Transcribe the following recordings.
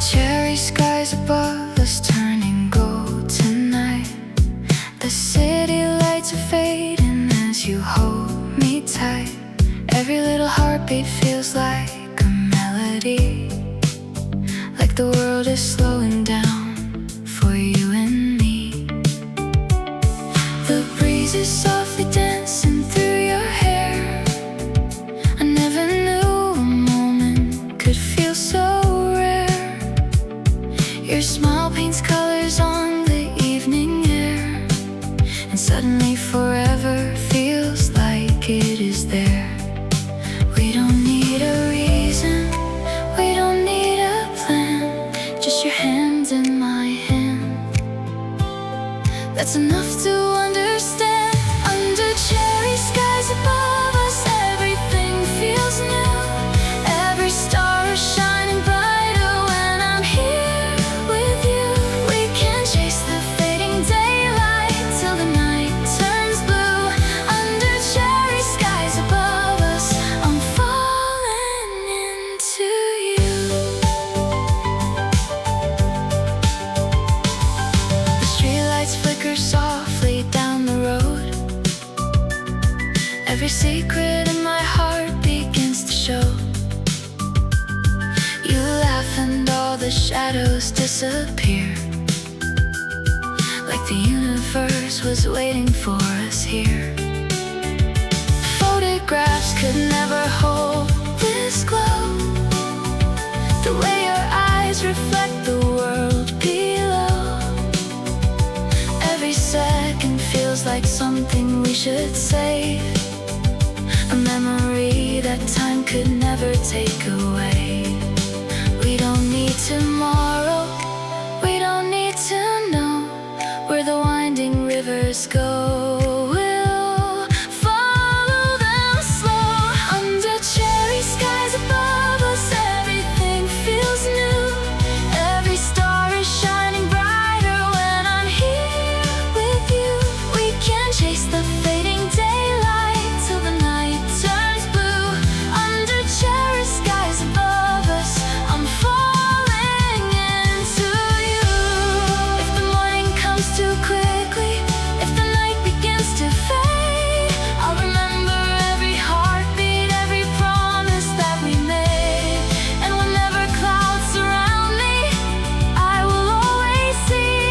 Cherry skies above us turning gold tonight. The city lights are fading as you hold me tight. Every little heartbeat feels like a melody, like the world is slowing down for you and me. The breeze is softly dancing through your hair. I never knew a moment could feel so rare. Your smile paints colors on the evening air, and suddenly forever feels like it is there. We don't need a reason, we don't need a plan, just your hand in my hand. That's enough to understand. Under cherry skies above us, everything feels new. Every star is shining brighter when I'm here with you. We can chase the fading daylight till the night turns blue. Under cherry skies above us, I'm falling into you. The streetlights flicker softly down the road. Every secret in my heart begins to show. You laugh and all the shadows disappear, like the universe was waiting for us here. Photographs could never hold this glow, the way your eyes reflect the world below. Every second feels like something we should save, a memory that time could never take away. We don't need tomorrow, we don't need to know where the winding rivers go. We'll follow them slow. Under cherry skies above us, everything feels new. Every star is shining brighter when I'm here with you. We can chase the fading daylight till the night turns blue. Under cherry skies above us, I'm falling into you. If the morning comes too quickly, if the night begins to fade, I'll remember every heartbeat, every promise that we made. And whenever clouds surround me, I will always see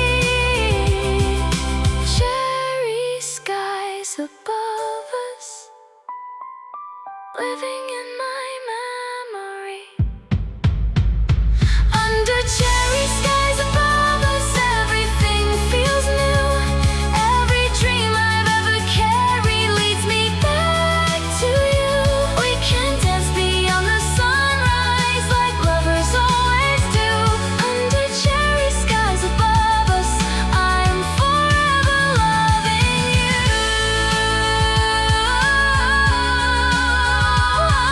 cherry skies above us, living in my memory. Under cherry skies above us, everything feels new. Every dream I've ever carried leads me back to you. We can dance beyond the sunrise like lovers always do. Under cherry skies above us, I'm forever loving you.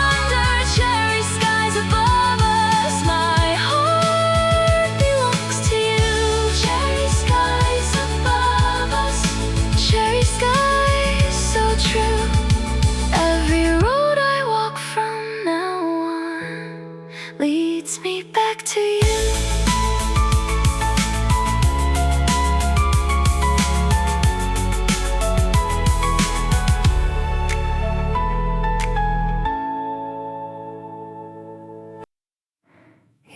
Under cherry skies above us, my heart belongs to you. Cherry skies above us, cherry skies so true. Every road I walk from now on leads me back to you.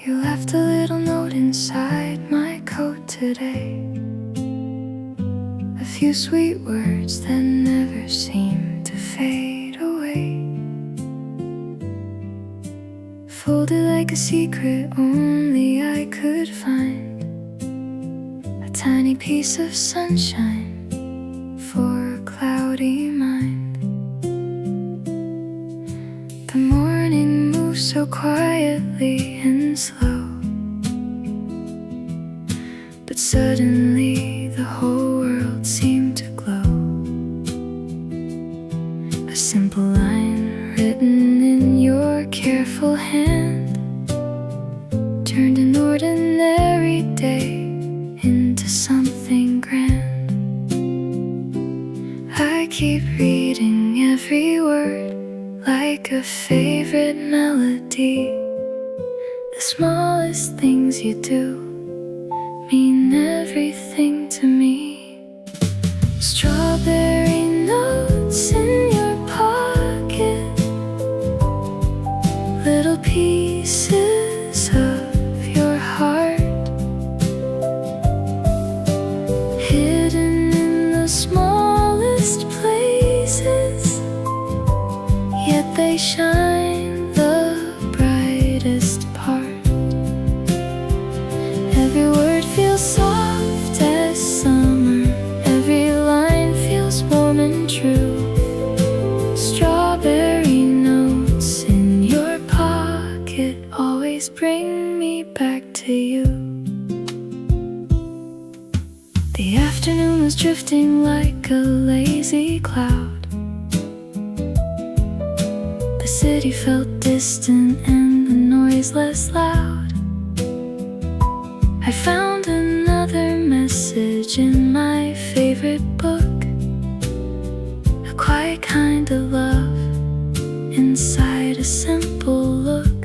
You left a little note inside my coat today, a few sweet words that never seem to fade away, folded like a secret only I could find, a tiny piece of sunshine for a cloudy mind. The morning moves so quietly and slow, but suddenly the whole world seemed to glow. A simple line written in your careful hand turned an ordinary day into something keep reading every word like a favorite melody. The smallest things you do mean everything to me. Strawberry notes in your pocket, little pieces of your heart, hidden in the smallest places, yet they shine the brightest part. Every word feels soft as summer, every line feels warm and true. Strawberry notes in your pocket always bring me back to you. The afternoon was drifting like a lazy cloud. The city felt distant and the noise less loud. I found another message in my favorite book, a quiet kind of love inside a simple look.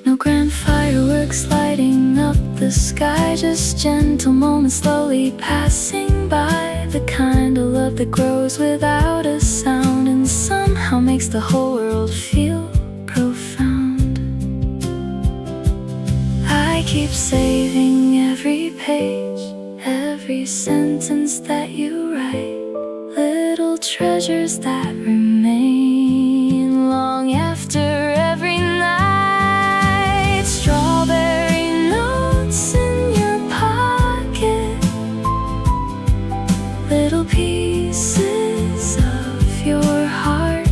No grand fireworks lighting up the sky, just gentle moments slowly passing by. The kind of love that grows without a sound and somehow makes the whole world feel profound. I keep saving every page, every sentence that you write, little treasures that remain long after every night. Strawberry notes in your pocket, little pieces of your heart,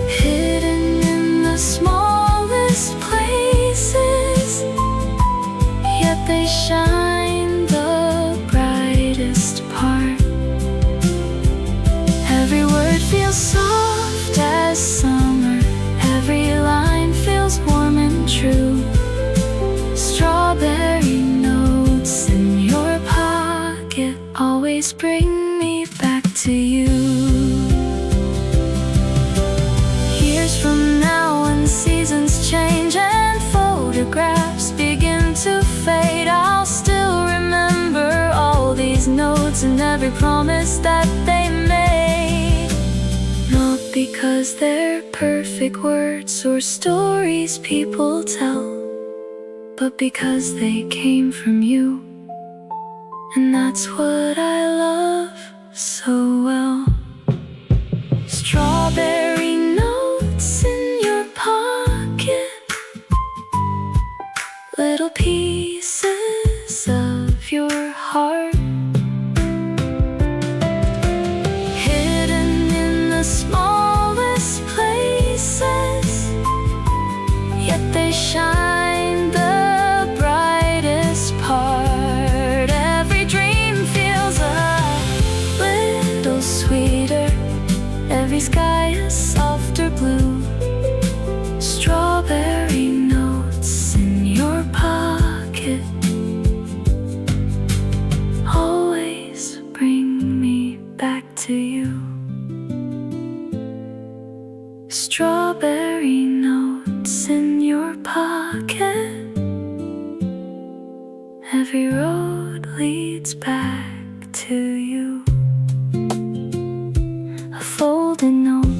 hidden in the smallest places, yet they shine the brightest part. Every word feels soft as summer, every line feels warm and true. Strawberry notes in your pocket always bring me back to you. Years from now, when seasons change and photographs begin to fade, I'll still remember all these notes and every promise that they made. Not because they're perfect words or stories people tell, but because they came from you, and that's what I love so well. Strawberry notes in your pocket, little pieces of your heart, hidden in the smallest places, yet they shine the brightest part. Every dream feels a little sweeter, every sky a softer blue. Strawberry notes in your pocket always bring me back to you. Strawberry notes in your pocket, every road leads back to you. A folded note,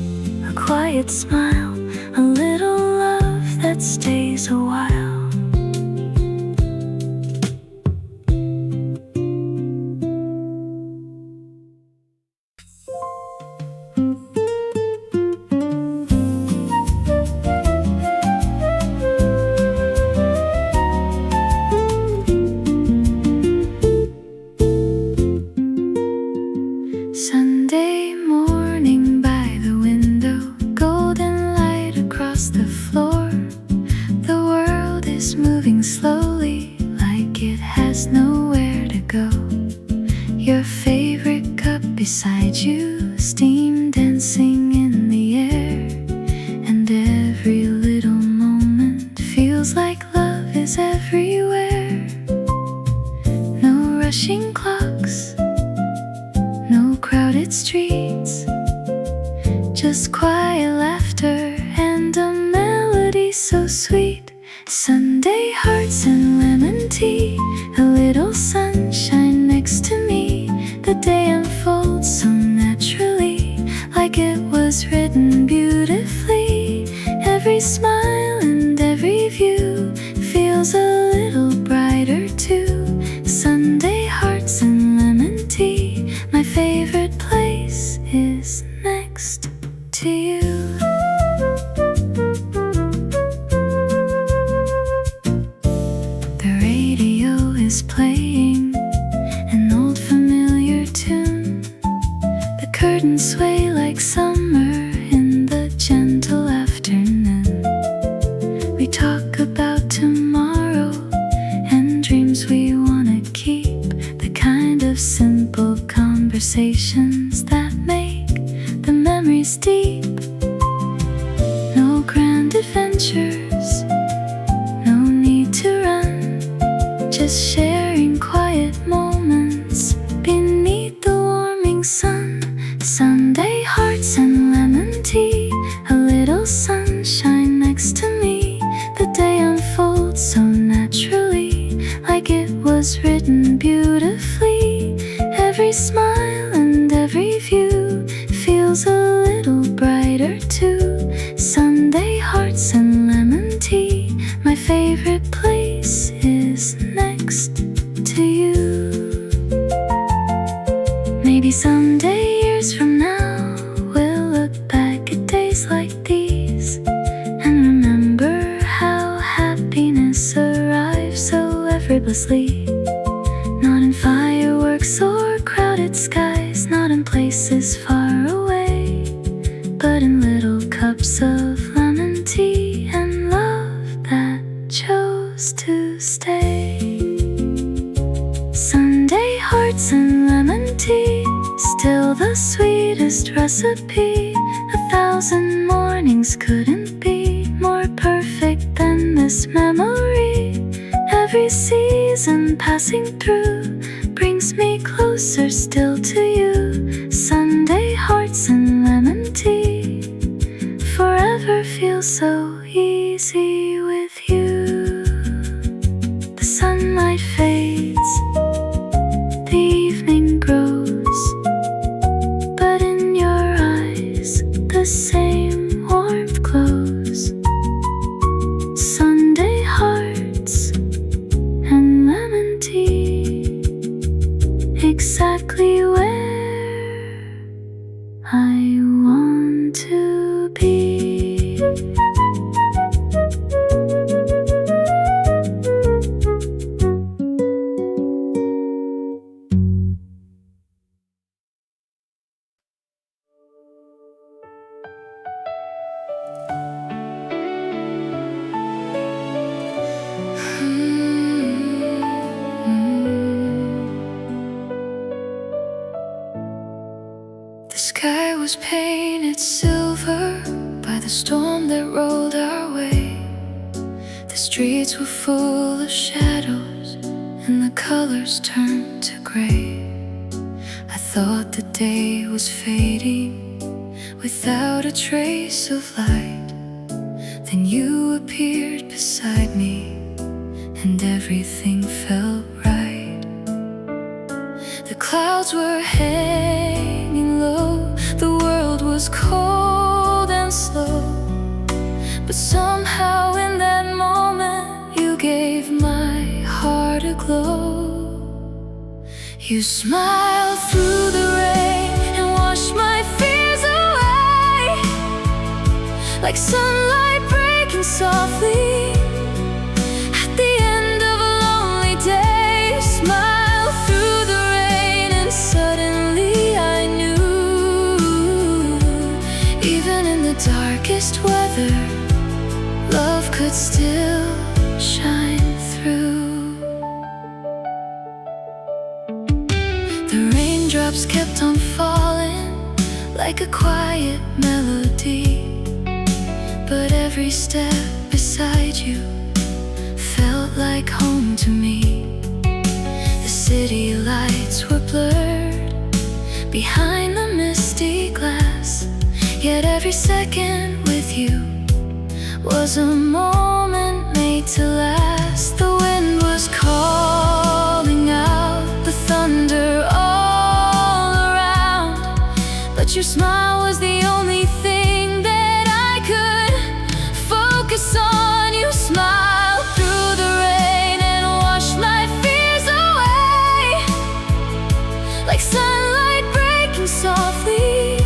a quiet smile, a little love that stays a while. Sunday morning by the window, golden light across the floor. The world is moving slowly, like it has nowhere to go. Your favorite cup beside you, steam dancing in the air, and every little moment feels like love is everywhere. No rushing clock, Sunday hearts and lemon tea, a little sunshine next to me. The day unfolds so naturally, like it was written beautifully. Every smile and every view feels a little brighter too. Sunday hearts and lemon tea, my favorite place is next to you. The radio is playing an old familiar tune. The curtains sway like summer in the gentle afternoon. We talk about tomorrow and dreams we wanna keep, the kind of simple conversations that make the memories deep. No grand adventures, no need to run, just sharing quiet moments beneath the warming sun. Sunday hearts and lemon tea, a little sunshine next to me. The day unfolds so naturally, like it was written beautifully. Every smile and every view feels a little brighter too. Sunday hearts and lemon tea, my favorite place is next to you. Maybe someday, years from now, we'll look back at days like these and remember how happiness arrives so effortlessly. Not in fireworks or crowded skies, not in places far away, but in little cups of lemon tea and love that chose to stay. Sunday hearts and lemon tea, still the sweetest recipe. 1,000 mornings couldn't be more perfect than this memory. Every season passing through brings me closer still to you. Sunday hearts and lemon tea, forever feels so easy with you. The sunlight fades, the evening grows, but in your eyes the same warmth glows. Sunday hearts and lemon tea, exactly where I want to be. The sky was painted silver by the storm that rolled our way. The streets were full of shadows and the colors turned to gray. I thought the day was fading without a trace of light. Then you appeared beside me and everything felt right. The clouds were hanging low, the world was cold and slow, but somehow in that moment you gave my heart a glow. You smiled through the rain and washed my fears away, like sunlight breaking softly at the end of a lonely day. You smiled through the rain and suddenly I knew, even in the darkest weather, love could still shine through. The raindrops kept on falling like a quiet melody, but every step beside you felt like home to me. The city lights were blurred behind the misty glass, yet every second with you was a moment made to your smile was the only thing that I could focus on. You smiled through the rain and washed my fears away, like sunlight breaking softly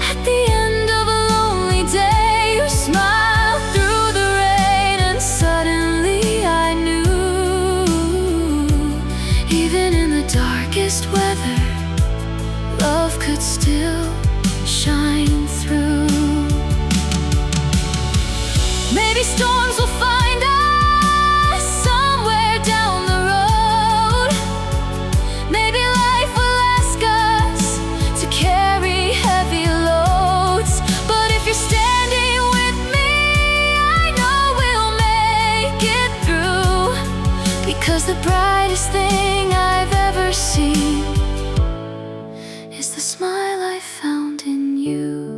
at the end of a lonely day. You smiled through the rain and suddenly I knew, even in the darkest weather, love could still shine through. Maybe storms will find us somewhere down the road. Maybe life will ask us to carry heavy loads. But if you're standing with me, I know we'll make it through. Because the brightest thing I've ever seen is the smile I found in you.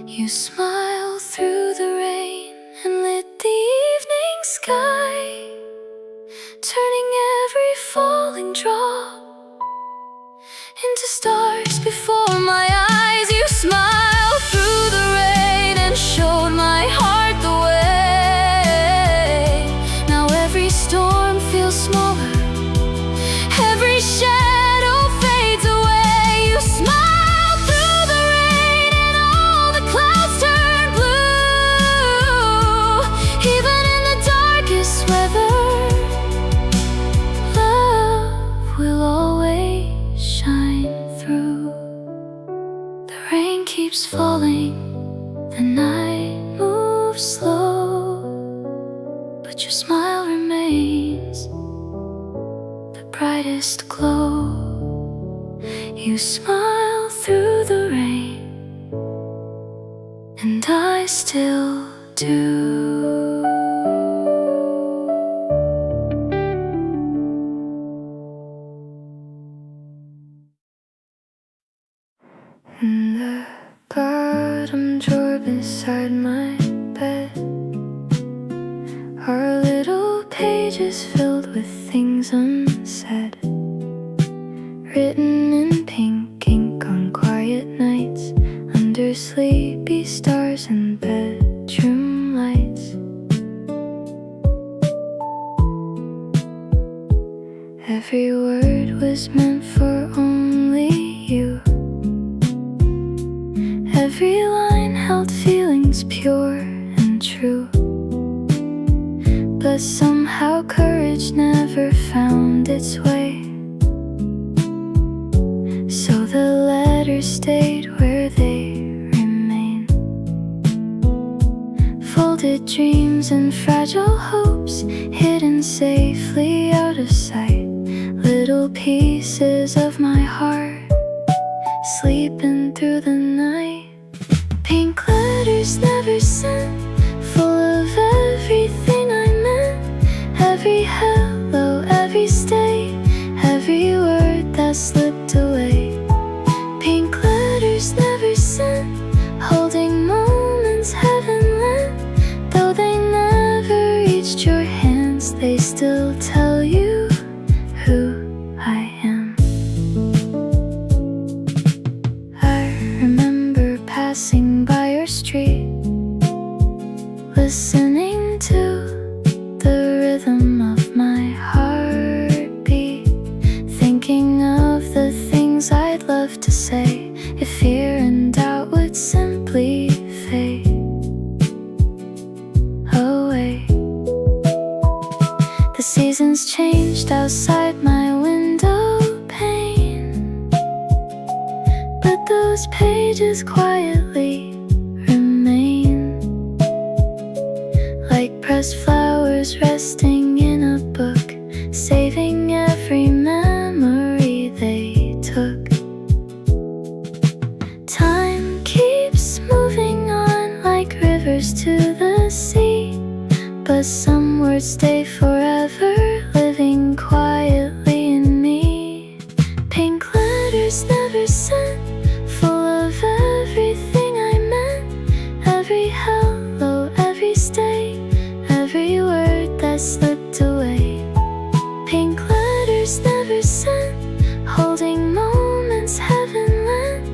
You smile through the rain and lit the evening sky, turning every falling drop into stars before my eyes. You smiled through the rain and showed my heart the way. Now every storm feels smaller, every shadow fades away. You smiled through the rain and all the clouds turn blue. Even in the darkest weather, love will always shine through. The rain keeps falling, the night moves slow, but your smile remains the brightest glow. You smile through the rain, and I still do. In the bottom drawer beside my bed are little pages filled with things unsaid, written in pink ink on quiet nights, under sleepy stars and bedroom lights. Every word was meant for only you. Every line held feelings pure and true, but somehow courage never found its way. So the letters stayed where they remain, folded dreams and fragile hopes hidden safely out of sight. Little pieces of my heart sleeping through the night. Pink letters never sent, full of everything I meant. Every hello, every stay, every word that slipped away. Pink letters never sent, holding moments heaven lent. Though they never reached your hands, they still tell you who I am. I remember passing by your street, listening to the rhythm of my heartbeat, thinking of the things I'd love to say if fear and doubt would simply fade away. The seasons changed outside my window pane, but those pages quietly remain, like pressed flowers resting in a book, saving every memory they took. Time keeps moving on like rivers to the sea, but some words stay forever, living quietly in me. Pink letters never sent, full of everything I meant. Every hello, every stay, every word that slipped away. Pink letters never sent, holding moments heaven lent.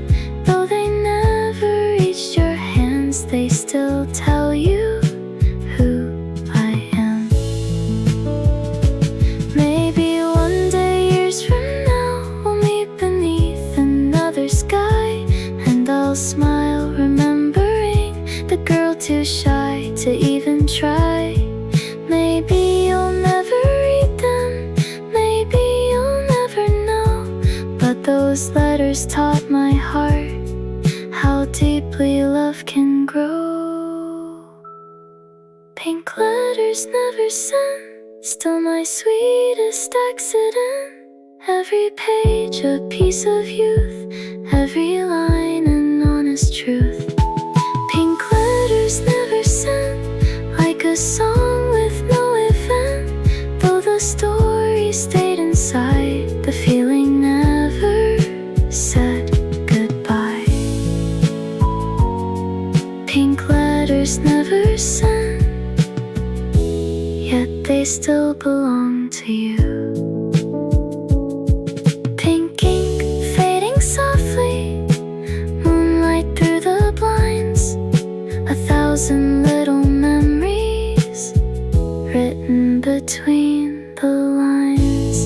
Those letters taught my heart how deeply love can grow. Pink letters never sent, still my sweetest accident. Every page a piece of youth, every line an honest truth. Pink letters never sent, like a song with no event. Though the story stayed inside, the feeling never said goodbye. Pink letters never sent, yet they still belong to you. Pink ink fading softly, moonlight through the blinds. 1,000 little memories written between the lines.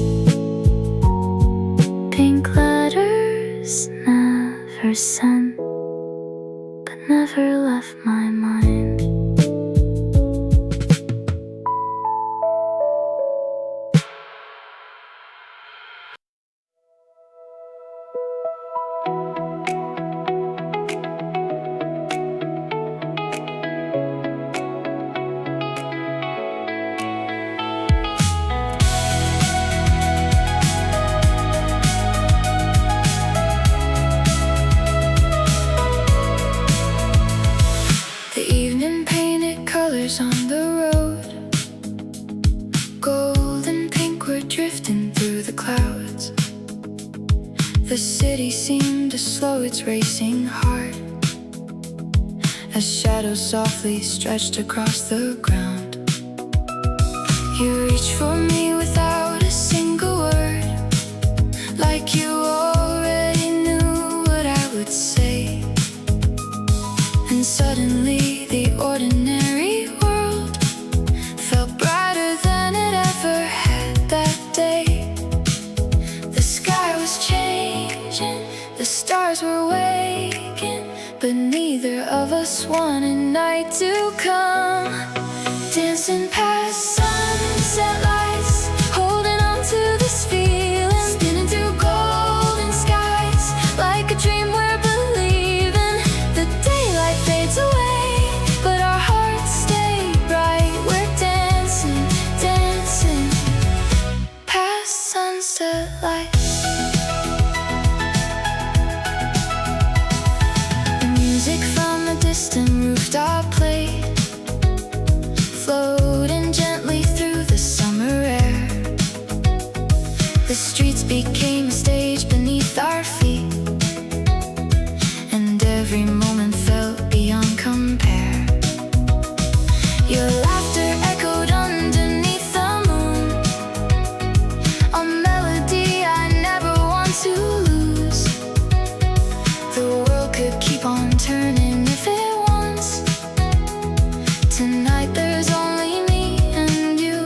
Pink letters never sent, but never left my mind. On the road, gold and pink were drifting through the clouds. The city seemed to slow its racing heart as shadows softly stretched across the ground. You reached for me without a single word, like you already knew what I would say. And suddenly the ordinary felt brighter than it ever had that day. The sky was changing, the stars were waking, but neither of us wanted night to come. Dancing past sunset lights, holding on to this feeling, spinning through golden skies, like a dream we're believing. The daylight fades away, but our hearts stay bright. We're dancing, dancing past sunset lights. The music from a distant rooftop played, floating gently through the summer air. The streets became a stage beneath our feet, and every moment felt beyond compare. Your laughter echoed underneath the moon, a melody I never want to lose. The world could keep on turning if it wants. Tonight there's only me and you.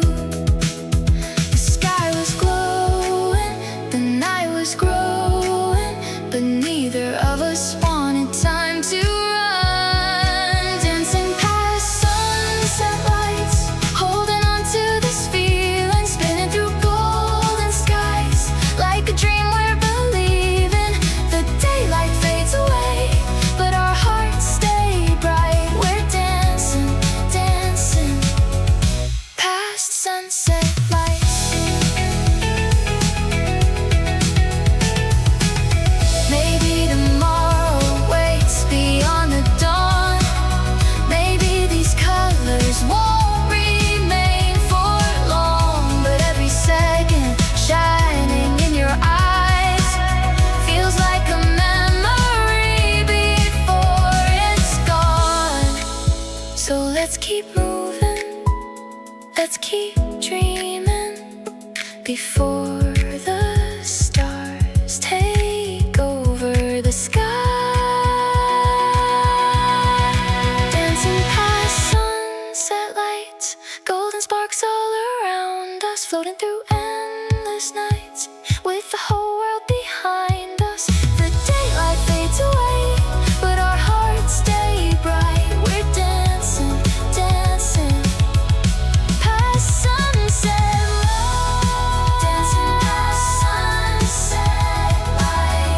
The sky was glowing, the night was growing, but neither of us wanted time to run. Dancing past sunset lights, holding on to this feeling, spinning through golden skies, like a dream we're believing. The daylight fades away, but our hearts stay bright. We're dancing, dancing past sunset lights. Maybe tomorrow waits beyond the dawn. Maybe these colors won't remain for long, but every second shining in your eyes feels like a memory before it's gone. So let's keep moving, let's keep dreaming before the stars take over the sky. Dancing past sunset lights, golden sparks all around us, floating through endless nights with the whole world behind us. The daylight fades away, but our hearts stay bright. We're dancing, dancing past sunset lights. Dancing past sunset lights.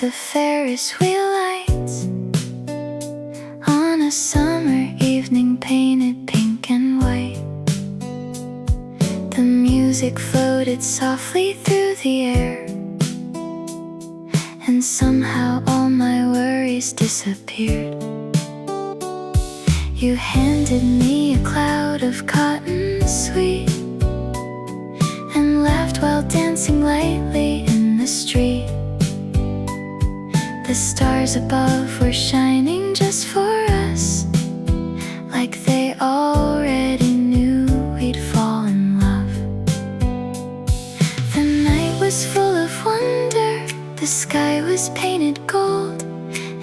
the Ferris wheel lights on a summer evening painted pink and white. The music floated softly through the air, and somehow all my worries disappeared. You handed me a cloud of cotton sweet and laughed while dancing lightly in the street. The stars above were shining just for us, like they already knew we'd fall in love. The night was full of wonder, the sky was painted gold,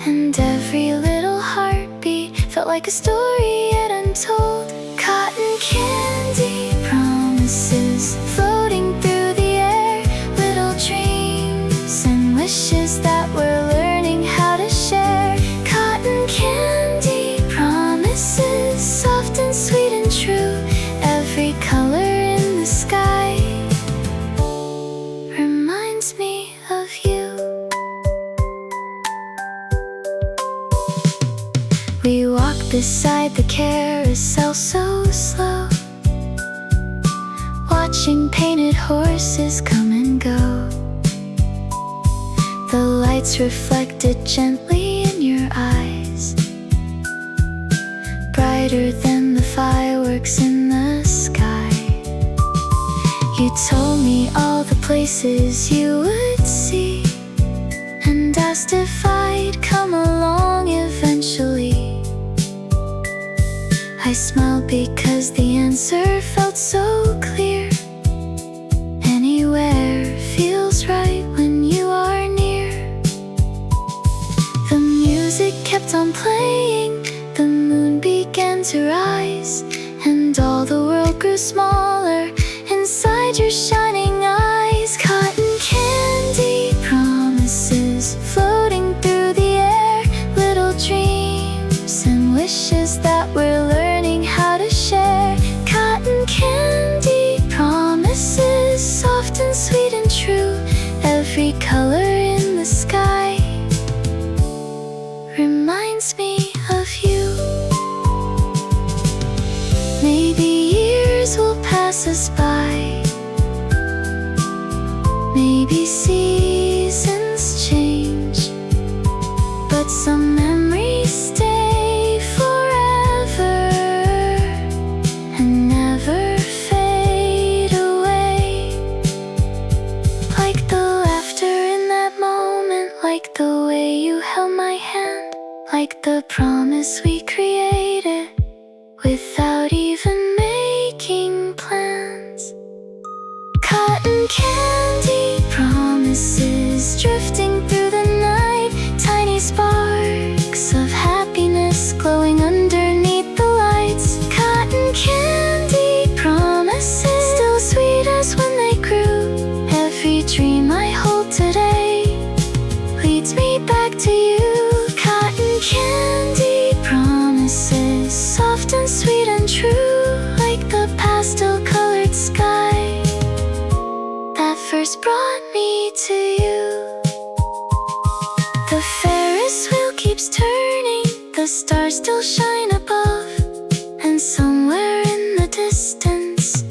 and every little heartbeat felt like a story yet untold. Cotton candy promises floating through the air, little dreams and wishes that we're learning how to share. Cotton candy promises, soft and sweet and true, every color in the sky reminds me of you. We walked beside the carousel so slow, watching painted horses come and go. The lights reflected gently in your eyes, brighter than the fireworks in the sky. You told me all the places you would see, and asked if I'd come along eventually. I smiled because the answer felt so clear. Anywhere feels right when you are near. The music kept on playing, the moon began to rise, and all the world grew smaller inside your shining eyes. Cotton candy promises floating through the air, little dreams and wishes that we're learning how to share. Cotton candy promises, soft and sweet and true, every color in the sky reminds me of you. Maybe years will pass us by, maybe seasons change, but some memories stay forever and never fade away. Like the laughter in that moment, like the way you held my hand, like the promise we created without even making plans. Cotton candy promises drifting through the night, tiny sparks of happiness glowing underneath the lights. Cotton candy promises, still sweet as when they grew. Every dream I hold today leads me back to you. Cotton candy promises, soft and sweet and true, like the pastel colored sky that first brought me to you. The Ferris wheel keeps turning, the stars still shine above, and somewhere in the distance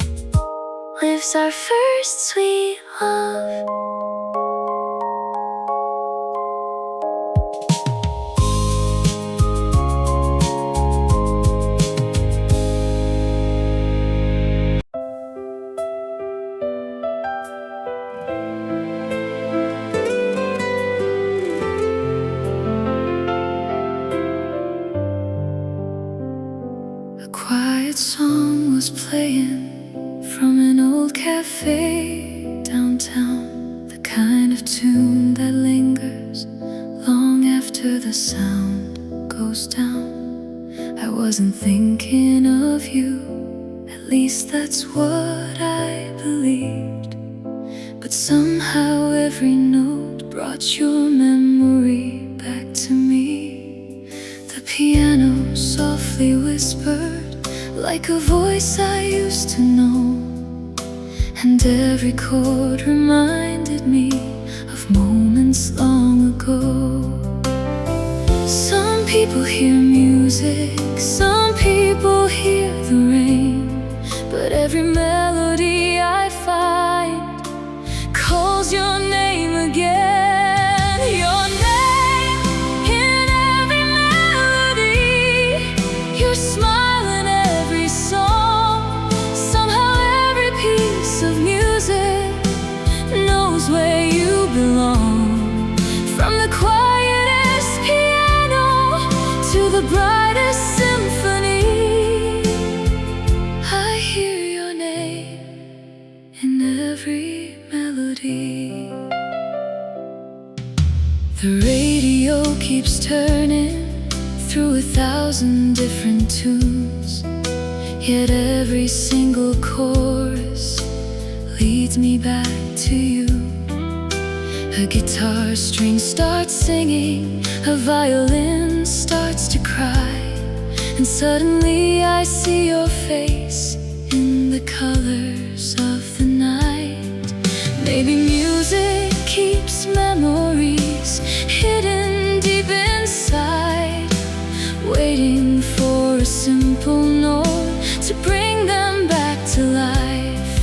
lives our first sweet love. A quiet song was playing from an old cafe downtown, the kind of tune that lingers long after the sound goes down. I wasn't thinking of you, at least that's what I believed, but somehow every note brought your memory back to me. The piano softly whispered like a voice I used to know, and every chord reminded me of moments once long ago. Some people hear music, some people hear the rain, but every melody I find calls your name again. Your name in every melody, your smile in every song. Somehow every piece of music knows where you belong. From the quietest piano to the brightest symphony, I hear your name in every melody. The radio keeps turning through 1,000 different tunes, yet every single chorus leads me back to you. A guitar string starts singing, a violin starts to cry, and suddenly I see your face in the colors of the night. Maybe music keeps memories hidden deep inside, waiting for a simple note to bring them back to life.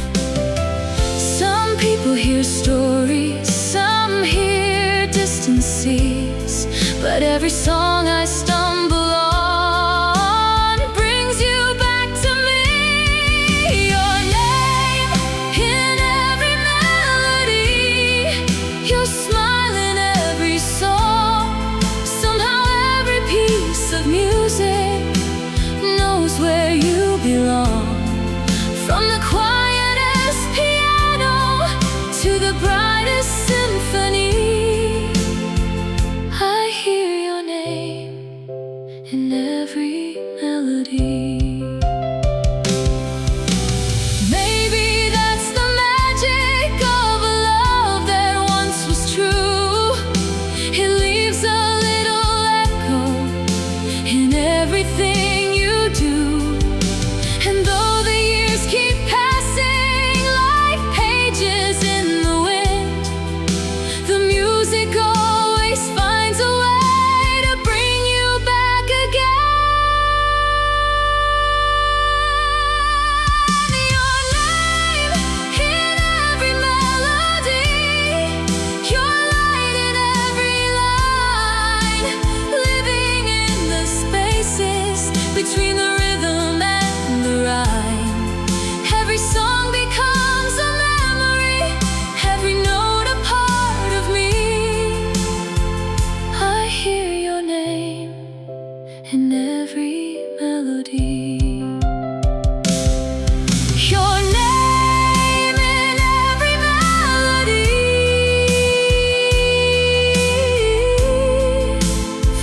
Some people hear stories, some hear distant seas, but every song I stumble on brings you back to me. Your name in every melody, your smile in every song. Somehow every piece of music knows where you belong. From the quietest piano to the brightest symphony, I hear your name in every melody. Maybe that's the magic of a love that once was true. It leaves a little echo in everything you do. And though the years keep passing like pages in the wind, the music always finds a way to bring you back again. Your name in every melody, your light in every line, living in the spaces between the rhythm and the rhyme. Every song becomes a memory, every note a part of me. I hear your name in every melody. Your name in every melody,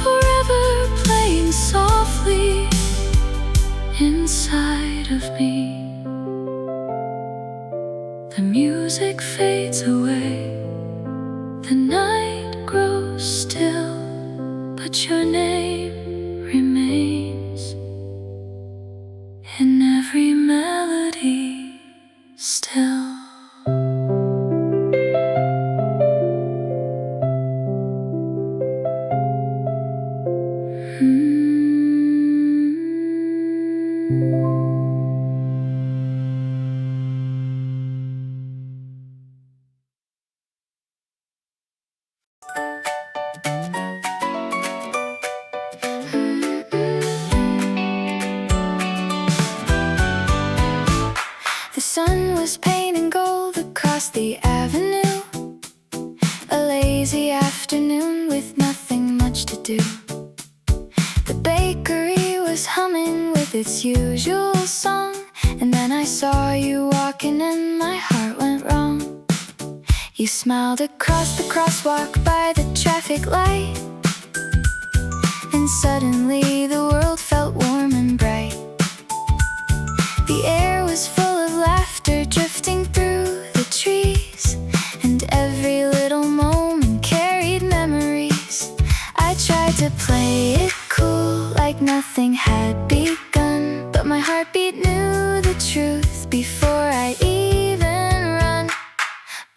forever playing softly inside of me. The music fades away, the night grows still, but your name remains in every melody still. The sun was painting gold across the avenue, a lazy afternoon with nothing much to do. The bakery was humming with its usual song, and then I saw you walking and my heart went wrong. You smiled across the crosswalk by the traffic light, and suddenly the world felt warm and bright. The air was full of laughter drifting through the trees, and every little moment carried memories. I tried to play it cool like nothing had begun, but my heartbeat knew the truth before I even run.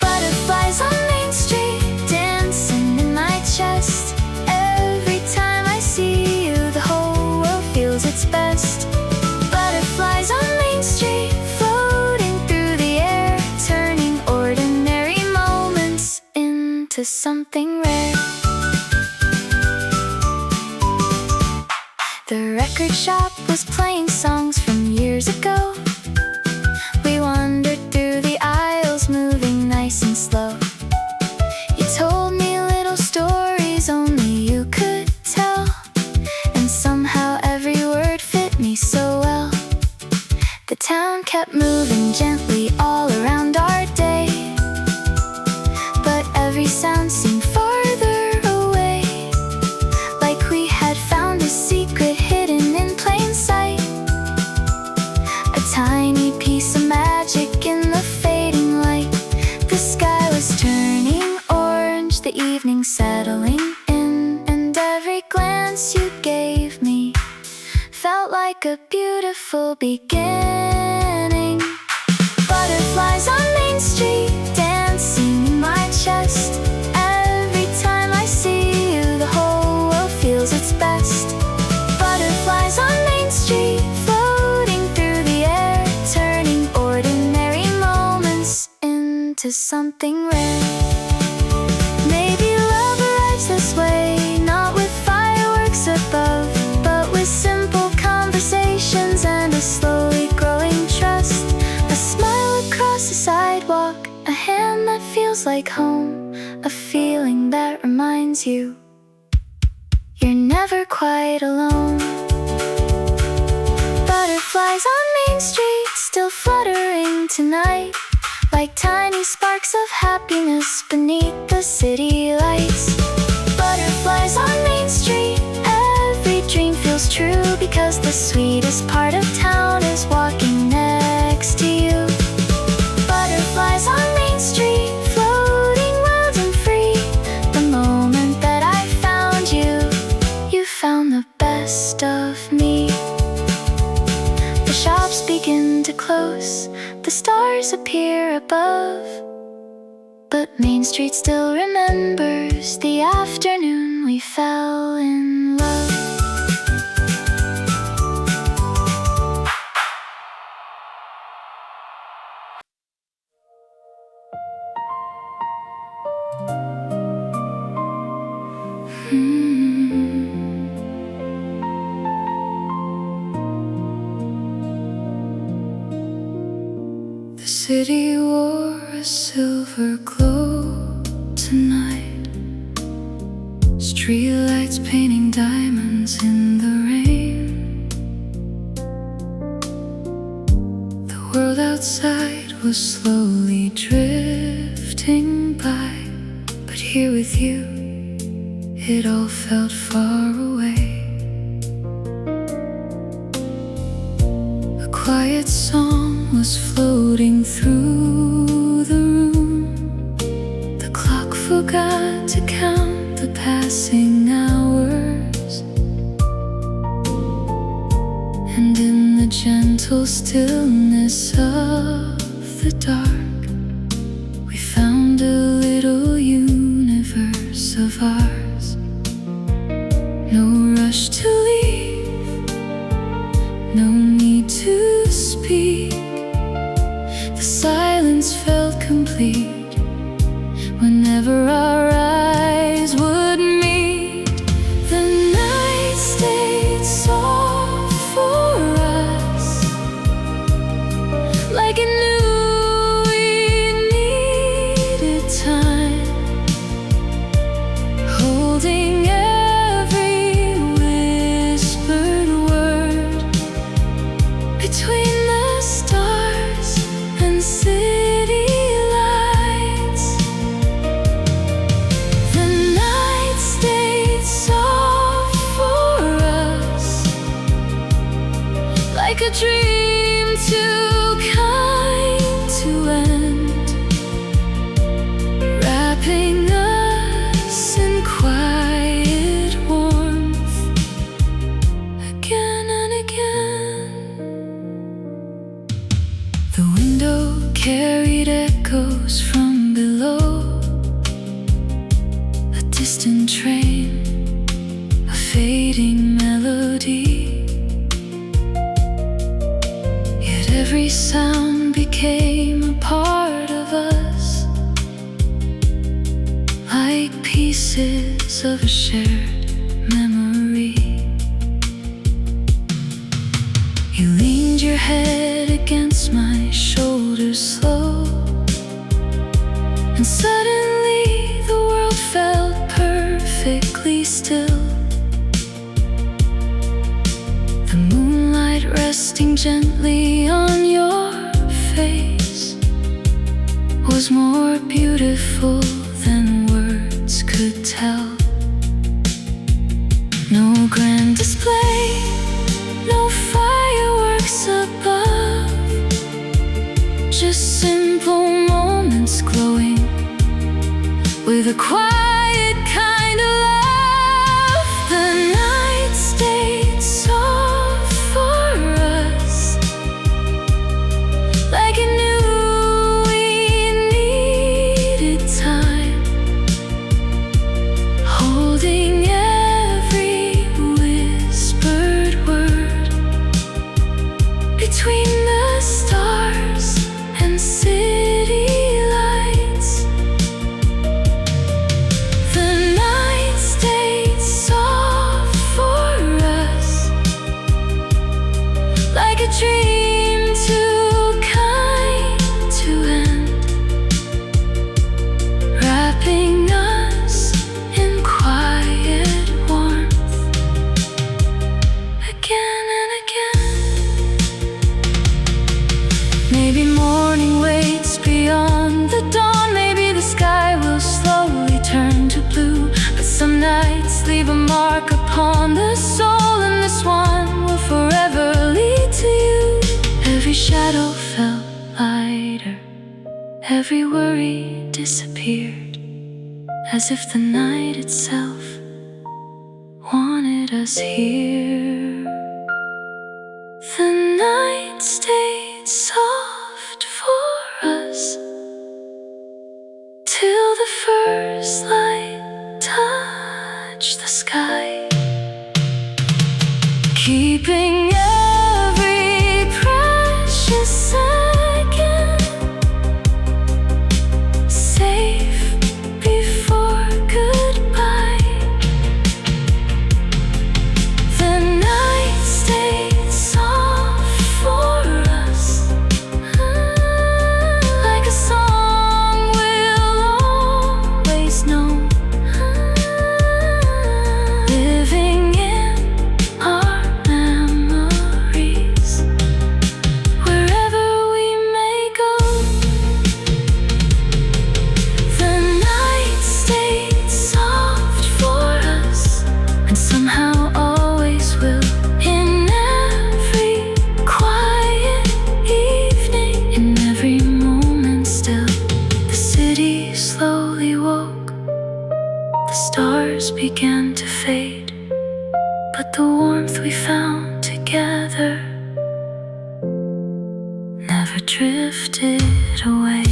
Butterflies on Main Street dancing gently all around our day. But every sound seemed farther away, like we had found a secret hidden in plain sight. A tiny piece of magic in the fading light. The sky was turning orange, the evening settling in, and every glance you gave me felt like a beautiful beginning. Butterflies on Main Street, dancing in my chest. Every time I see you, the whole world feels its best. Butterflies on Main Street, floating through the air, turning ordinary moments into something rare. Maybe love arrives this way, not with fireworks above, but with simple conversations and a slowly growing trust. A smile across the sidewalk, a hand that feels like home, a feeling that reminds you you're never quite alone. Butterflies on Main Street, still fluttering tonight, like tiny sparks of happiness beneath the city lights. Butterflies on Main Street, every dream feels true, because the sweetest part of town is walking next to you. Butterflies on Main Street, floating wild and free. The moment that I found you, you found the best of me. The shops begin to close, the stars appear above, but Main Street still remembers the afternoon we fell in love. The city wore a silver glow tonight, streetlights painting diamonds in the rain. The world outside was slowly drifting by, but here with you, it all felt far away. A quiet song was floating through the room. The clock forgot to count the passing hours, and in the gentle stillness of the dark, we found a little universe of ours. No rush to leave, no need to speak. The silence felt complete whenever our eyes would meet. The night stayed soft for us, like it knew we needed time, holding every whispered word between the stars and city lights. The night stayed soft for us, like a dream too kind to end, wrapping us in quiet warmth again and again. The window carried echoes from below, a distant train, a fading melody. Yet every sound became a part of us, like pieces of a shared memory. You leaned your head against my shoulder slow, and suddenly the world felt perfectly still. The moonlight resting gently on your face, was more beautiful than words could tell. No grand display, no fireworks above, just simple moments glowing with a quiet kind of love. The night stayed soft for us, like it knew we needed time, holding every whispered word between the stars and city lights. The night stayed soft for us, like a dream too kind to end, wrapping us in quiet warmth again and again. Maybe morning waits beyond the dawn, maybe the sky will slowly turn to blue, but some nights leave a mark upon the soul, and this one will forever lead to you. Every shadow felt lighter, every worry disappeared, as if the night itself wanted us here. The night stayed soft for us till the first light touched the sky, keeping every precious second safe before goodbye. The night stayed soft for us, like a song we'll always know, living in our memories, wherever we may go. The night stayed soft for us, and somehow always will, in every quiet evening, in every moment still. The city slowly woke, the stars began to fade, but the warmth we found together never drifted away.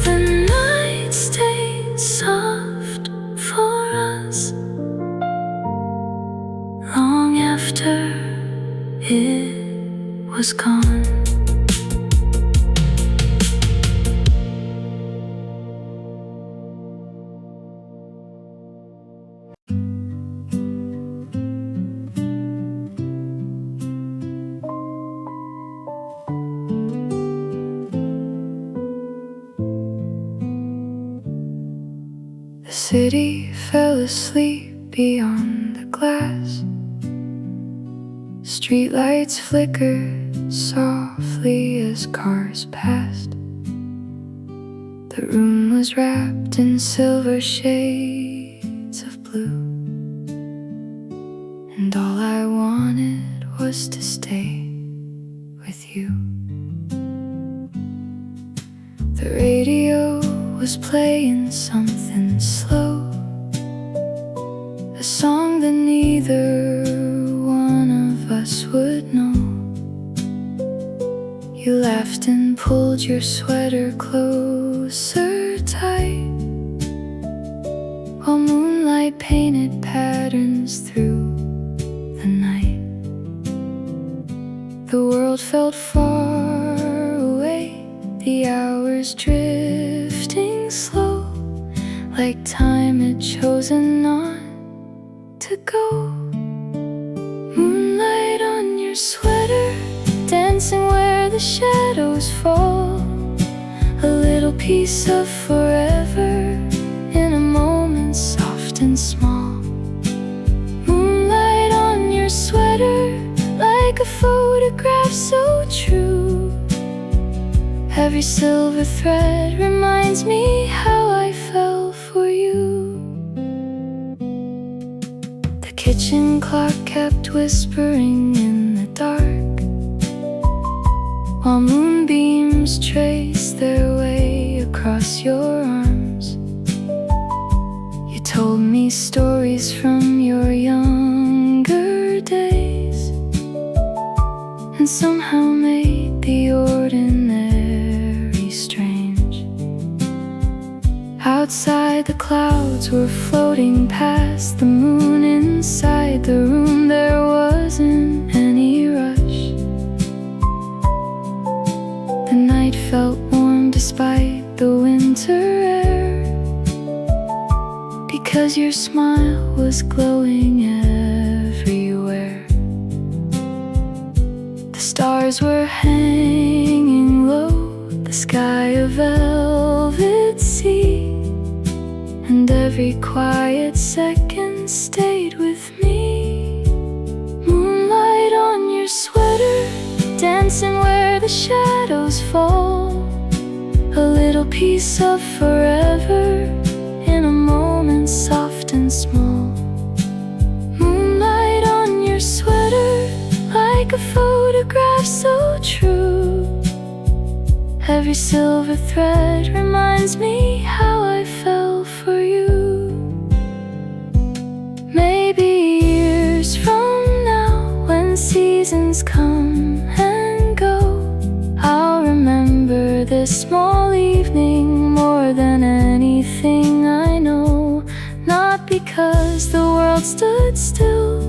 The night stayed soft for us long after it was gone. The city fell asleep beyond the glass. Streetlights flickered softly as cars passed. The room was wrapped in silver shades of blue, and all I wanted was to stay with you. The radio was playing something slow, a song that neither one of us would know. You laughed and pulled your sweater closer tight, while moonlight painted patterns through the night. The world felt far away, the hours drifting slow, like time had chosen not to go. Moonlight on your sweater, dancing where the shadows fall, a little piece of forever in a moment soft and small. Moonlight on your sweater, like a photograph so true, Every silver thread reminds me how I fell for you. The kitchen clock kept whispering in the dark, while moonbeams traced their way across your arms. You told me stories from your younger days, and somehow made the ordinary strange. Outside, the clouds were floating past the moon. Inside the room there wasn't any rush. The night felt warm despite the winter air, because your smile was glowing everywhere. The stars were hanging low, the sky a velvet sea, and every quiet second stayed with me. Moonlight on your sweater, dancing where the shadows fall, a little piece of forever in a moment soft and small. Moonlight on your sweater, like a photograph so true. Every silver thread reminds me how I fell for you. Maybe years from now, when seasons come and go, I'll remember this small evening more than anything I know. Not because the world stood still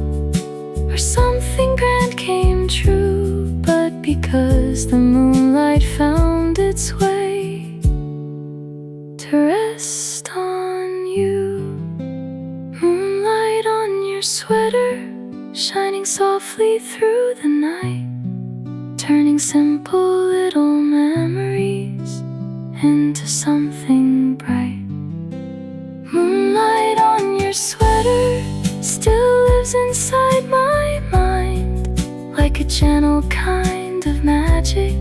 or something grand came true, but because the moonlight found its way to rest on you. Moonlight on your sweater, shining softly through the night, turning simple little memories into something bright. Moonlight on your sweater still lives inside my mind, like a gentle kind of magic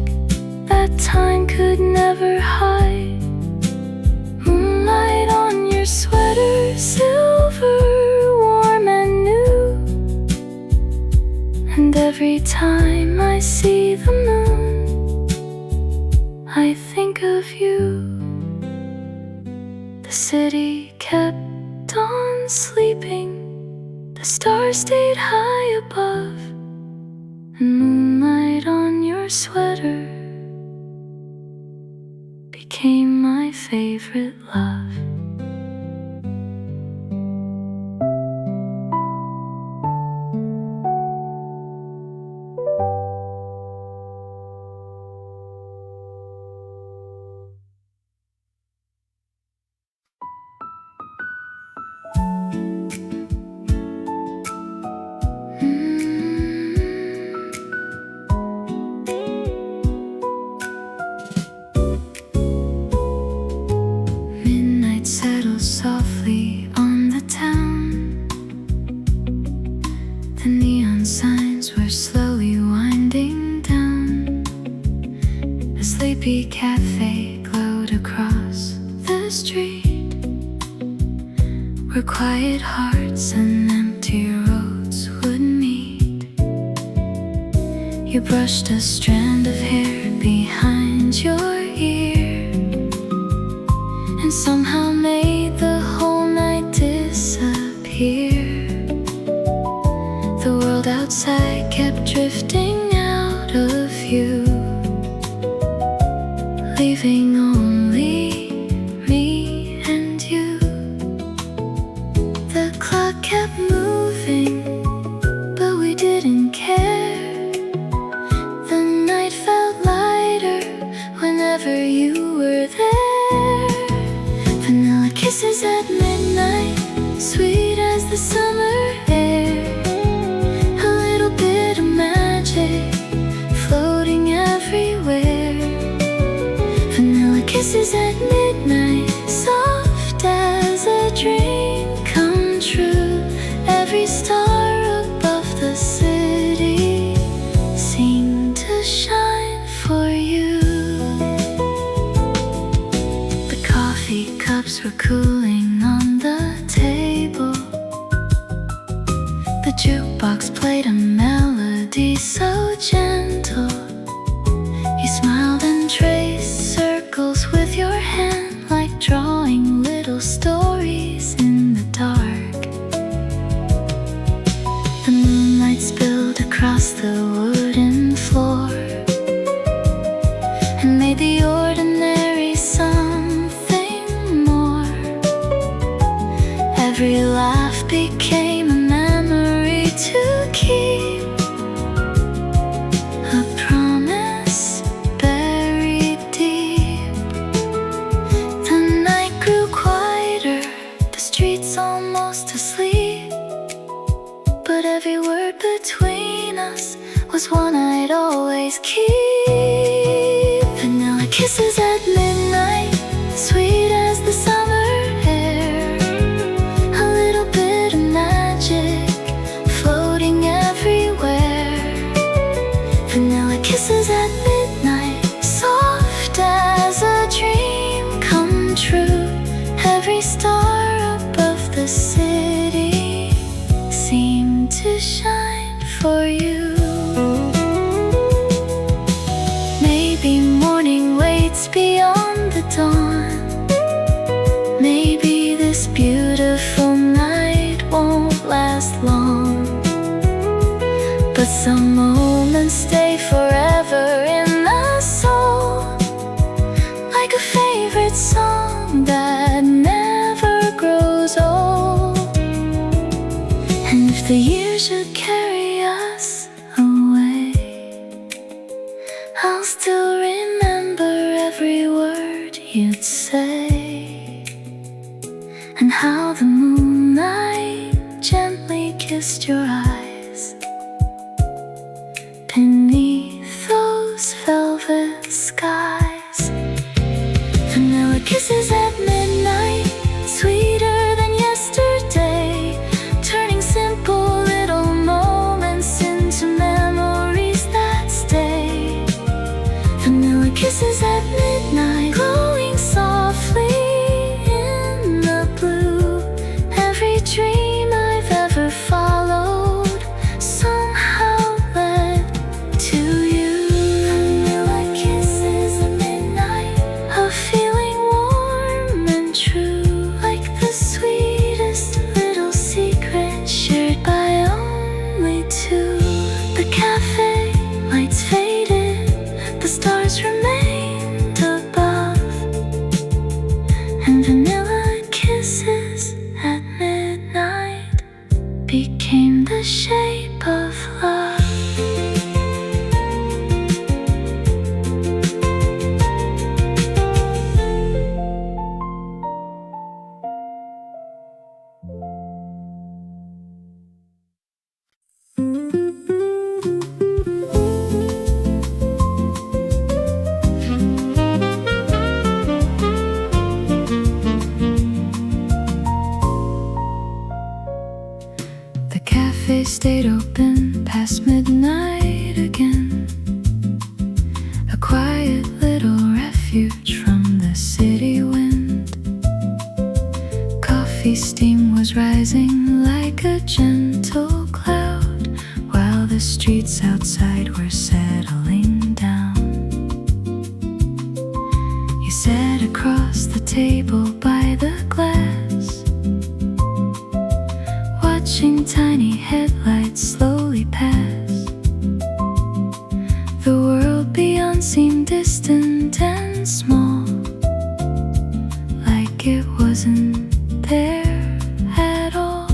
that time could never hide. Moonlight on your sweater, silver, warm and new, and every time I see the moon, I think of you. The city kept on sleeping, the stars stayed high above, and moonlight on your sweater became my favorite love. Softly on the town, the neon signs were slowly winding down. A sleepy cafe glowed across the street, where quiet hearts and empty roads would meet. You brushed a strand of hair behind your ear, and somehow made the whole night disappear. The world outside kept drifting out of view, leaving only me and you. The clock kept moving, but we didn't care. The night felt lighter whenever you were there. Vanilla kisses at midnight, sweet as the summer air. A little bit of magic floating everywhere. Vanilla kisses at midnight, soft as a dream come true. Every star above the city seemed to shine for you. flowers were cooling on the table. The jukebox played a melody so gentle. You smiled and traced circles with your hand, like drawing little stories in the dark. The moonlight spilled across the wooden floor and made the ordinary something more. Every laugh became a memory to keep, a promise buried deep. The night grew quieter, the streets almost asleep, but every word between us was one I'd always keep. Vanilla kisses at midnight, sweet as the summer air. A little bit of magic floating everywhere. Vanilla kisses at midnight, soft as a dream come true. Every star above the city seemed to shine for you. Maybe morning waits beyond the dawn. Maybe this beautiful night won't last long, but some moments stay forever in the soul, like a favorite song that never grows old. And if the years should carry us away, I'll still remember every word you'd say, and how the moonlight gently kissed your eyes beneath those velvet skies. Vanilla kisses at midnight, sweeter than yesterday, turning simple little moments into memories that stay. Vanilla kisses at midnight, glowing softly in the blue. Every dream I've ever followed somehow led to you. Vanilla kisses at midnight, a feeling warm and true, like the sweetest little secret shared by only two. The cafe lights faded, the stars remained above, and vanilla kisses at midnight became the shape of love. The cafe stayed open past midnight again, a quiet little refuge from the city wind. Coffee steam was rising like a gentle cloud, while the streets outside were settling down. You sat across the table by the glass, watching tiny headlights slowly pass. The world beyond seemed distant and small, like it wasn't there at all.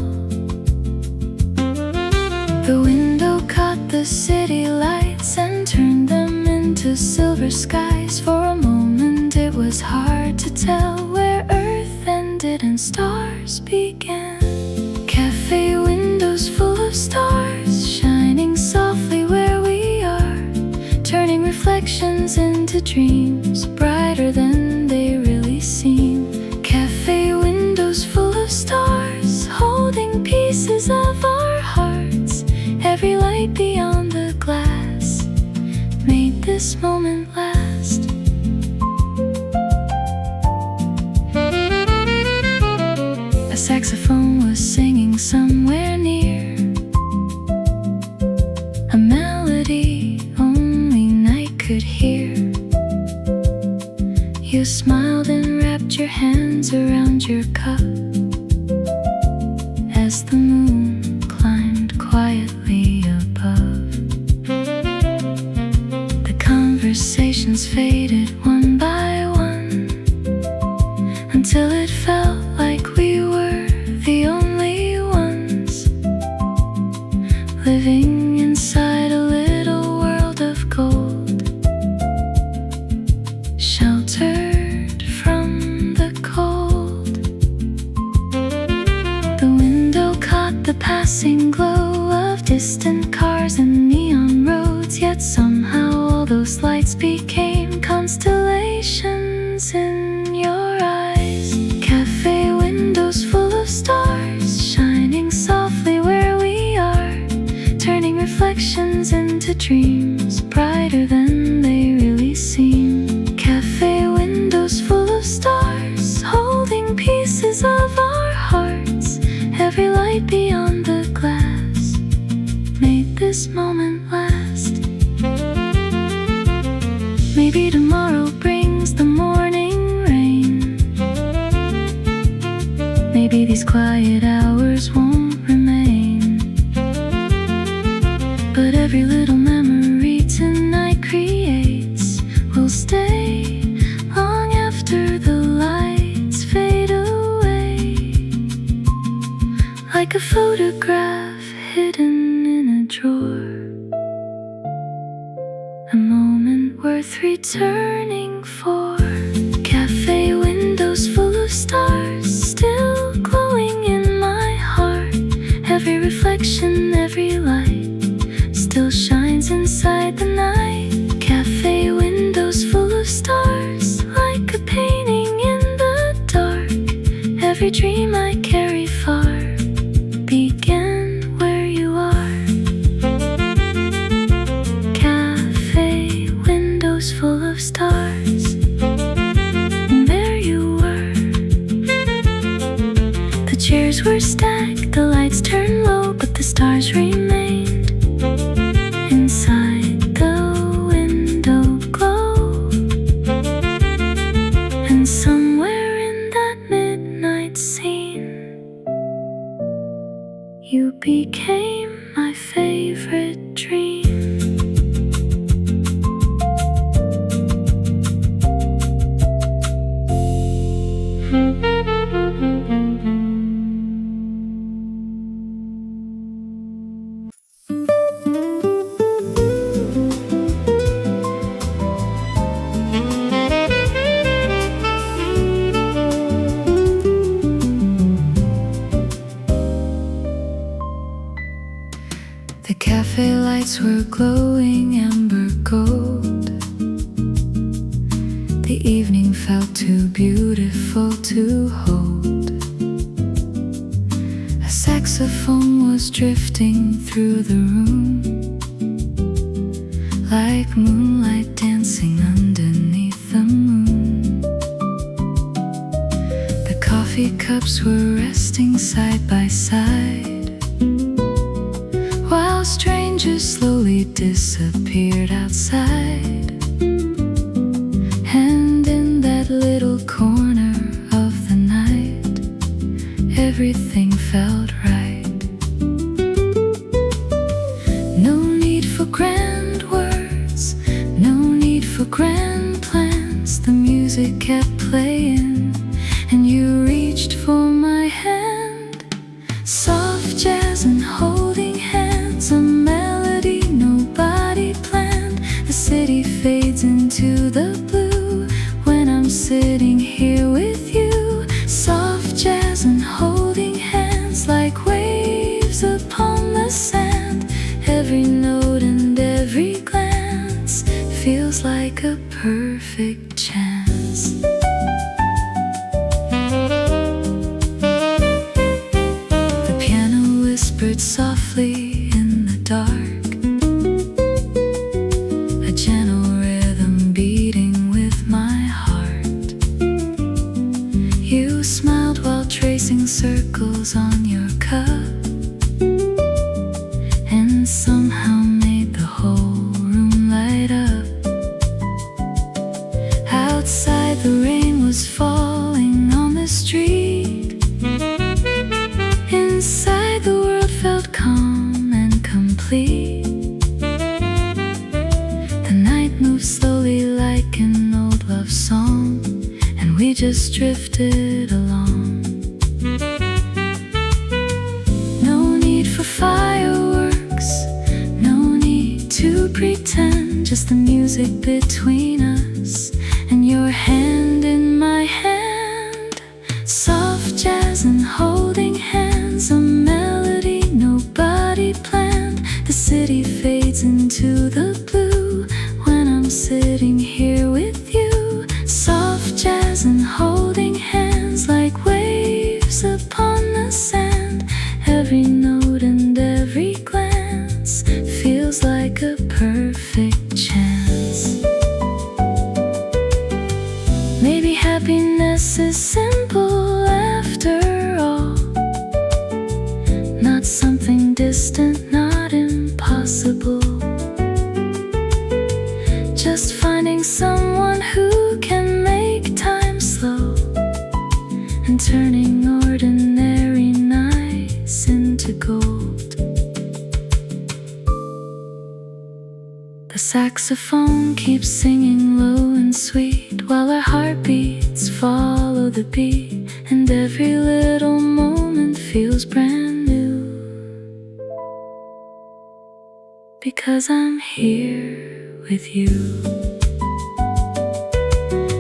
The window caught the city lights and turned them into silver skies. For a moment it was hard to tell where earth ended and stars began. Cafe windows full of stars, shining softly where we are, turning reflections into dreams, brighter than they really seem. Cafe windows full of stars, holding pieces of our hearts. Every light beyond the glass made this moment last. saxophone was singing somewhere near, a melody only night could hear. You smiled and wrapped your hands around your cup as the moon climbed quietly above. The conversations faded one by one until it felt like we were the only ones living inside a little world of gold, sheltered from the cold. The window caught the passing glow of distant cars and neon roads, yet somehow all those lights became constellations in your eyes. Cafe windows full of stars, shining softly where we are, turning reflections into dreams brighter than they really seem. Cafe windows full of stars, holding pieces of our hearts. Every light beyond the glass made this moment last. Maybe tomorrow brings the morning rain. Maybe these quiet hours won't remain. But every little memory tonight creates will stay long after the lights fade away, like a photograph hidden in a drawer, a moment worth returning for. Cafe windows full of stars, still glowing in my heart. Every reflection, every light still shines inside the night. Cafe windows full of stars, like a painting in the dark. Every dream I carry far began where you are. Cafe windows full of stars, and there you were. The chairs were stacked, the lights turned low, but the stars remained inside the window glow. And somewhere in that midnight scene, you became my favorite dream. The cafe lights were glowing amber gold. The evening felt too beautiful to hold. A saxophone was drifting through the room, like moonlight dancing underneath the moon. The coffee cups were resting side by side, while strangers slowly disappeared outside. And in that little corner of the night, everything felt right. No need for grand words, no need for grand plans. The music kept playing, and you reached for my hand. Soft jazz and holding hands, a melody nobody planned. The city fades into the blue when I'm sitting here with you. Soft jazz and holding hands, like waves upon the sand. Every note and every glance feels like a perfect chance. The piano whispered softly in the dark, a gentle rhythm beating with my heart. You smiled while tracing circles Outside the rain was falling on the street. Inside the world felt calm and complete. The night moved slowly like an old love song, and we just drifted along. No need for fireworks, no need to pretend, just the music between us and your hand in my hand. Soft jazz and holding hands, a melody nobody planned. The city fades into the blue when I'm sitting here with you. Soft jazz and holding hands, like waves upon the sand. Every note and every glance feels like a perfect chance. Maybe happiness is simple after all, not something distant, not impossible. Just finding someone who can make time slow and turning ordinary nights into gold. The saxophone keeps singing low and sweet, while our heartbeats follow the beat, and every little moment feels brand new, because I'm here with you.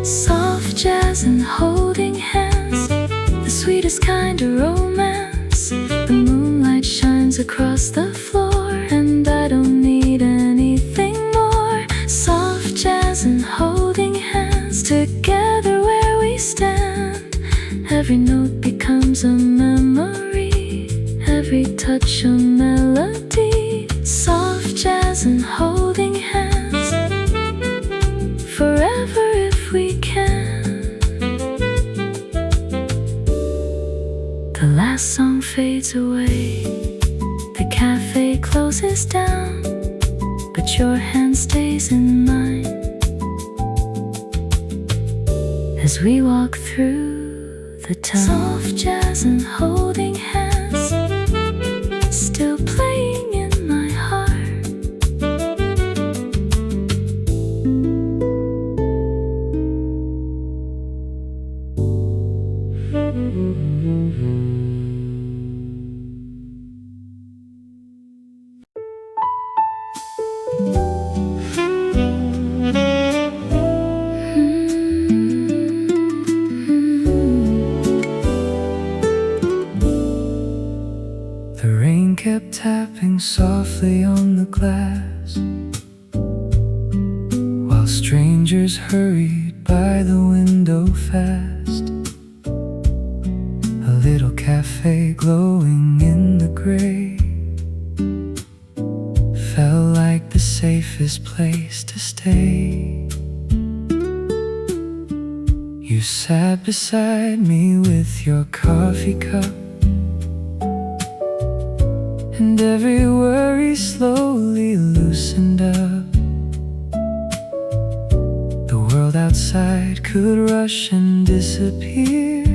Soft jazz and holding hands, the sweetest kind of romance. The moonlight shines across the floor, and I don't need anything more. Soft jazz and holding hands, together where we stand. Every note becomes a memory, every touch a melody. Soft jazz and holding hands, forever if we can. The last song fades away, the cafe closes down, but your hand stays in mine as we walk through the town. Soft jazz and holding hands, still playing in my heart. The rain kept tapping softly on the glass, while strangers hurried by the window fast. A little cafe glowing in the gray felt like the safest place to stay. You sat beside me with your coffee cup, and every worry slowly loosened up. The world outside could rush and disappear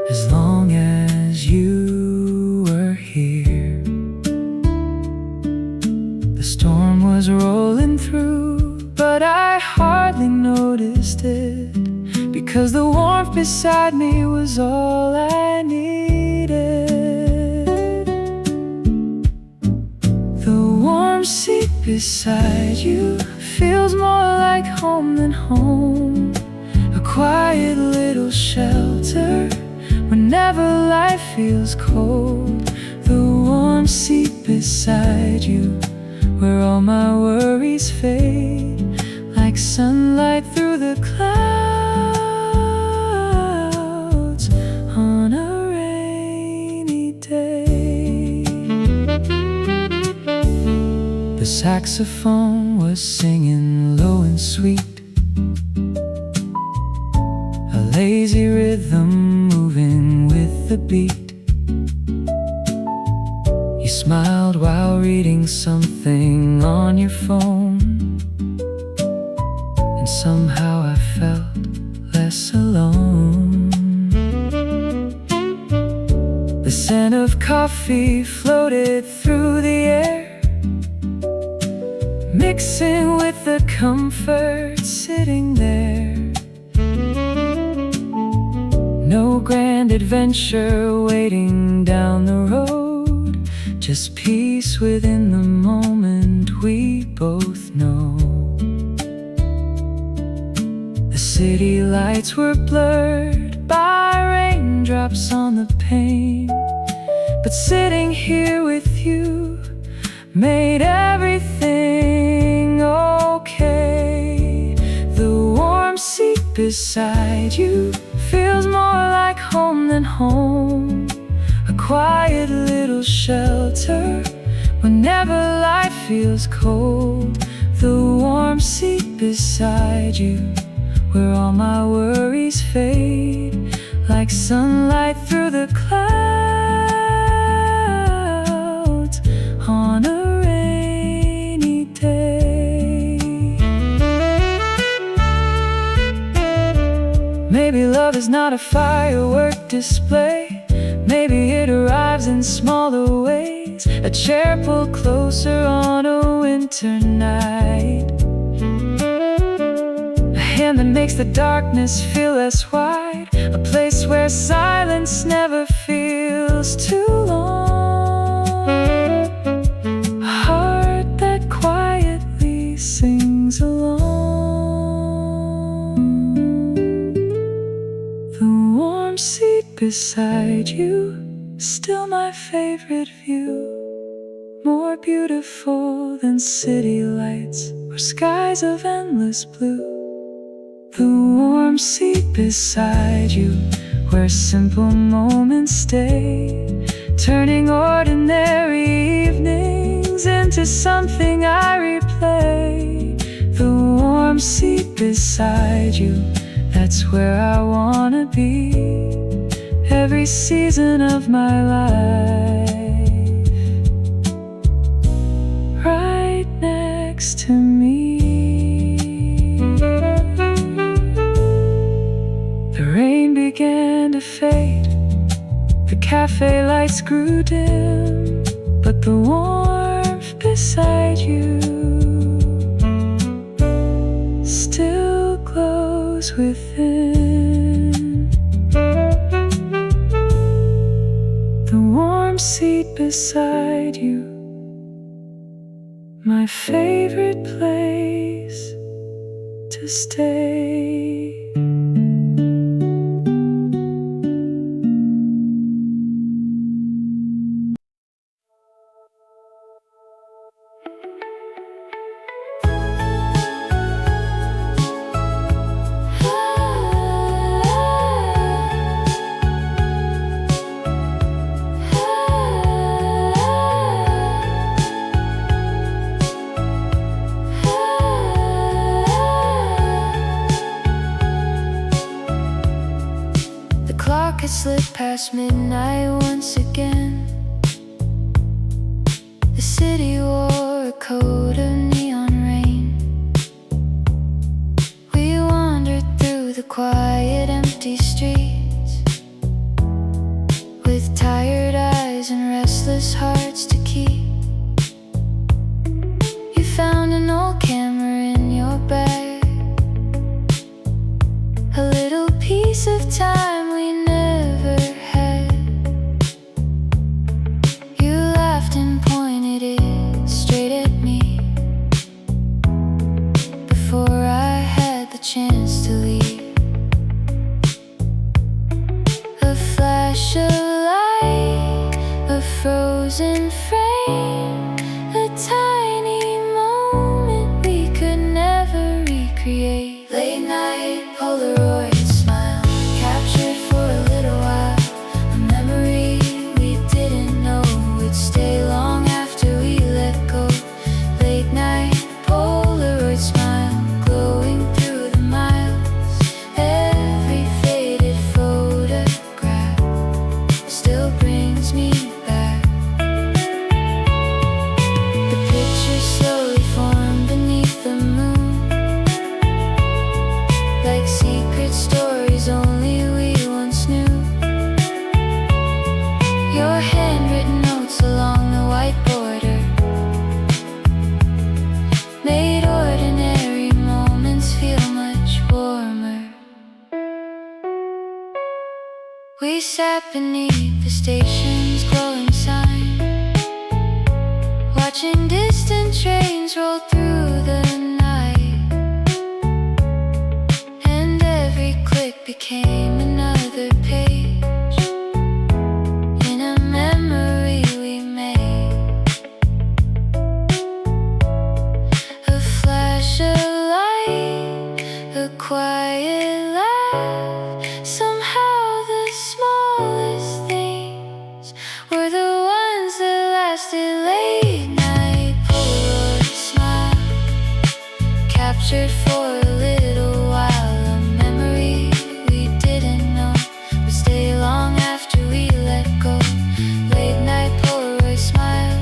as long as you were here. The storm was rolling through, but I hardly noticed it, because the warmth beside me was all I needed. Seat beside you feels more like home than home, a quiet little shelter whenever life feels cold. The warm seat beside you, where all my worries fade like sunlight through the clouds on a rainy day. The saxophone was singing low and sweet, a lazy rhythm moving with the beat. You smiled while reading something on your phone, and and somehow I felt less alone. The scent of coffee floated through the air, mixing with the comfort sitting there. No grand adventure waiting down the road, just peace within the moment we both know. The city lights were blurred by raindrops on the pane, but sitting here with you made everything okay. The warm seat beside you feels more like home than home, a quiet little shelter whenever life feels cold. The warm seat beside you, where all my worries fade like sunlight through the clouds on a rainy day. Maybe love is not a firework display, maybe it arrives in smaller ways. A chair pulled closer on a winter night, a hand that makes the darkness feel less wide, a place where silence never feels too long, a heart that quietly sings along. The warm seat beside you, still my favorite view, more beautiful than city lights or skies of endless blue. The warm seat beside you, where simple moments stay, turning ordinary evenings into something I replay. The warm seat beside you, that's where I wanna be every season of my life, right next to me. The rain began to fade, the cafe lights grew dim, but the warmth beside you still glows within. The warm seat beside you, my favorite place to stay. It slipped past midnight once again. The city wore a coat of neon rain. We wandered through the quiet, empty streets, with tired eyes and restless hearts to keep. You found an old camera in your bag, a little piece of time we never had. You laughed and pointed it straight at me before I had the chance to leave. A flash of light, a frozen frame, a tiny moment we could never recreate. Late night Polaroid smile, captured for a little while, a memory we didn't know would stay long after we let go. Late night Polaroid smile, glowing through the miles. Every faded photograph still brings me back. The picture slowly formed beneath the moon, We sat beneath the station's glowing sign, watching distant trains roll through the night, and every click became another page in a memory we made. A flash of light, a quiet laugh, somehow the smallest things were the ones that lasted. Late night Polaroid smile, captured for a little while, a memory we didn't know would stay long after we let go. Late night Polaroid smile,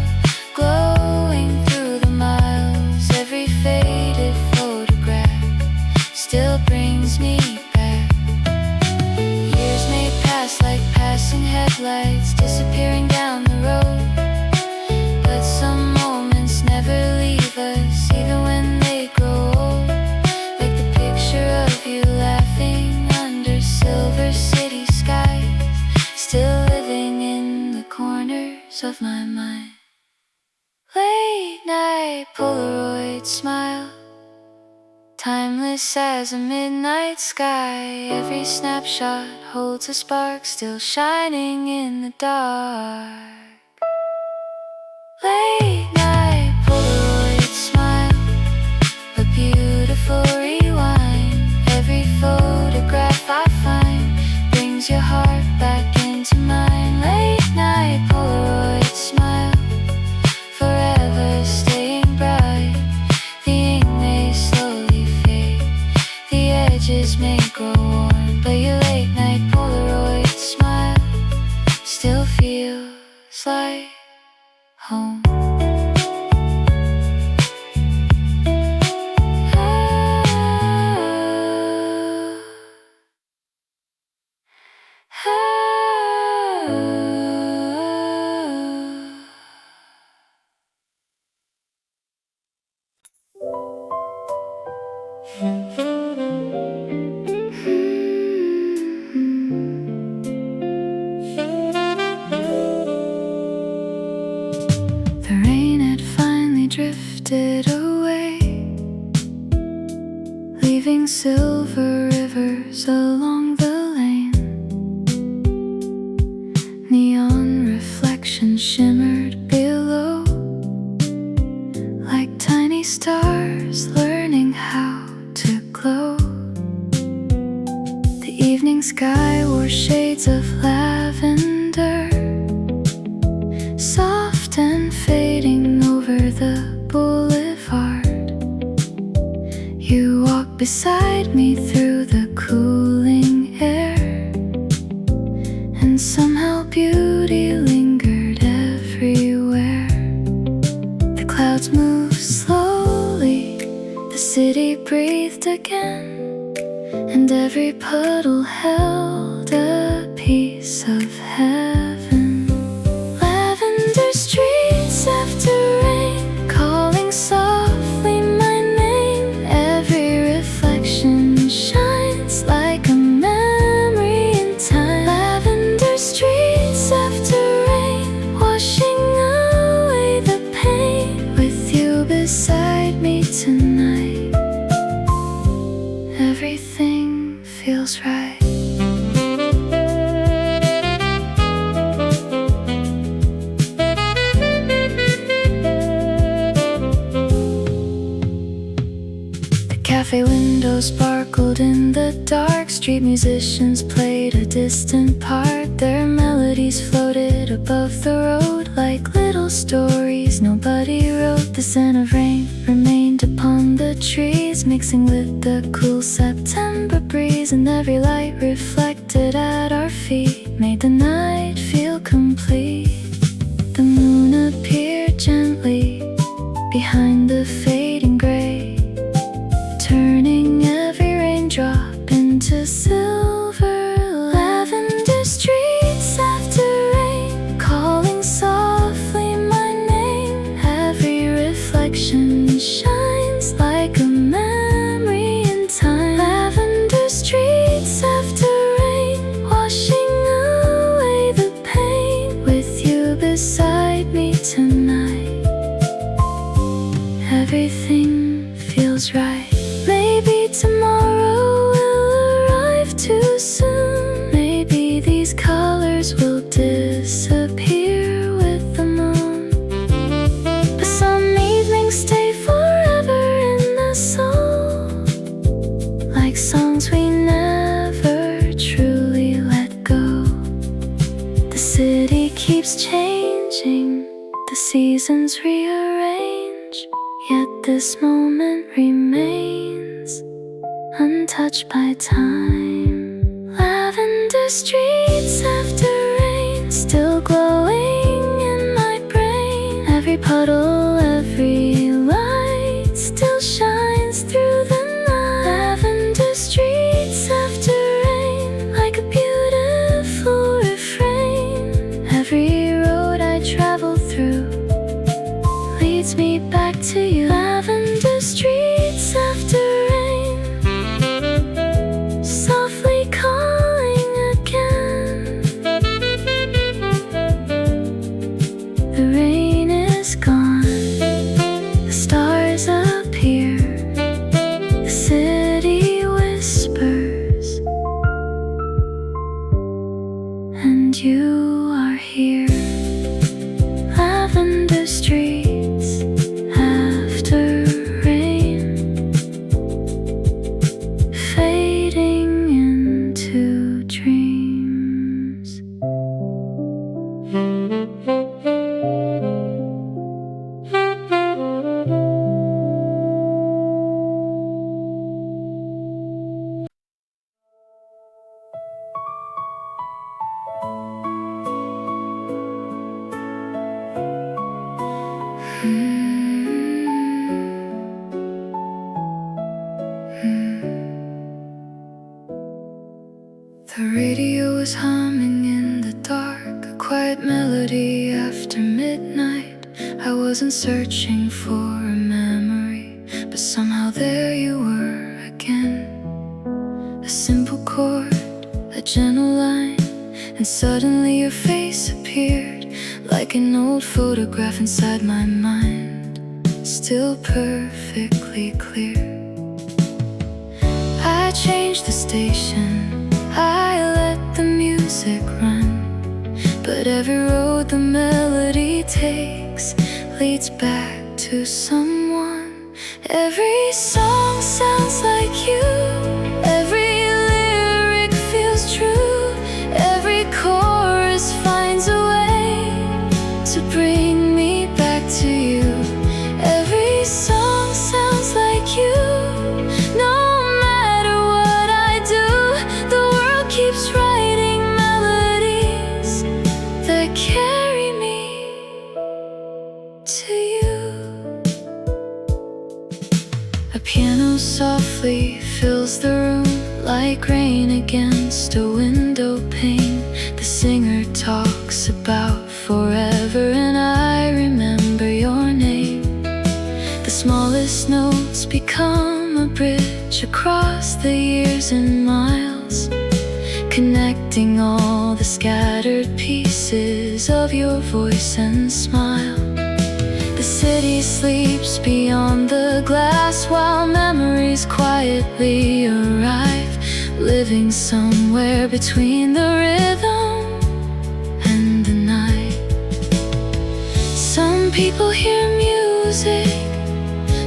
glowing through the miles. Every faded photograph still brings me back. Years may pass like passing headlights, disappearing down the road, but some moments never leave us, even when they grow old. Like the picture of you laughing under silver city skies, still living in the corners of my mind. Late night Polaroid smile, timeless as a midnight sky. Every snapshot holds a spark, still shining in the dark. Late night Polaroid smile, a beautiful rewind. Every photograph I find brings your heart back into mine. Late night Polaroid smile, forever staying bright. The ink may slowly fade, the edges may grow worn, but your late night Polaroid smile still feels like home. The rain had finally drifted away, leaving silver rivers along the lane. Neon reflections shimmered below, like tiny stars learning how to glow. The evening sky wore shades of lavender, soft and fading over the boulevard. You walked beside me through the cooling air, and somehow beauty lingered everywhere. The clouds moved slowly, the city breathed again, and every puddle held a piece of heaven. Lavender streets after rain, calling softly my name. Every reflection shines like a memory in time. Lavender streets after rain, washing away the pain. With you beside me tonight, everything feels right. Cafe windows sparkled in the dark. Street musicians played a distant part. Their melodies floated above the road like little stories nobody wrote. The scent of rain remained upon the trees, mixing with the cool September breeze. And every light reflected at our feet made the night feel complete. The moon appeared gently behind the fading gray, turning every raindrop into silver. Lavender streets after rain, calling softly my name. Every reflection shines like a memory in time. Lavender streets after rain, washing tomorrow will arrive too soon. Maybe these colors will disappear with the moon. But some evenings stay forever in the soul, like songs we never truly let go. The city keeps changing, the seasons rearrange, yet this moment remains untouched by time. Lavender streets after rain, still glowing in my brain. Every puddle, every light still shines through the night. Lavender streets after rain, like a beautiful refrain. Every road I travel through leads me back to you. Lavender streets after rain, softly calling again. The rain is gone, the stars appear, the city whispers, and you are here. Lavender streets after rain, fading into dreams. The radio was humming in the dark, a quiet melody after midnight. I wasn't searching for a memory, but somehow there you were again. A simple chord, a gentle line, and suddenly your face appeared, like an old photograph inside my mind, still perfectly clear. I changed the station, I let the music run, but every road the melody takes leads back to someone. Every song sounds like you, every lyric feels true, every chorus finds a way to bring me back to you. Every song sounds like you, no matter what I do, the world keeps writing melodies that carry me to you. A piano softly fills the room, like rain against a window pane. The singer talks about forever, and I remember your name. The smallest notes become a bridge across the years and miles, connecting all the scattered pieces of your voice and smile. The city sleeps beyond the glass while memories quietly arrive, living somewhere between the rhythm and the night. Some people hear music,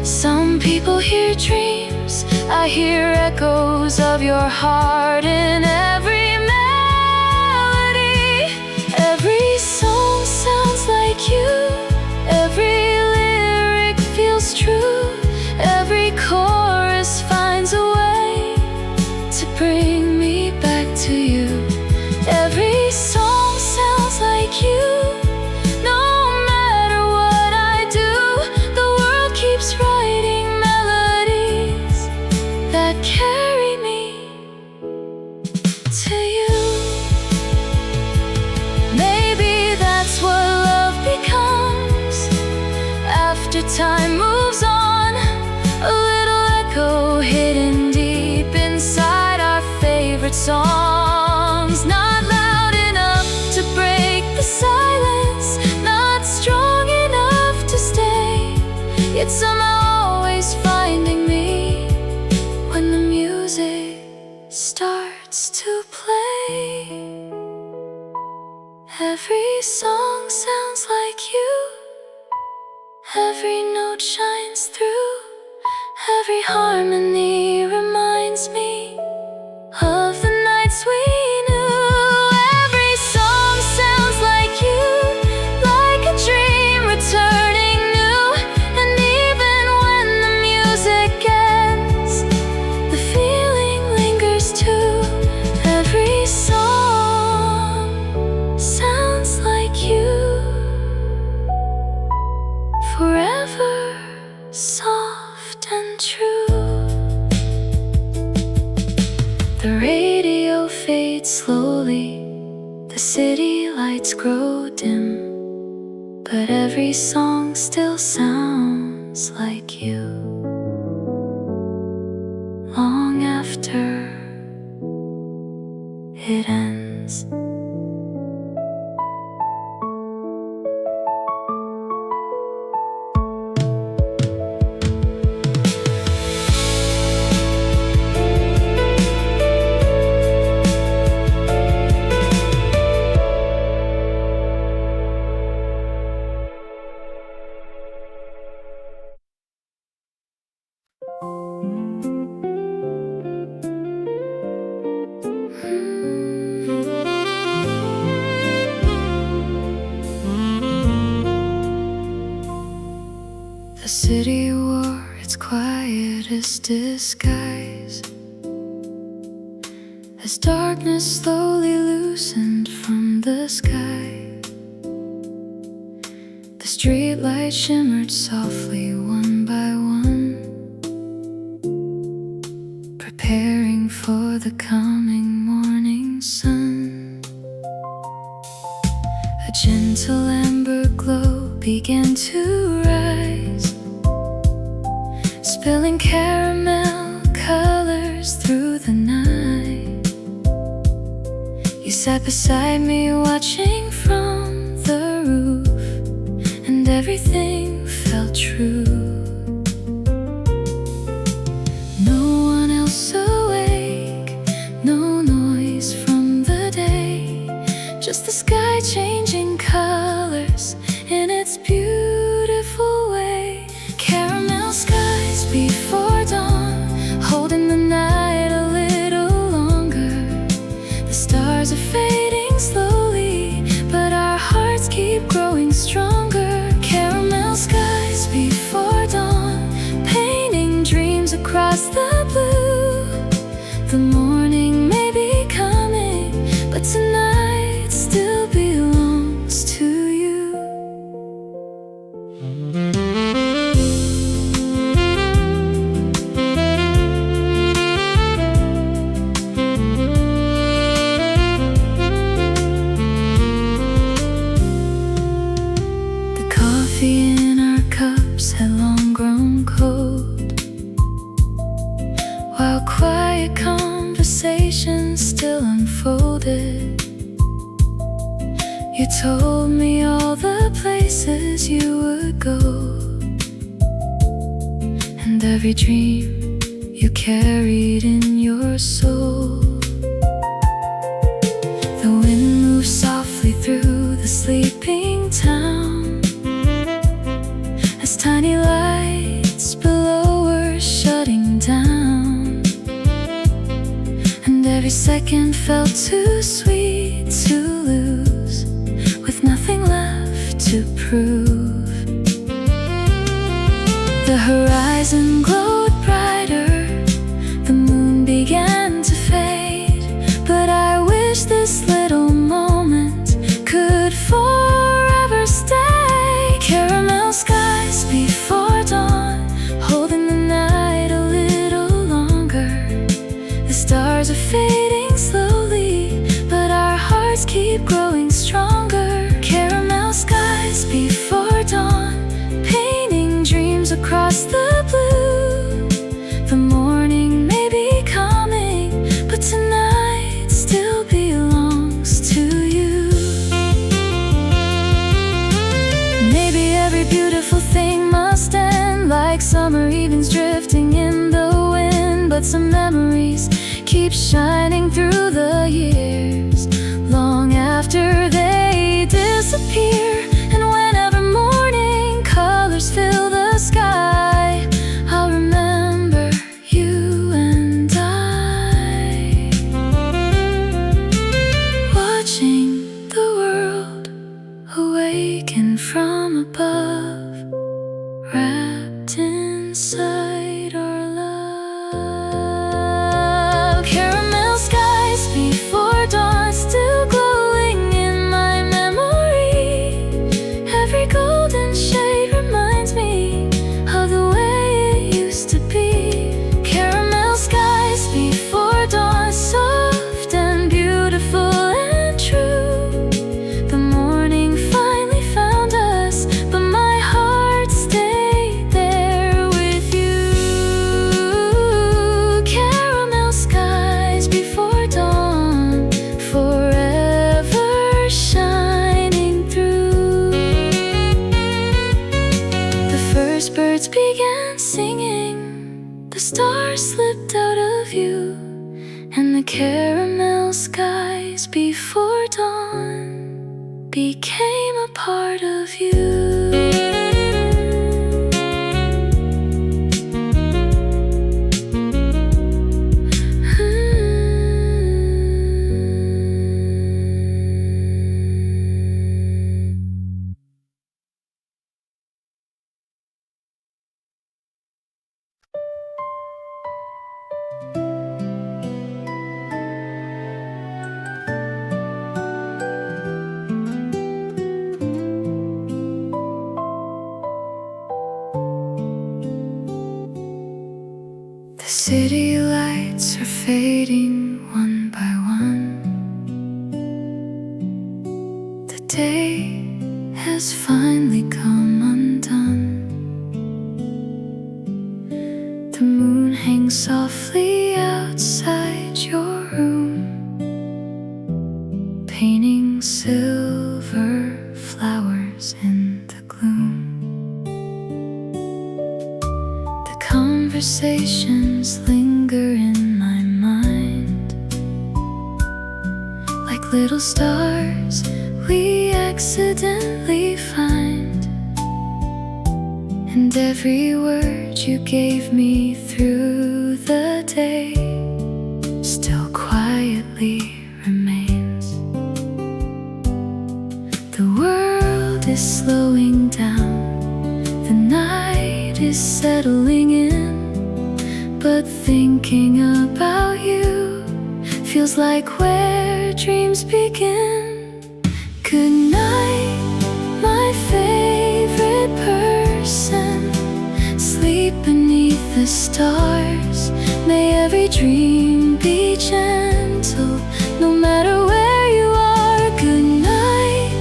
some people hear dreams. I hear echoes of your heart in every melody. Every song sounds like you, every lyric feels true, every chorus finds a way to bring me back to you. Every song sounds like you, no matter what I do, the world keeps writing melodies that carry me to you. Maybe that's what love becomes after time moves on, a little echo hidden deep inside our favorite songs. Not loud enough to break the silence, not strong enough to stay, yet somehow always finding me when the music starts to play. Every song sounds like you. Every note shines through. Every harmony reminds me of the nights we knew. Every song sounds like you, like a dream returning new. And even when the music ends, the feeling lingers too. Every song sounds like you, forever soft and true. The radio fades slowly, the city lights grow dim, but every song still sounds like you. Long after it ends. The city wore its quietest disguise as darkness slowly loosened from the sky. The streetlights shimmered softly one by one, preparing for the coming morning sun. A gentle amber glow began to rise, spilling caramel colors through the night. You sat beside me watching from the roof, and everything felt true. No one else awake, no noise from the day, just the sky changing colors in its beautiful way. Caramel skies before dawn, holding the night a little longer. The stars are fading slowly, but our hearts keep growing stronger. Caramel skies before dawn, painting dreams across the blue. The morning may be coming, but tonight still belongs to you. The coffee in our cups had long grown cold, while quiet conversations still unfolded. You told me all the places you would go, and every dream you carried in your soul. The wind moved softly through the sleeping town, as tiny lights below were shutting down. And every second felt too sweet to lose, with nothing left to prove. The horizon glowed brighter, the moon began to fade, but I wish this little moment could forever stay. Caramel skies before dawn, holding the night a little longer. The stars are fading slowly, but our hearts keep growing stronger. Caramel skies before dawn, painting dreams across the blue. The morning may be coming, but tonight still belongs to you. Maybe every beautiful thing must end, like summer evenings drifting in the wind. but some memories keep shining through the years, long after they disappear. And whenever morning colors fill the sky, I'll remember you and I, watching the world awaken from above, wrapped inside our love. Caramel skies before dawn, still glowing in my memory. Every golden shade reminds me of the way it used to be. Caramel skies before dawn, soft and beautiful and true. The morning finally found us, but my heart stayed there with you. Caramel skies before dawn, forever shining through. The first birds began singing, the stars slipped out of view, and the caramel skies before dawn became a part of you. The city lights are fading one by one. The day has finally come undone. The moon hangs softly outside your room, painting silver flowers in the gloom. The conversations linger in my mind, like little stars we accidentally find. And every word you gave me through the day still quietly remains. The world is slowing down, the night is settling in, but thinking about you feels like where dreams begin. Good night, my favorite person. Sleep beneath the stars. May every dream be gentle, no matter where you are. Good night,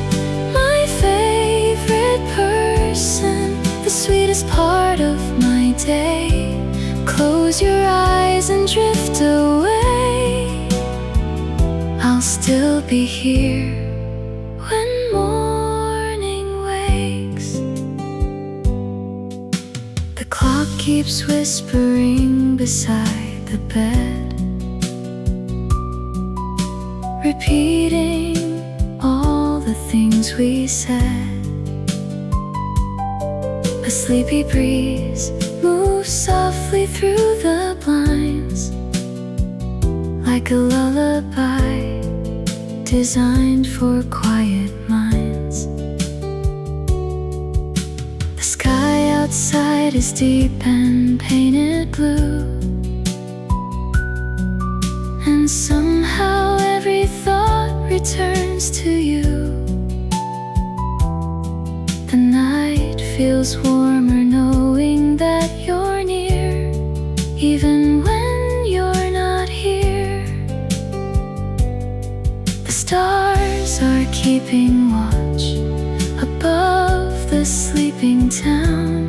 my favorite person. The sweetest part of my day. Close your eyes and drift away. I'll still be here when morning wakes. The clock keeps whispering beside the bed, repeating all the things we said. A sleepy breeze moves softly through the blinds, like a lullaby designed for quiet minds. The sky outside is deep and painted blue, and somehow every thought returns to you. The night feels warmer knowing that you're near, even when you're not here. The stars are keeping watch above the sleeping town,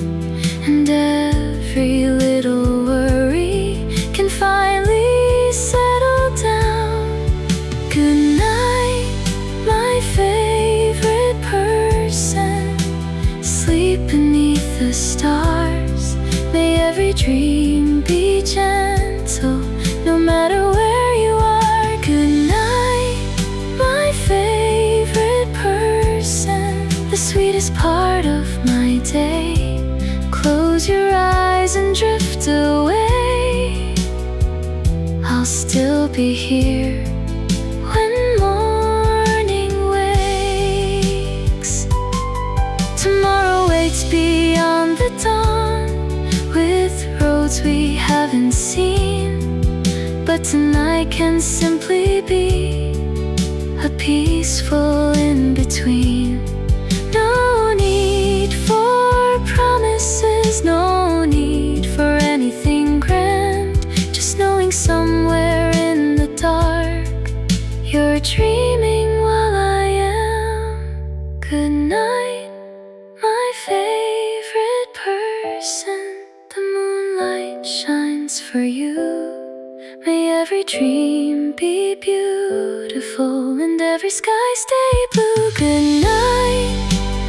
and every little worry can finally settle down. Good night, my favorite person. Sleep beneath the stars. May every dream be gentle, still be here when morning wakes. Tomorrow waits beyond the dawn, with roads we haven't seen. But tonight can simply be a peaceful in-between. No need for promises, no need for anything grand. Just knowing somewhere in the dark you're dreaming while I am. Good night, my favorite person. The moonlight shines for you. May every dream be beautiful and every sky stay blue. Good night,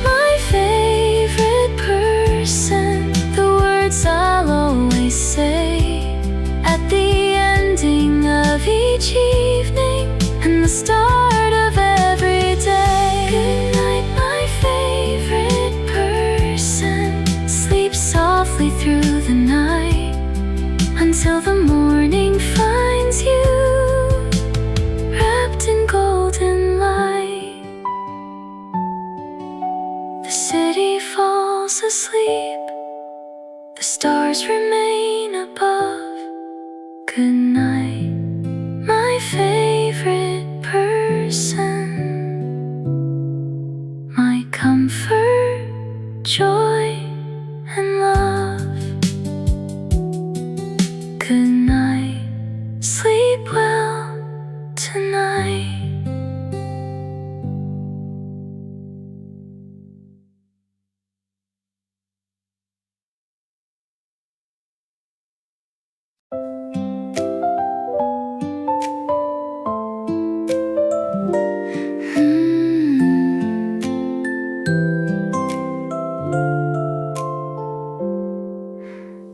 my favorite person. The words I'll always say at the ending of each evening and the start of every day. Good night, my favorite person. Sleep softly through the night until the morning finds you wrapped in golden light. The city falls asleep, the stars remain above. Good night, my favorite person. My comfort, joy, and love. Good night, sleep well tonight.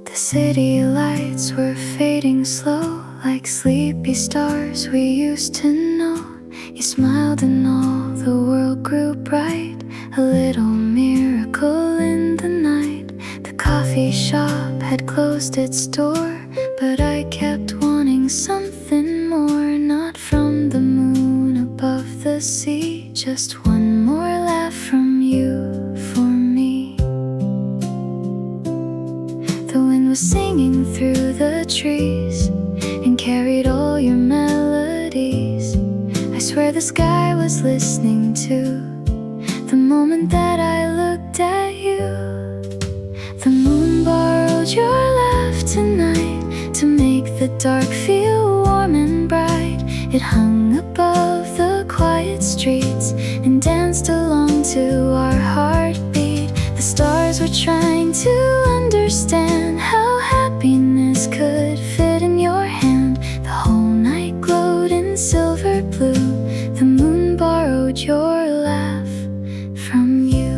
The city lights were fading slow, like sleepy stars we used to know. You smiled and all the world grew bright, a little miracle in the night. The coffee shop had closed its door, but I kept wanting something more. Not from the moon above the sea, just one more laugh from you for me. The wind was singing through the trees and carried all your melodies. I swear the sky was listening too, the moment that I looked at you. The moon borrowed your laugh tonight to make the dark feel warm and bright. It hung above the quiet streets and danced along to our heartbeat. The stars were trying to understand how happiness could fit in your hand. The whole night glowed in silver blue. The moon borrowed your laugh from you.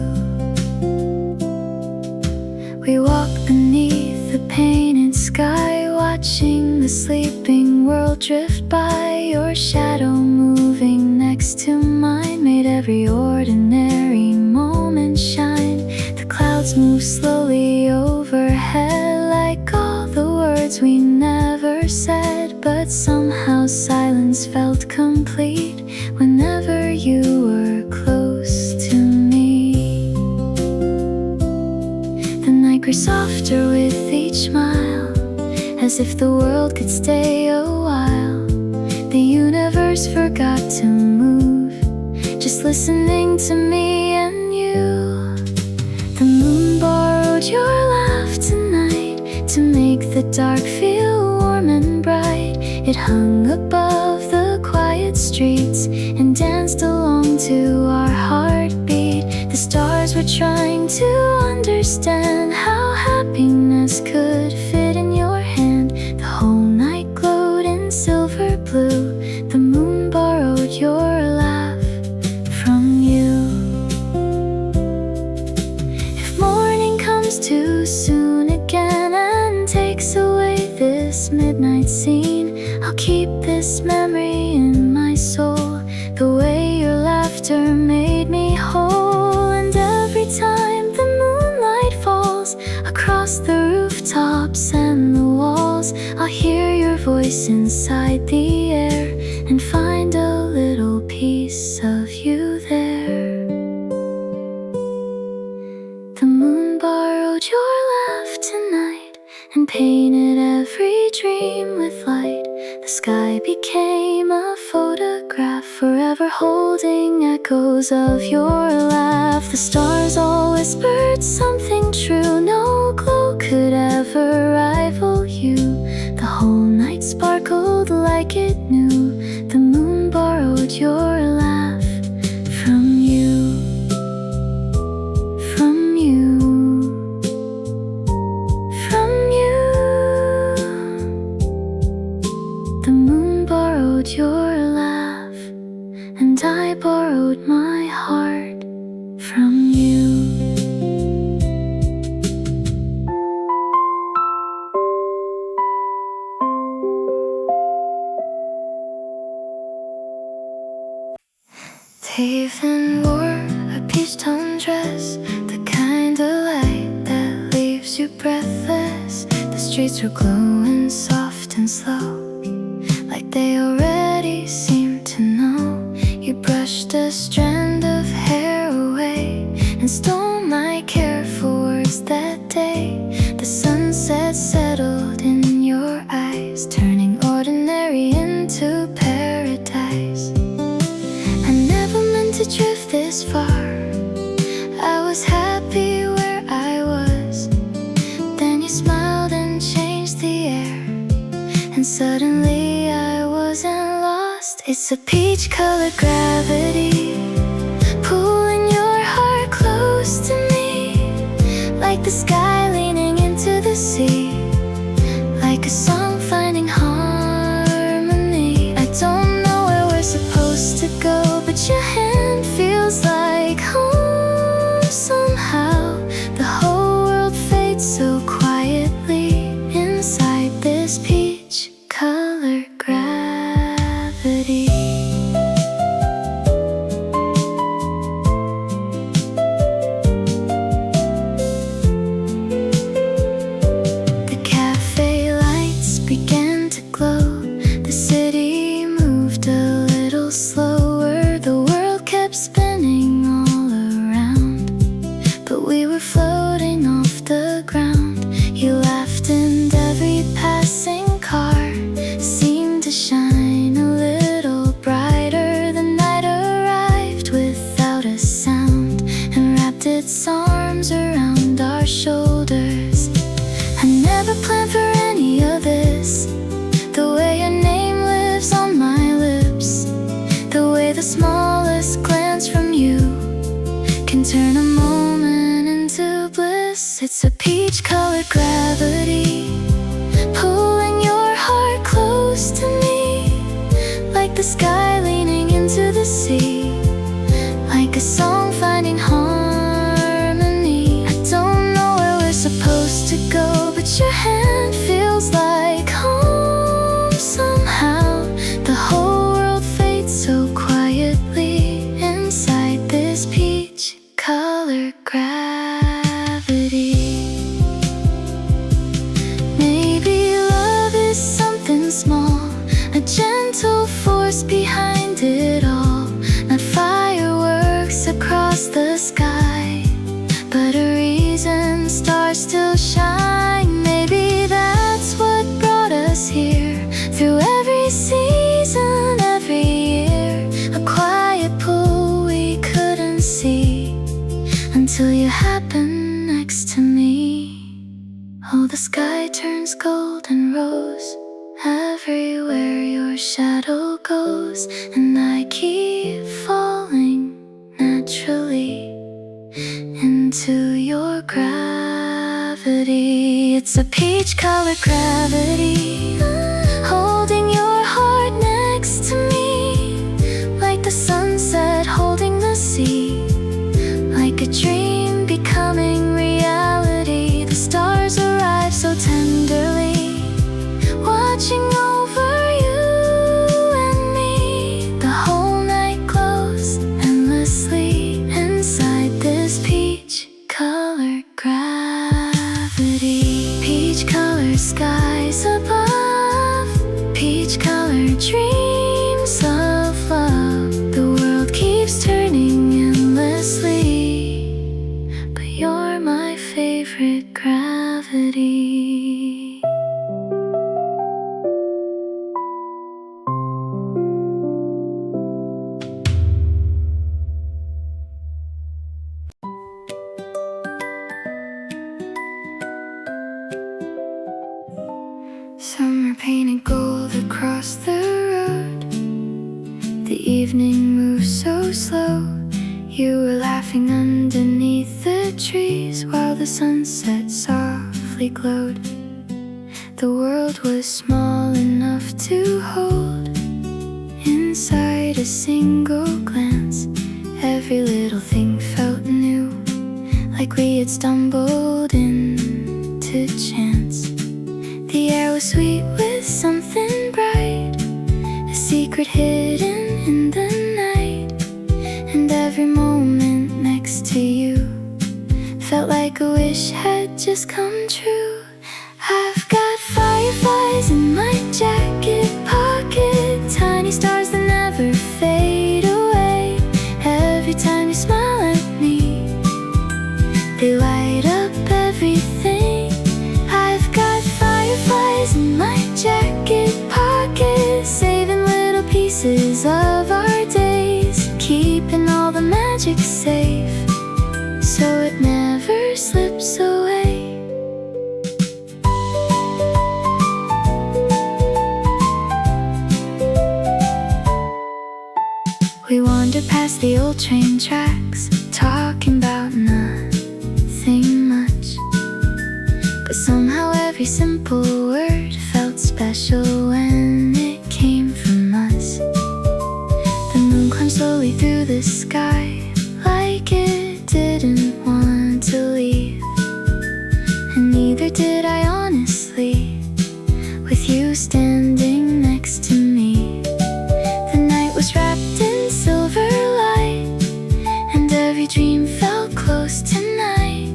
We walked beneath the painted sky, watching the sleeping world drift by. Your shadow moving next to mine made every ordinary moment shine. The clouds moved slowly overhead, like all the words we never said. But somehow silence felt complete whenever you were close to me. The night grew softer with each smile, as if the world could stay a while. The universe forgot to move, just listening to me and you. The moon borrowed your laugh tonight to make the dark feel warm and bright. It hung above the quiet streets and danced along to our heartbeat. The stars were trying to understand how happiness could fit in your hand. The whole night glowed in silver blue. The moon borrowed your laugh from you. If morning comes too soon again and takes away this midnight scene, I'll keep this memory in my soul, the way your laughter made me whole. And every time the moonlight falls across the rooftops and the walls, I'll hear your voice inside the air and find a little piece of you there. The moon borrowed your laugh tonight and painted every dream with light. The sky became a photograph, forever holding echoes of your laugh. The stars all whispered something true, no glow could ever rival you. The whole night sparkled like it knew. The moon borrowed your laugh from you, from you, from you. The moon borrowed your laugh, and I borrowed my heart from you. They even wore a peach-tone dress, the kind of light that leaves you breathless. The streets were glowing soft and slow, like they already seemed to know. You brushed a strand of hair away and stole my careful words that day. The sunset settled in your eyes, turning ordinary into paradise. I never meant to drift this far. I was happy where I was. Then you smiled and changed the air, and suddenly I wasn't lost. It's a peach-colored gravity, pulling your heart close to me, like the sky leaning into the sea, like a song finding harmony. I don't know where we're supposed to go, but your hand feels like home somehow. The whole world fades so quietly inside this peach-colored gravity. The cafe lights began to glow. The city moved a little slower. The world kept spinning all around, but we were floating off the ground. You laughed and every passing car seemed to shine a little brighter. The night arrived without a sound and wrapped its arms around our shoulders. I never planned for any of this, the way your name lives on my lips, the way the smallest glance from you can turn a moment into bliss. It's a peach-colored gravity, pulling your heart close to me, like the sky leaning into the sea, like a song finding harmony. I don't know where we're supposed to go, but your hand feels like home somehow. The whole world fades so quietly inside this peach-colored gravity. Maybe love is something small, a gentle force behind it all. Not fireworks across the sky, but a reason stars still shine. Maybe that's what brought us here, through every season, every year. A quiet pull we couldn't see until you happened next to me. Oh, the sky turns gold and rose everywhere your shadow goes, and I keep falling naturally into your gravity. It's a peach-colored gravity, holding your heart next to me, like the sunset holding the sea, like a dream becoming reality. The stars arrive so tenderly, watching over you and me. The whole night glows endlessly inside this peach-colored gravity. Peach-colored skies above, The evening moved so slow. You were laughing underneath the trees while the sunset softly glowed. The world was small enough to hold inside a single glance. Every little thing felt new, like we had stumbled into chance. The air was sweet with something bright, a secret hidden in the night. And every moment next to you felt like a wish had just come true. I've got fireflies in my jacket pocket, tiny stars that never fade away. Every time you smile at me, they light up everything. I've got fireflies in my jacket pocket, saving little pieces of our days, keeping all the magic safe so it never slips away. We wandered past the old train tracks, talking about nothing much, but somehow every simple word felt special when it came from us. The moon climbed slowly through the sky, like it didn't want to leave, and neither did I honestly, with you standing next to me. The night was wrapped in silver light, and every dream felt close tonight.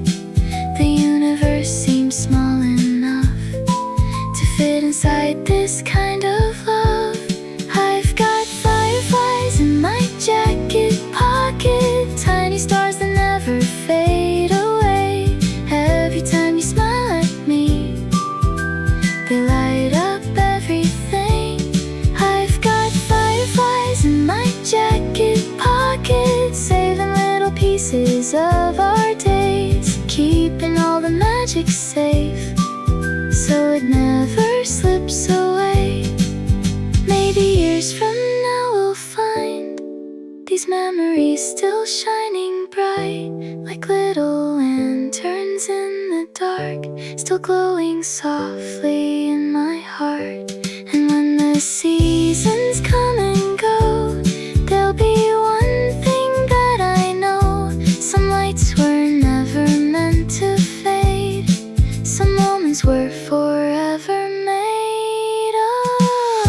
The universe seemed small enough to fit inside this kind of love. I've got fireflies in my jacket pocket, tiny stars that never fade away. Every time you smile at me, they light up everything. I've got fireflies in my jacket pocket, saving little pieces of our days, keeping all the magic safe so it never slips away. Maybe years from now we'll find these memories still shining bright, like little lanterns in the dark, still glowing softly in my heart. And when the seasons come and go, there'll be one thing that I know: some lights were never meant to fade, some moments were forever made. Oh,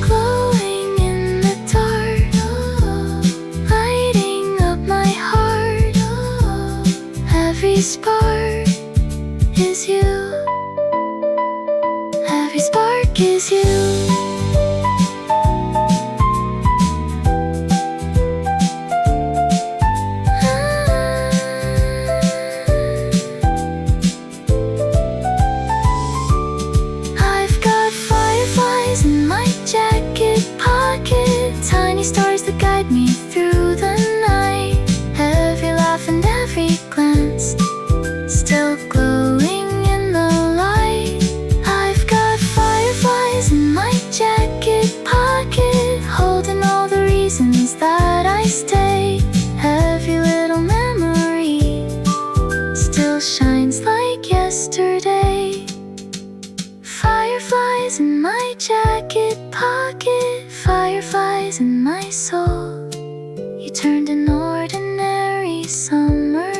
glowing in the dark, oh, lighting up my heart. Oh, every spark is you, every spark is you. Tiny stars that guide me through the night. Every laugh and every glance still glowing in the light. I've got fireflies in my jacket pocket, holding all the reasons that I stay. Every little memory still shines like yesterday. Fireflies in my jacket pocket, fireflies in my soul. You turned an ordinary summer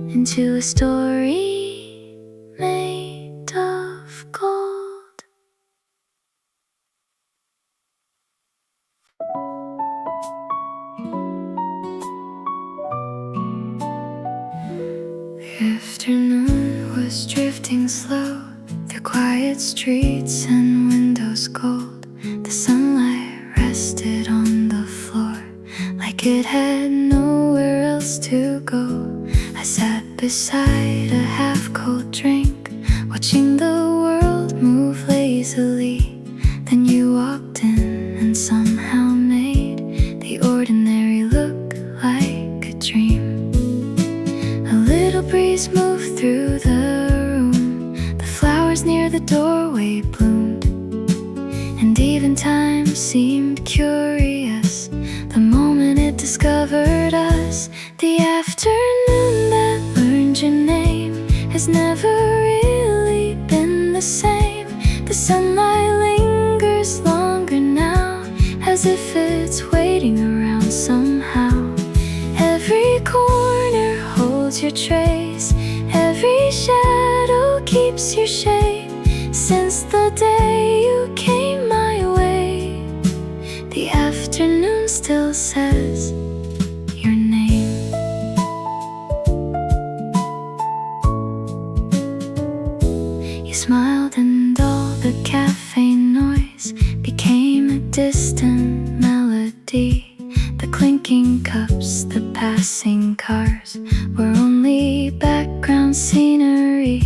into a story made of gold. The afternoon was drifting slow through quiet streets and windows cold. The sunlight rested on the floor like it had nowhere else to go. I sat beside a half-cold drink, watching the world move lazily. Then you walked in and somehow made the ordinary look like a dream. A little breeze moved through the room, the flowers near the doorway bloomed, and even time seemed curious us. The moment it discovered us, the afternoon that learned your name has never really been the same. The sunlight lingers longer now, as if it's waiting around somehow. Every corner holds your trace, every shadow keeps your shape. Since the day you came my way, the afternoon still says your name. You smiled and all the cafe noise became a distant melody. The clinking cups, the passing cars were only background scenery.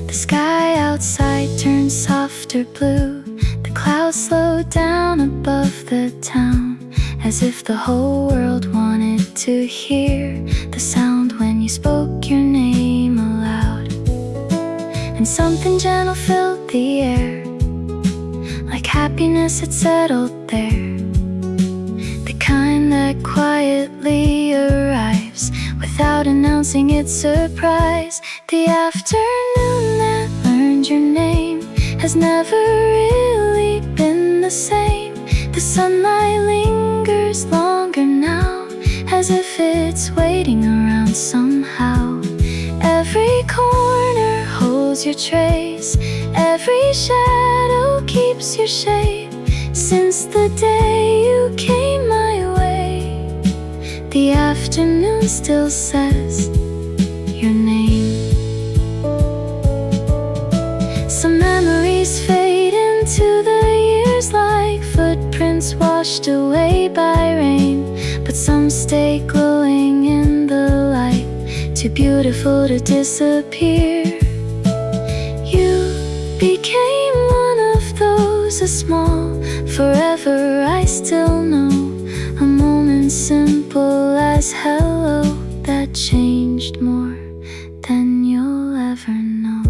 The sky outside turned softer blue. The clouds slowed down above the town, as if the whole world wanted to hear the sound when you spoke your name aloud. And something gentle filled the air, like happiness had settled there, the kind that quietly arrives without announcing its surprise. The afternoon that learned your name has never really been the same. The sunlight lingers longer now, as if it's waiting around somehow. Every corner holds your trace, every shadow keeps your shape. Since the day you came my way, the afternoon still says your name. Some memories fade into the years like footprints washed away by rain, but some stay glowing in the light, too beautiful to disappear. You became one of those, a small forever I still know, a moment simple as hello that changed more than you'll ever know.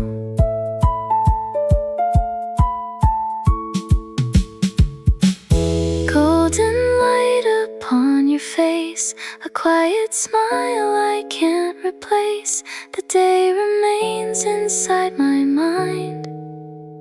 Golden light upon your face, a quiet smile I can't replace. The day remains inside my mind,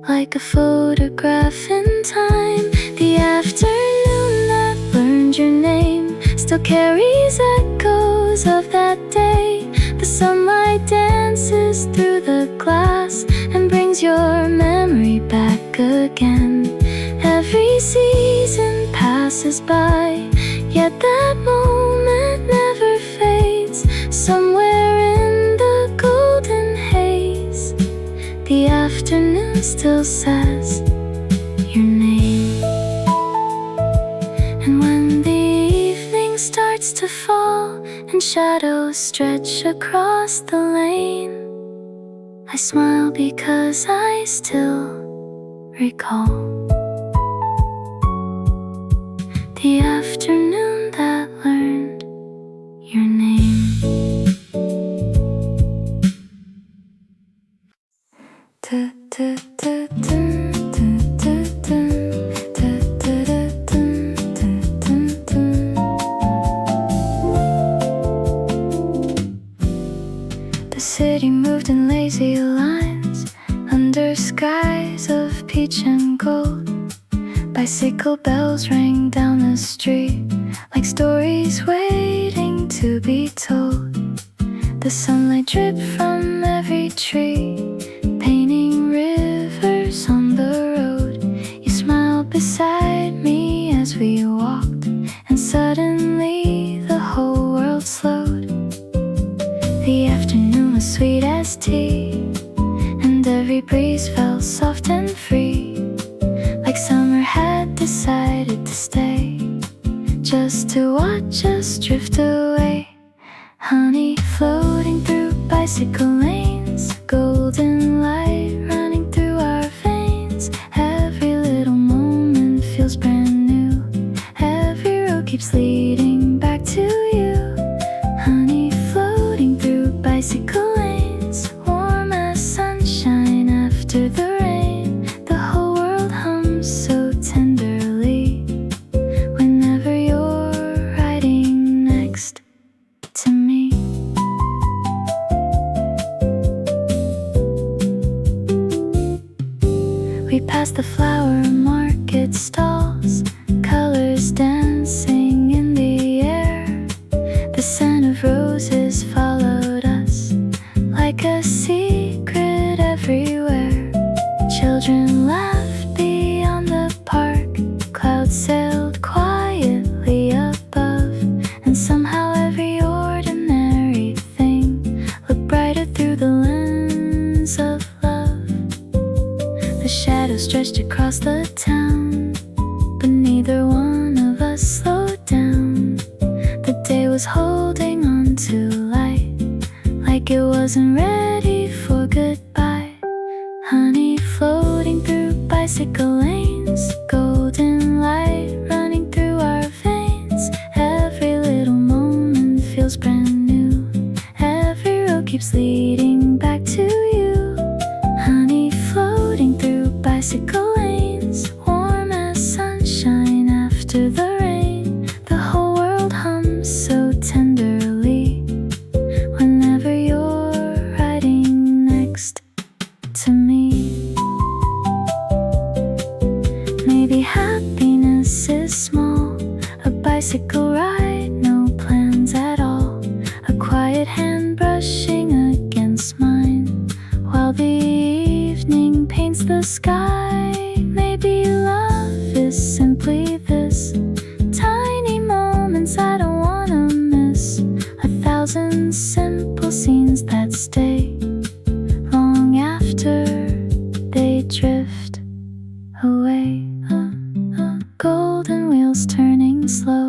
like a photograph in time. The afternoon that learned your name still carries echoes of that day. The sunlight dances through the glass and brings your memory back again. Every season passes by, yet that moment never fades. Somewhere in the golden haze, the afternoon still says your name. And when the evening starts to fall and shadows stretch across the lane, I smile because I still recall the afternoon that learned your name. The city moved in lazy lines under skies of peach and gold. Bicycle bells rang down the street like stories waiting to be told. The sunlight dripped from every tree, painting rivers on the road. You smiled beside me as we walked, and suddenly the whole world slowed. The afternoon was sweet as tea, and every breeze felt soft and free, like summer had decided to stay, just to watch us drift away. Honey floating through bicycle lanes, golden light running through our veins. Every little moment feels brand new, every road keeps leading back to you. Honey floating through bicycle lanes, warm as sunshine after the rain. The whole world hums so tenderly whenever you're past the flower market stalls, colors dancing in the air. The scent of roses followed us like a secret everywhere. Children laughed beyond the park, clouds sailed quietly above, and somehow every ordinary thing looked brighter through the lens of love. The shadows stretched across the town, but neither one of us slowed down. The day was holding on to light, like it wasn't ready for goodbye. Honey floating through bicycle lanes, golden light running through our veins. Every little moment feels brand new, every road keeps leading back to you. Honey floating through bicycle lanes, warm as sunshine after the rain. The whole world hums so tenderly whenever you're riding next to me. Maybe happiness is small, a bicycle ride, no plans at all, a quiet hand brushing against mine while the evening paints the sky. Maybe love is simply this, tiny moments I don't wanna miss, 1,000 simple scenes that stay long after they drift away. Golden wheels turning slow,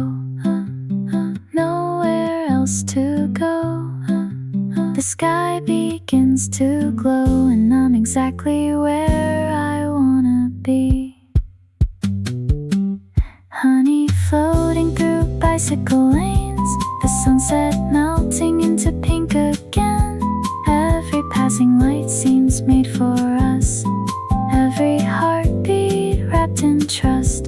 nowhere else to go. The sky begins to glow, and I'm exactly where I wanna be. Honey floating through bicycle lanes, the sunset melting into pink again. Every passing light seems made for us, every heartbeat wrapped in trust.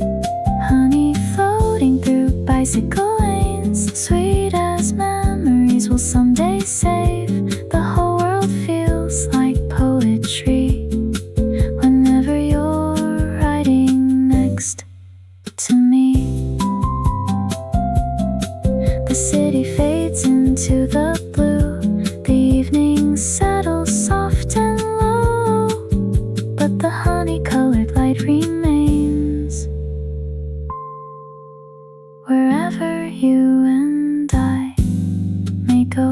Honey floating through bicycle lanes, sweet as memories will someday save. The whole world feels like poetry whenever you're riding next to me. The city fades into the blue, the evening settles soft and low, but the honey-colored light remains wherever you and I may go.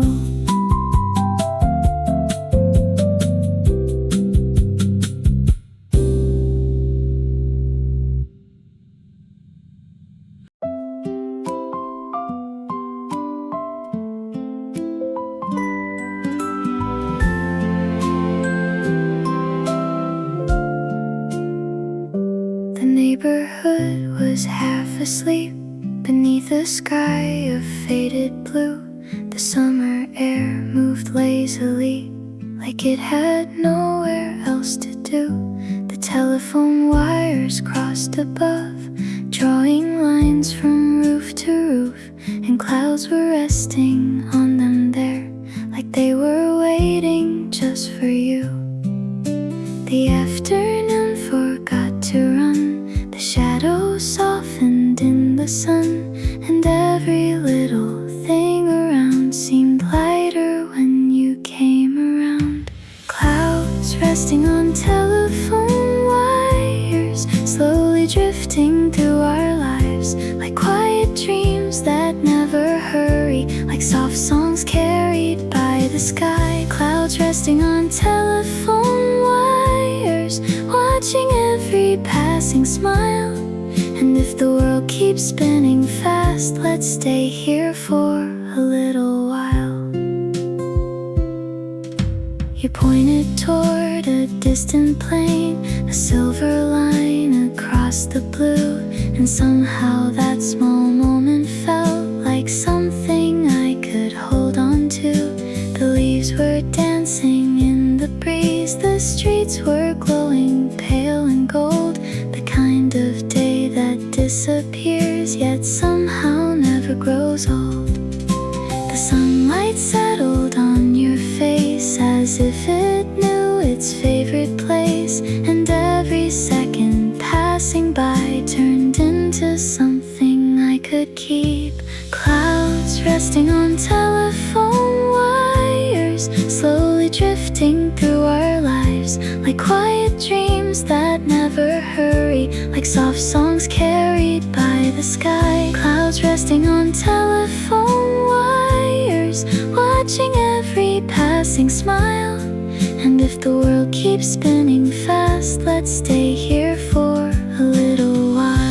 The neighborhood was half asleep beneath a sky of faded blue. The summer air moved lazily, like it had nowhere else to do. The telephone wires crossed above, drawing lines from roof to roof, and clouds were resting on them there, like they were waiting just for you. The afternoon forgot to run, the shadows softened in the sun, and every little thing around seemed lighter when you came around. Clouds resting on telephone wires, slowly drifting through our lives, like quiet dreams that never hurry, like soft songs carried by the sky. Clouds resting on telephone wires, watching every passing smile. And if the world keeps spinning fast, let's stay here for a little while. You pointed toward a distant plane, a silver line across the blue, and somehow that small moment felt like something I could hold on to. The leaves were dancing in the breeze, the streets were glowing pale and gold, the kind of day that disappears yet somehow never grows old. The sunlight settled on your face as if it knew its favorite place, and every second something I could keep. Clouds resting on telephone wires, slowly drifting through our lives, like quiet dreams that never hurry, like soft songs carried by the sky. Clouds resting on telephone wires, watching every passing smile. And if the world keeps spinning fast, let's stay here for a little while.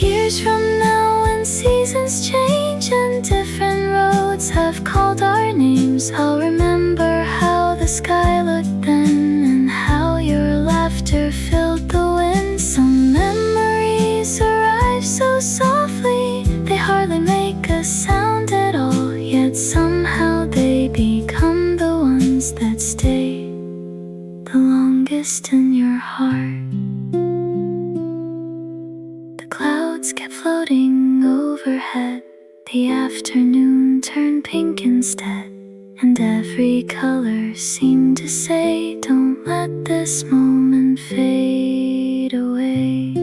Years from now, when seasons change and different roads have called our names, I'll remember how the sky looked then and how your laughter filled the wind. Some memories arrive so softly, they hardly make a sound at all, yet somehow they become the ones that stay the longest in your heart. The clouds kept floating overhead, the afternoon turned pink instead, and every color seemed to say, don't let this moment fade away.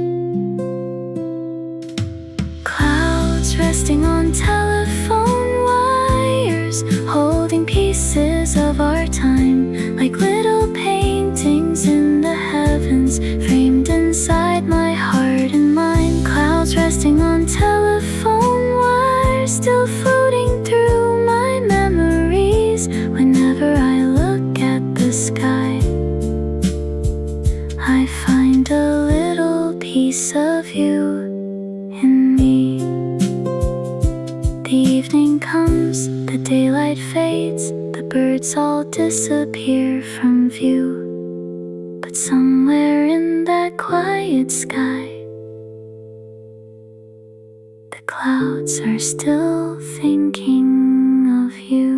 Clouds resting on telephone wires, holding pieces of our time, like little paintings in the heavens, framed inside my heart and mind. Clouds resting on telephone wires, still floating through my memories. Whenever I look at the sky, I find a little piece of you in me. The evening comes, the daylight fades, the birds all disappear from view. But somewhere in that quiet sky, the clouds are still thinking of you.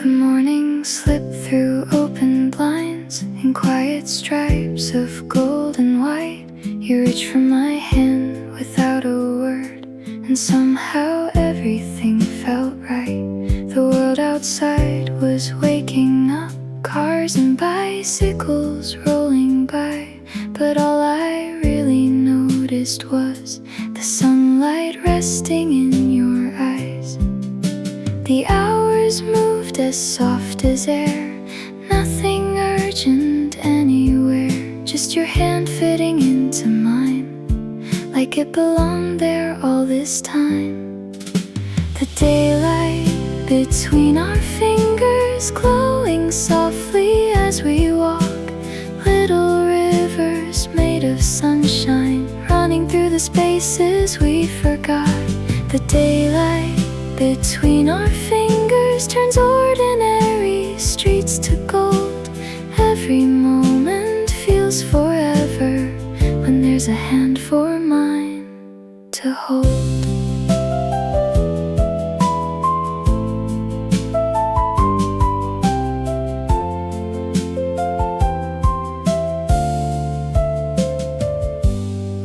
The morning slipped through open blinds in quiet stripes of gold and white. You reached for my hand without a word, and somehow everything felt right. The world outside was waking up, cars and bicycles rolling by, but all I really noticed was the sunlight resting in your eyes. The hours moved as soft as air, nothing urgent anywhere, just your hand fitting into mine, like it belonged there all this time. The daylight between our fingers glowing softly as we walk, little rivers made of sunshine running through the spaces we forgot. The daylight between our fingers turns ordinary streets to gold. Every moment feels forever when there's a hand for mine to hold.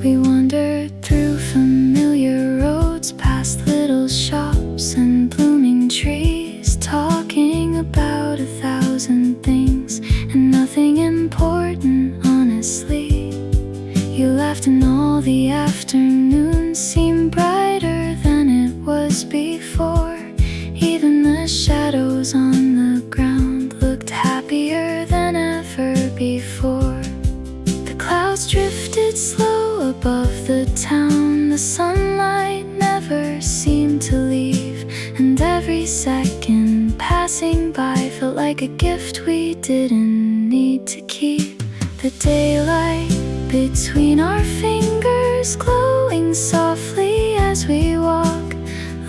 We wandered through familiar roads, past little shops and blooming trees, talking about 1,000 things and nothing important, honestly. You laughed and all the afternoon seemed brighter than it was before. Even the shadows on the ground looked happier than ever before. The clouds drifted slow above the town, the sunlight never seemed to leave, and every second passing by felt like a gift we didn't need to keep. The daylight between our fingers glowing softly as we walk,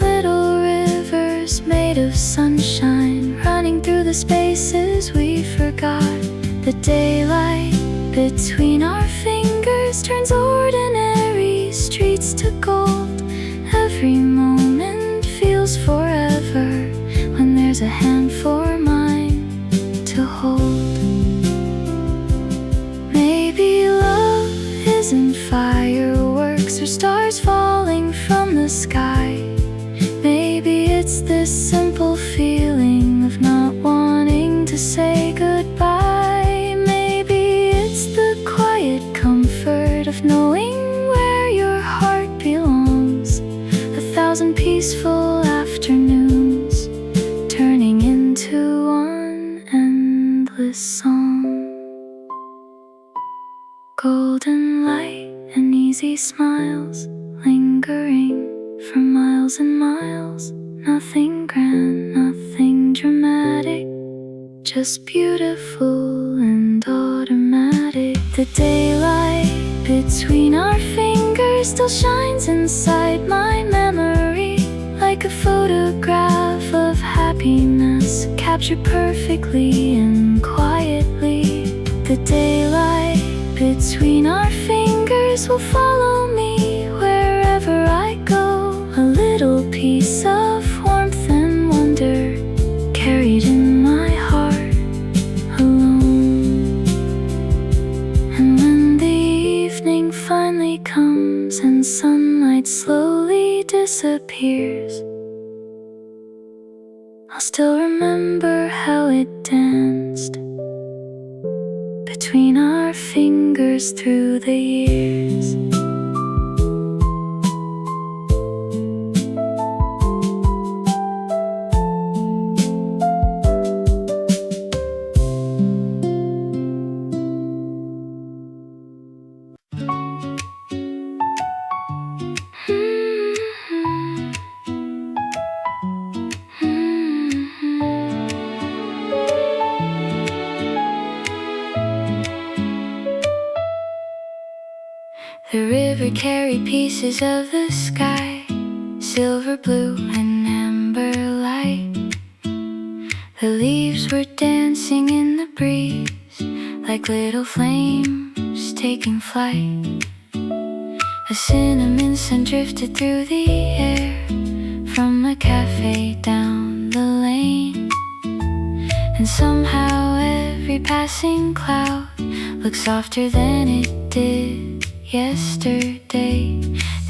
little rivers made of sunshine running through the spaces we forgot. The daylight between our fingers turns ordinary streets to gold. Every moment feels forever when there's a hand for mine to hold. Maybe love isn't fireworks or stars falling from the sky. Maybe it's this simple feeling of not wanting to say goodbye. Maybe it's the quiet comfort of knowing where your heart belongs. 1,000 peaceful afternoons turning into one endless song. Golden light and easy smiles lingering for miles and miles. Nothing grand, nothing dramatic, just beautiful and automatic. The daylight between our fingers still shines inside my memory, like a photograph of happiness captured perfectly and quietly. The daylight between our fingers will follow me wherever I go. A little piece of warmth and wonder carried in my heart alone. And when the evening finally comes and sunlight slowly disappears, I'll still remember how it danced between our fingers through the years. The river carried pieces of the sky, silver blue and amber light. The leaves were dancing in the breeze, like little flames taking flight. A cinnamon scent drifted through the air from a cafe down the lane. And somehow every passing cloud looked softer than it did yesterday.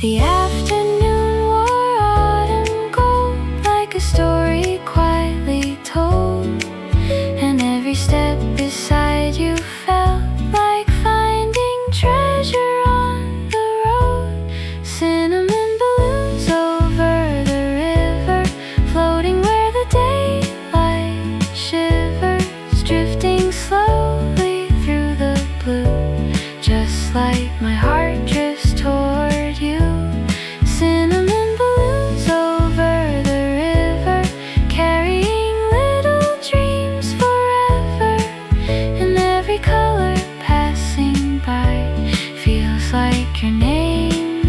The afternoon wore autumn gold, like a story quietly told. And every step beside you felt like finding treasure on the road. Cinnamon balloons over the river, floating where the daylight shivers, drifting slowly through the blue, just like my heart drifts toward you. Cinnamon balloons over the river, carrying little dreams forever. And every color passing by feels like your name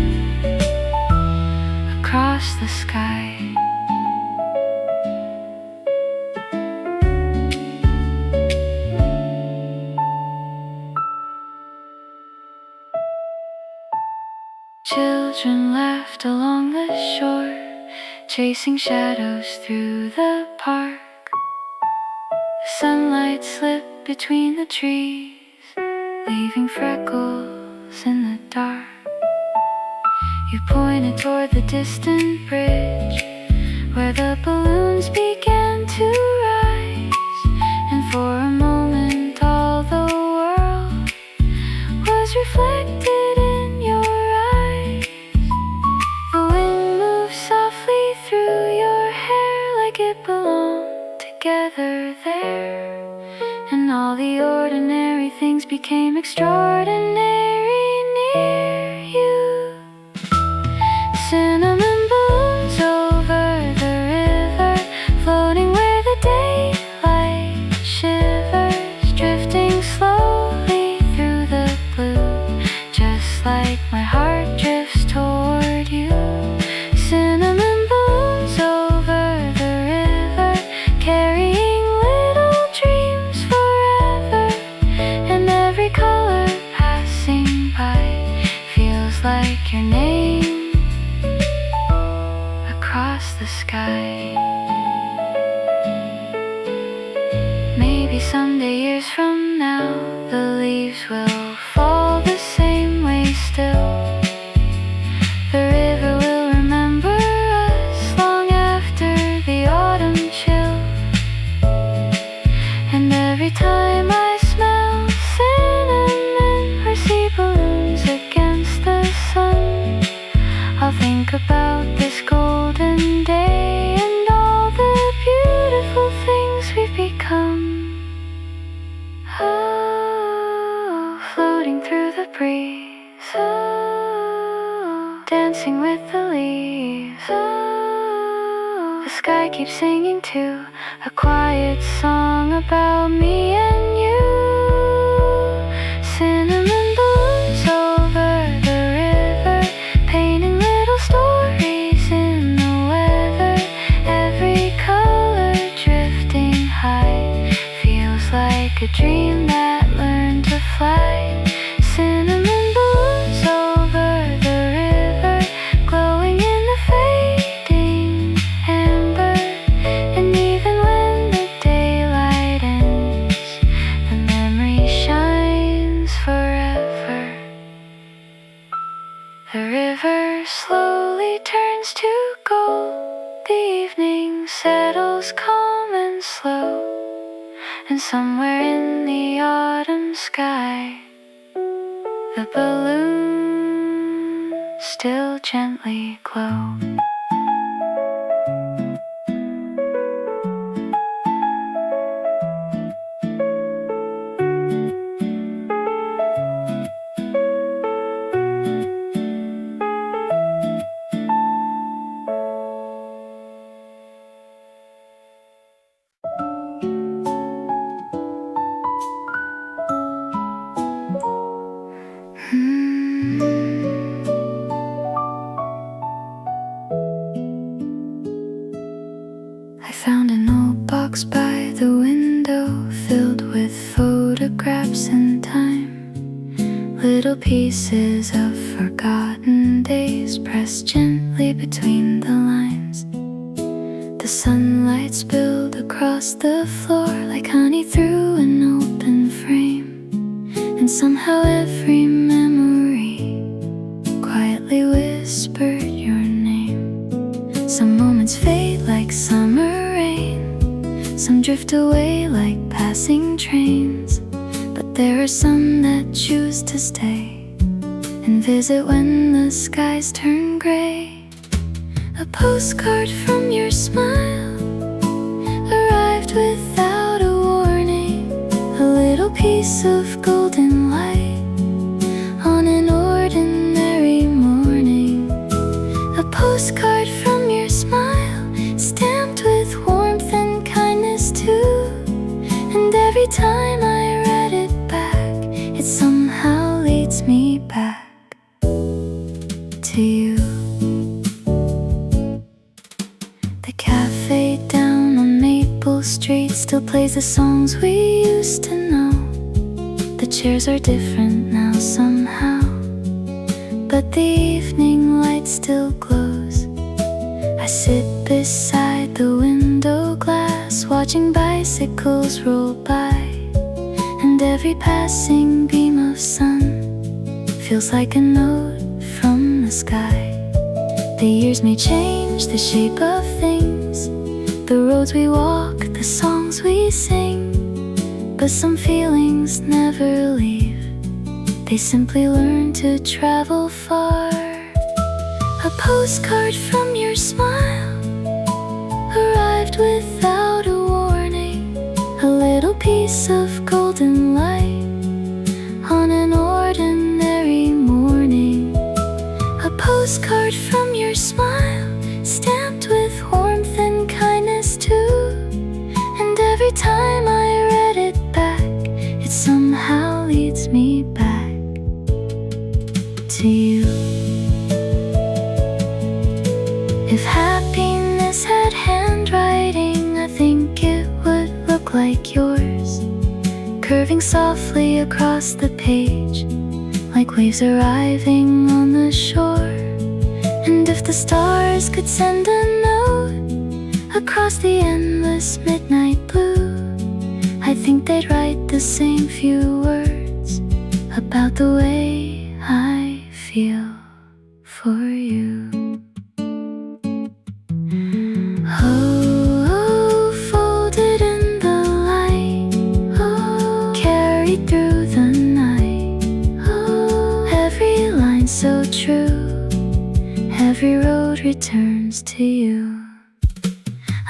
across the sky. Children laughed along the shore, chasing shadows through the park. The sunlight slipped between the trees, leaving freckles in the dark. You pointed toward the distant bridge, where the balloons began to rise. And for a moment all the world was reflected in your eyes. The wind moved softly through your hair, like it belonged together there. And all the ordinary things became extraordinary near you. Cinnamon balloons over the river, floating like your name across the sky. Maybe someday, years from now, the leaves will fall the same way still. The river will remember us long after the autumn chill. And every time I smell cinnamon or see balloons against the sun, I'll think about this golden day and all the beautiful things we've become. Oh, floating through the breeze, oh, dancing with the leaves, oh, the sky keeps singing too, a quiet song about me and you. Cinnamon balloons over the river, painting little stories in the weather. Every color drifting high feels like a dream that learned to fly. Cinnamon balloons over the river, glowing in the fading amber. And even when the daylight ends, the memory shines forever. The river slowly turns to gold, the evening settles calm and slow, and somewhere in the autumn sky, the balloons still gently glow. I found an old box by the window, filled with photographs in time. Little pieces of forgotten days pressed gently between the lines. The sunlight spilled across the floor like honey through an open frame. And somehow every memory quietly whispered your name. Some moments fade like summer rain, some drift away like passing trains, but there are some that choose to stay and visit when the skies turn gray. A postcard from your smile arrived without a warning, a little piece of golden light on an ordinary morning. A postcard from your smile, stamped with warmth and kindness too. And every time I read it back, it somehow leads me back to you. The cafe down on Maple Street still plays the songs we used to know. The chairs are different now somehow, but the evening light still glows. I sit beside the window glass, watching bicycles roll by, and every passing beam of sun feels like a note from the sky. The years may change the shape of things, the roads we walk, the songs we sing, but some feelings never leave, they simply learn to travel far. A postcard from your smile arrived without a warning, a little piece of golden light on an ordinary morning. A postcard from your smile, stamped with warmth and kindness too. And every time I read it back, it somehow leads me back to you. If happiness had handwriting, I think it would look like yours, curving softly across the page like waves arriving on the shore. And if the stars could send a note across the endless midnight blue, I think they'd write the same few words about the way I feel for you. Oh, folded in the light, oh, carried through the night, oh, every line so true, every road returns to you.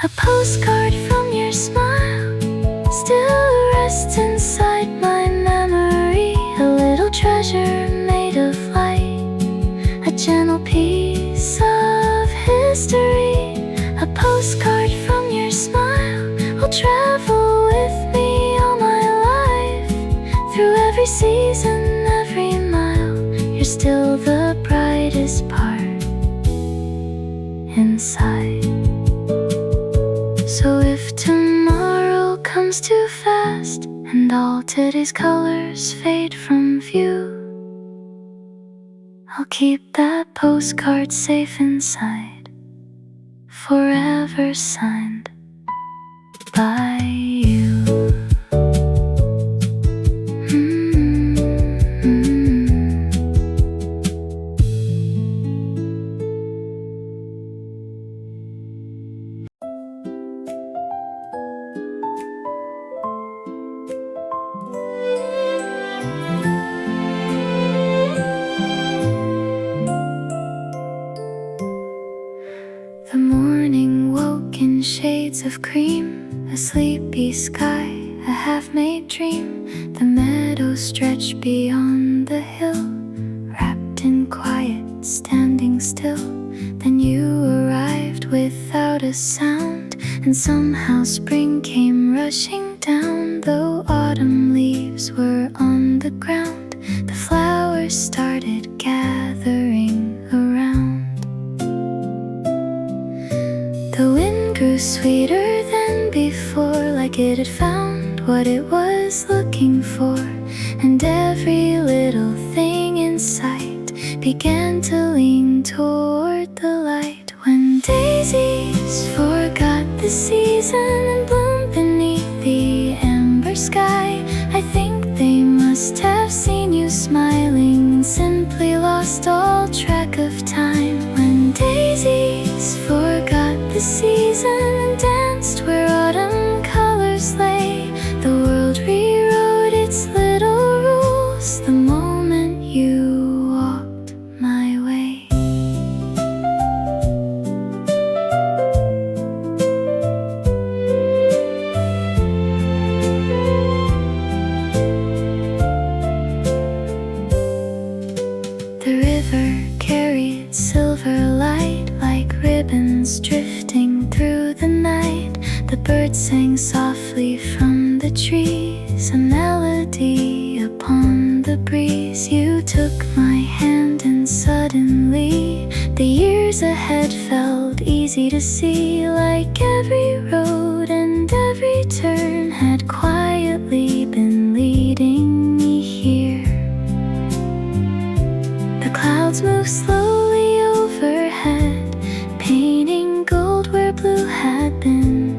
A postcard from your smile still rests inside my memory, a little treasure made of light, a gentle piece of history. A postcard from your smile will travel with me all my life. Through every season, every mile, you're still the brightest part inside. So if tomorrow comes too fast and all today's colors fade from view, I'll keep that postcard safe inside, forever signed by you. The morning woke in shades of cream, a sleepy sky, a half-made dream. The meadow stretched beyond the hill, wrapped in quiet, standing still. Then you arrived without a sound, and somehow spring came rushing down. Though autumn leaves were on the ground, the flowers started gathering around. The wind grew sweeter than before, like it had found what it was looking for. And every little thing in sight began to lean toward the light. When daisies forgot the season and bloomed beneath the amber sky, I think they must have seen you smiling and simply lost all track of time. When daisies forgot the season and danced where autumn colors lay, the world rewrote its little rules the moment you walked my way. The river carried silver light like ribbons drifting through the night. The birds sang softly from the trees, a melody upon the breeze. You took my hand and suddenly the years ahead felt easy to see. Like every road and every turn had quietly been leading me here. The clouds moved slowly overhead, painting gold where blue had been.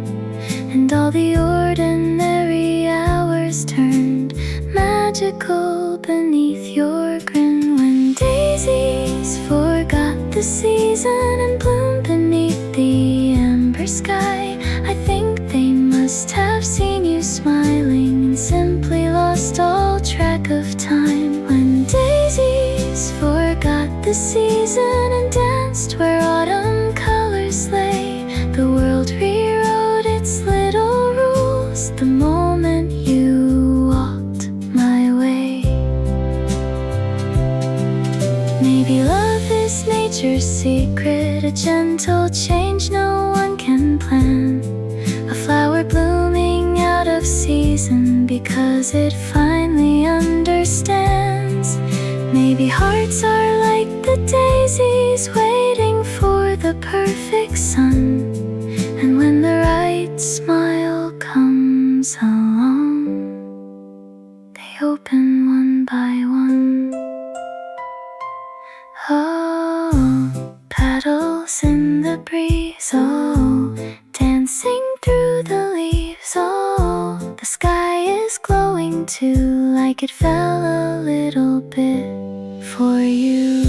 And all the ordinary hours turned magical beneath your grin. When daisies forgot the season and bloomed beneath the amber sky, I think they must have seen you smiling and simply lost all track of time. When daisies forgot the season and danced where autumn colors lay, the world rewrote its little rules the moment you walked my way. Maybe love is nature's secret, a gentle change no one can plan, a flower blooming out of season because it finally understands. Maybe hearts are like the daisies waiting for the perfect sun, and when the right smile comes along, they open one by one. breeze, oh, dancing through the leaves, oh, the sky is glowing too, like it fell a little bit for you.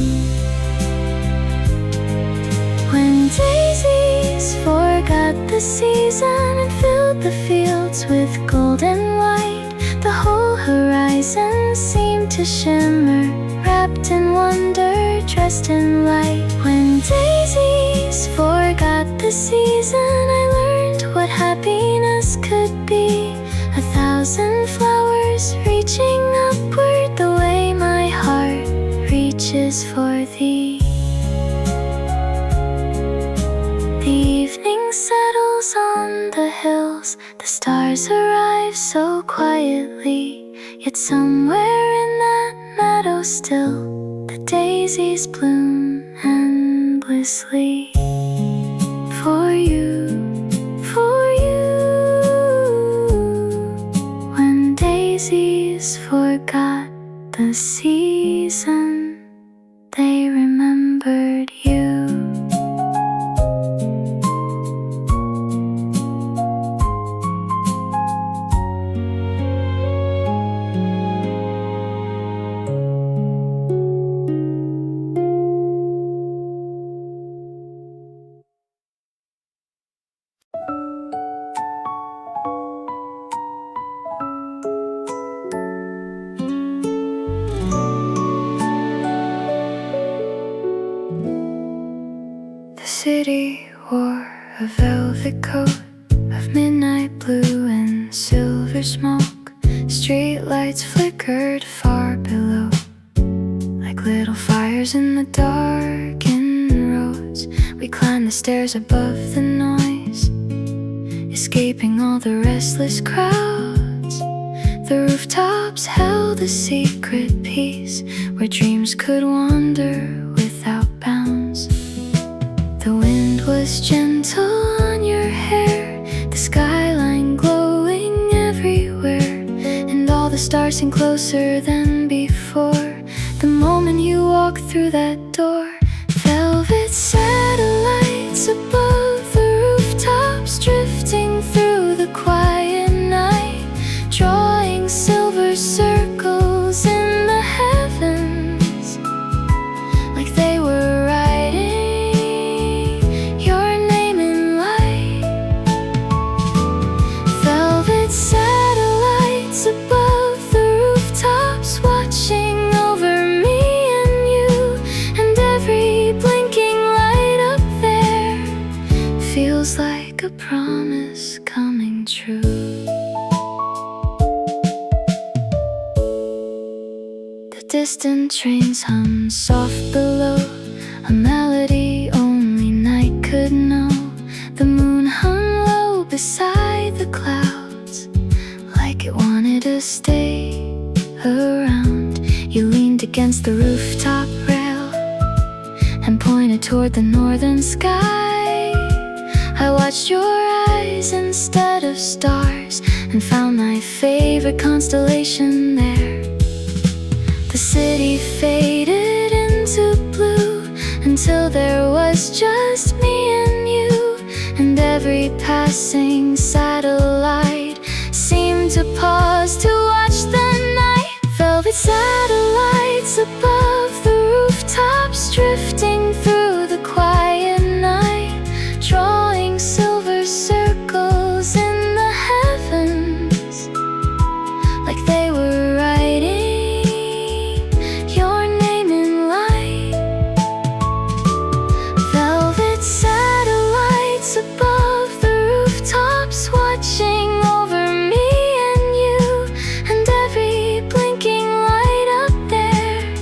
When daisies forgot the season and filled the fields with gold and white, the whole horizon seemed to shimmer, wrapped in wonder, dressed in light. When daisies forgot the season, I learned what happiness could be. 1,000 flowers reaching upward the way my heart reaches for thee. The evening settles on the hills, the stars arrive so quietly, yet somewhere in that meadow still, the daisies bloom endlessly. For you, for you. When daisies forgot the season, they remembered you. The city wore a velvet coat of midnight blue and silver smoke. Streetlights flickered far below, like little fires in the darkened roads. We climbed the stairs above the noise, escaping all the restless crowds. The rooftops held a secret peace, where dreams could wander without bounds. The wind was gentle on your hair, the skyline glowing everywhere, and all the stars seemed closer than before. The moment you walked through that door, velvet satellites above the rooftops, drifting through the quiet night, drawing silver circles in the heavens, like they were writing your name in light. Velvet satellites above the rooftops, watching over me and you, and every blinking light up there feels like a promise coming true. The distant trains hum soft below, a melody only night could know. The moon hung low beside the clouds, like it wanted to stay around. You leaned against the rooftop rail and pointed toward the northern sky. I watched your eyes instead of stars, and found my favorite constellation there. The city faded into blue until there was just me and you, and every passing satellite seemed to pause to watch the night. Velvet satellites above the rooftops, drifting through the quiet night, drawing silver circles in the heavens, like they were writing your name in light. Velvet satellites above the rooftops, watching over me and you, and every blinking light up there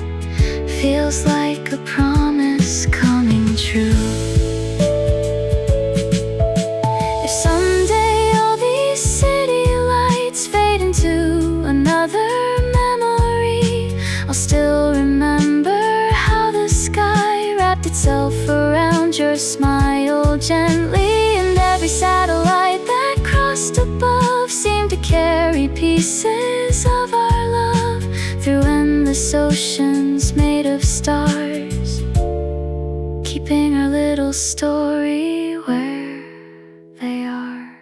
feels like a promise coming true. If someday all these city lights fade into another memory, I'll still remember how the sky wrapped itself around your smile gently, and every satellite that crossed above seemed to carry pieces of our love through endless oceans made of stars. keeping our little story where they are.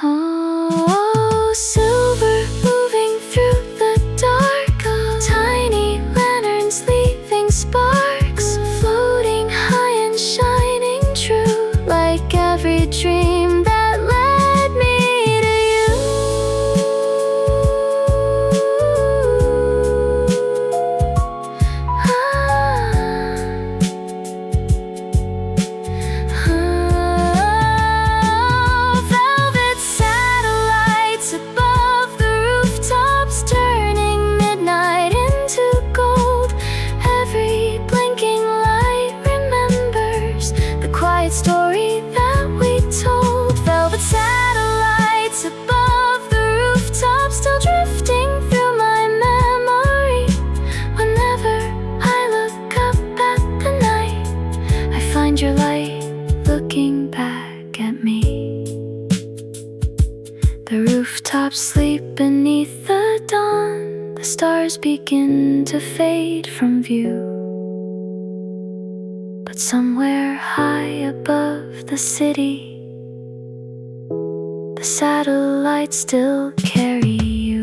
Oh, silver moving through the dark, tiny lanterns leaving sparks, floating high and shining true, like every dream that led me to you. Velvet satellites above the rooftops, turning midnight into gold. Every blinking light remembers the quiet story that we told. Velvet satellites above the rooftops, still drifting through my memory. Whenever I look up at the night, I find your light looking back at me. The rooftops sleep beneath the dawn, the stars begin to fade from view. But somewhere high above the city, the satellites still carry you.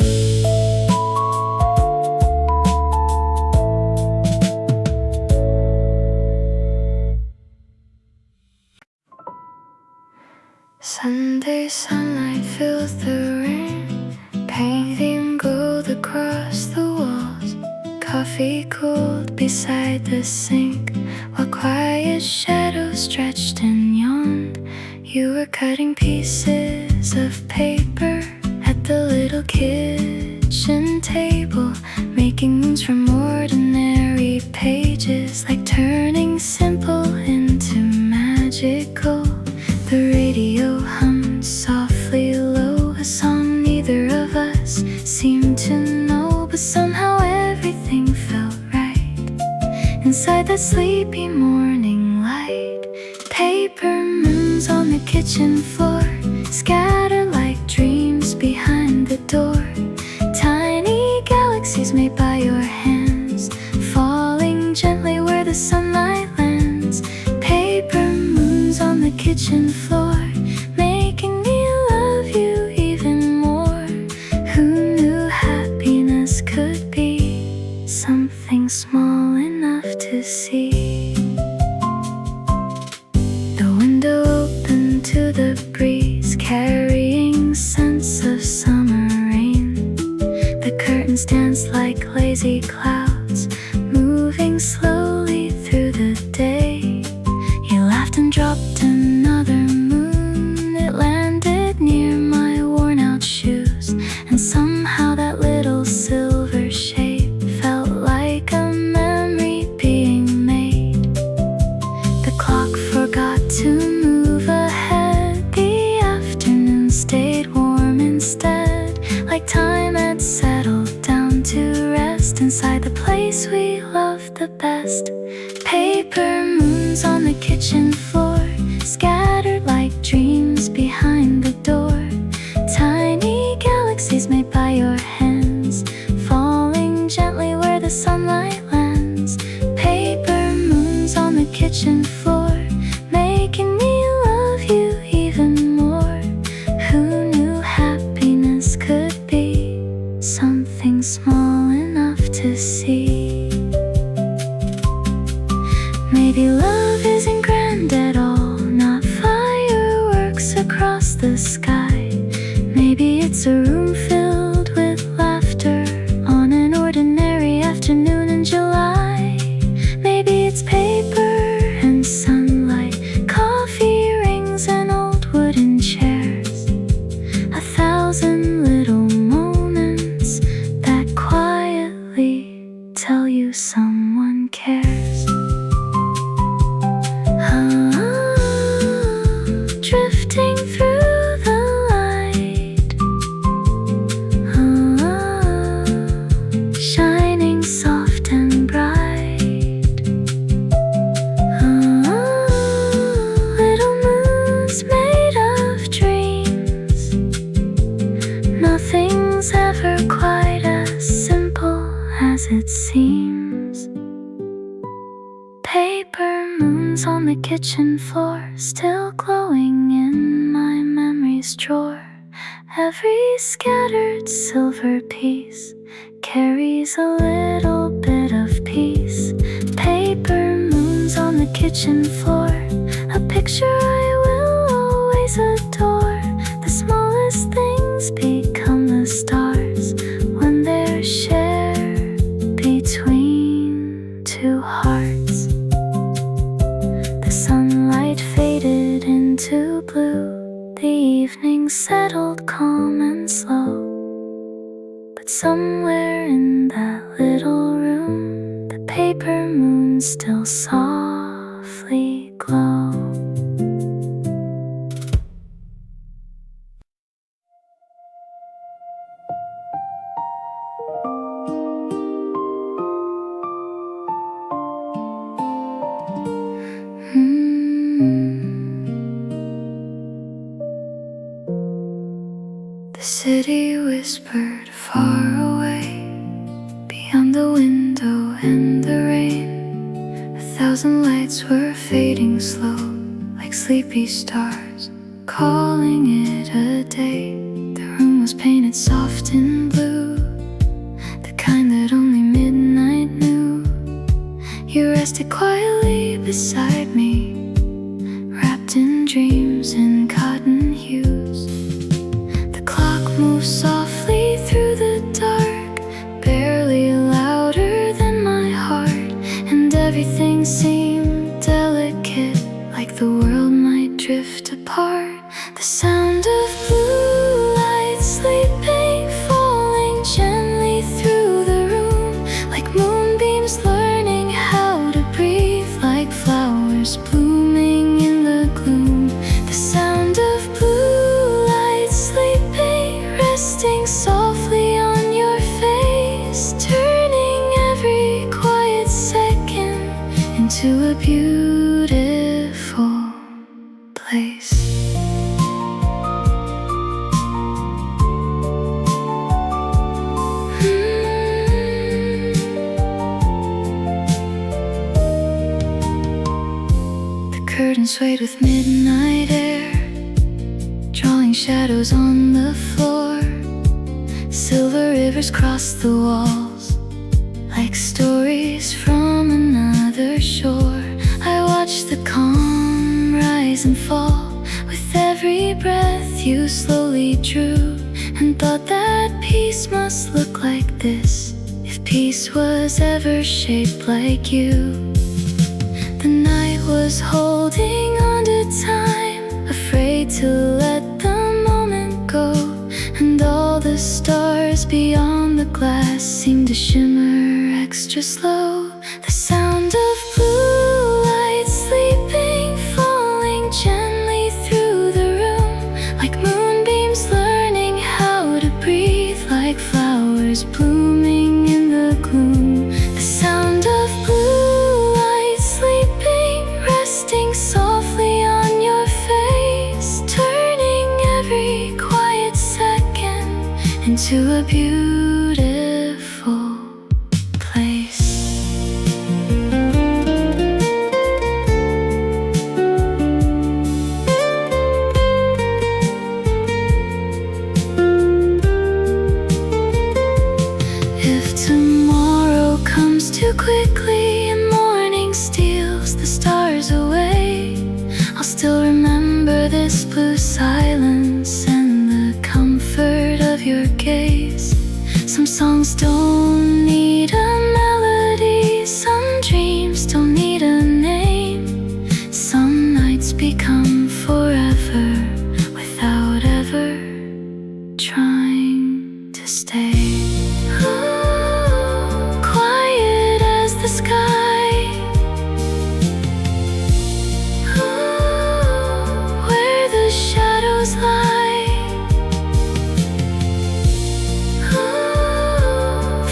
Sunday sunlight fills the room, painting gold across the walls. Coffee cooled beside the sink, while quiet shadows stretched and yawned. You were cutting pieces of paper at the little kitchen table, making moons from ordinary pages, like turning simple into magical. The radio hummed softly low, a song neither of us seemed to know, but somehow everything felt right inside that sleepy morning light. Paper moons on the kitchen floor, scattered like dreams behind the door. Tiny galaxies made by your hands, falling gently where the sunlight lands. Paper moons on the kitchen floor, making me love you even more. Who knew happiness could be something small enough to see? The window opened to the breeze, carrying scents of summer rain. The curtains danced like lazy clouds, moving slowly through the day. You laughed and dropped another moon. It landed near my worn-out shoes, and somehow that little silver shape felt like a memory being made. The clock forgot to move ahead, the afternoon stayed warm instead, like time had settled down to rest inside the place we loved the best. Paper moons on the kitchen floor, scattered like dreams behind the door. Tiny galaxies made by your hands, falling gently where the sunlight lands. Paper moons on the kitchen floor, making me love you even more. Who knew happiness could be something small enough to see? Maybe love isn't grand at all, not fireworks across the sky. Maybe it's a room filled with laughter on an ordinary afternoon in July. Maybe it's paper and sunlight, coffee rings and old wooden chairs. 1,000 little moments that quietly tell you someone cares. Drifting through the light, paper moons on the kitchen floor, still glowing in my memories drawer. Every scattered silver piece carries a little bit of peace. Paper moons on the kitchen floor, a picture I will always adore. The smallest things become the stars when they're shared between two hearts. The sunlight faded into blue, the evening settled calm and slow. But somewhere in that little room, the paper moon still softly glow. The city whispered far away, beyond the window and the rain. 1,000 lights were fading slow, like sleepy stars, calling it a day. The room was painted soft in blue, the kind that only midnight knew. You rested quietly beside me, wrapped in dreams in cotton hues. The clock moved softly through the dark, barely louder than my heart. And everything seemed delicate, like the world might drift apart. The sound of blue lights sleeping, falling gently through the room, like moonbeams learning how to breathe, like flowers blooming in the gloom. The sound of blue lights sleeping, resting softly on your face, turning every quiet second into a beautiful place. The curtains swayed with midnight air, drawing shadows on the floor. Silver rivers crossed the walls, like stories from another shore. I watched the calm rise and fall, with every breath you slowly drew, and thought that peace must look like this, if peace was ever shaped like you. The night was holding on to time, afraid to let the moment go. And all the stars beyond the glass seemed to shimmer extra slow. The sound of blue lights sleeping, falling gently through the room, like moonbeams learning how to breathe, like flowers blooming in the gloom. The sound of blue lights sleeping, resting softly on your face, turning every quiet second into a beautiful place. If tomorrow comes too quickly and morning steals the stars away, I'll still remember this blue silence and the comfort of your gaze. Some songs don't need a melody, some dreams don't need a name. Some nights become forever without ever trying to stay. Quiet as the sky, where the shadows lie.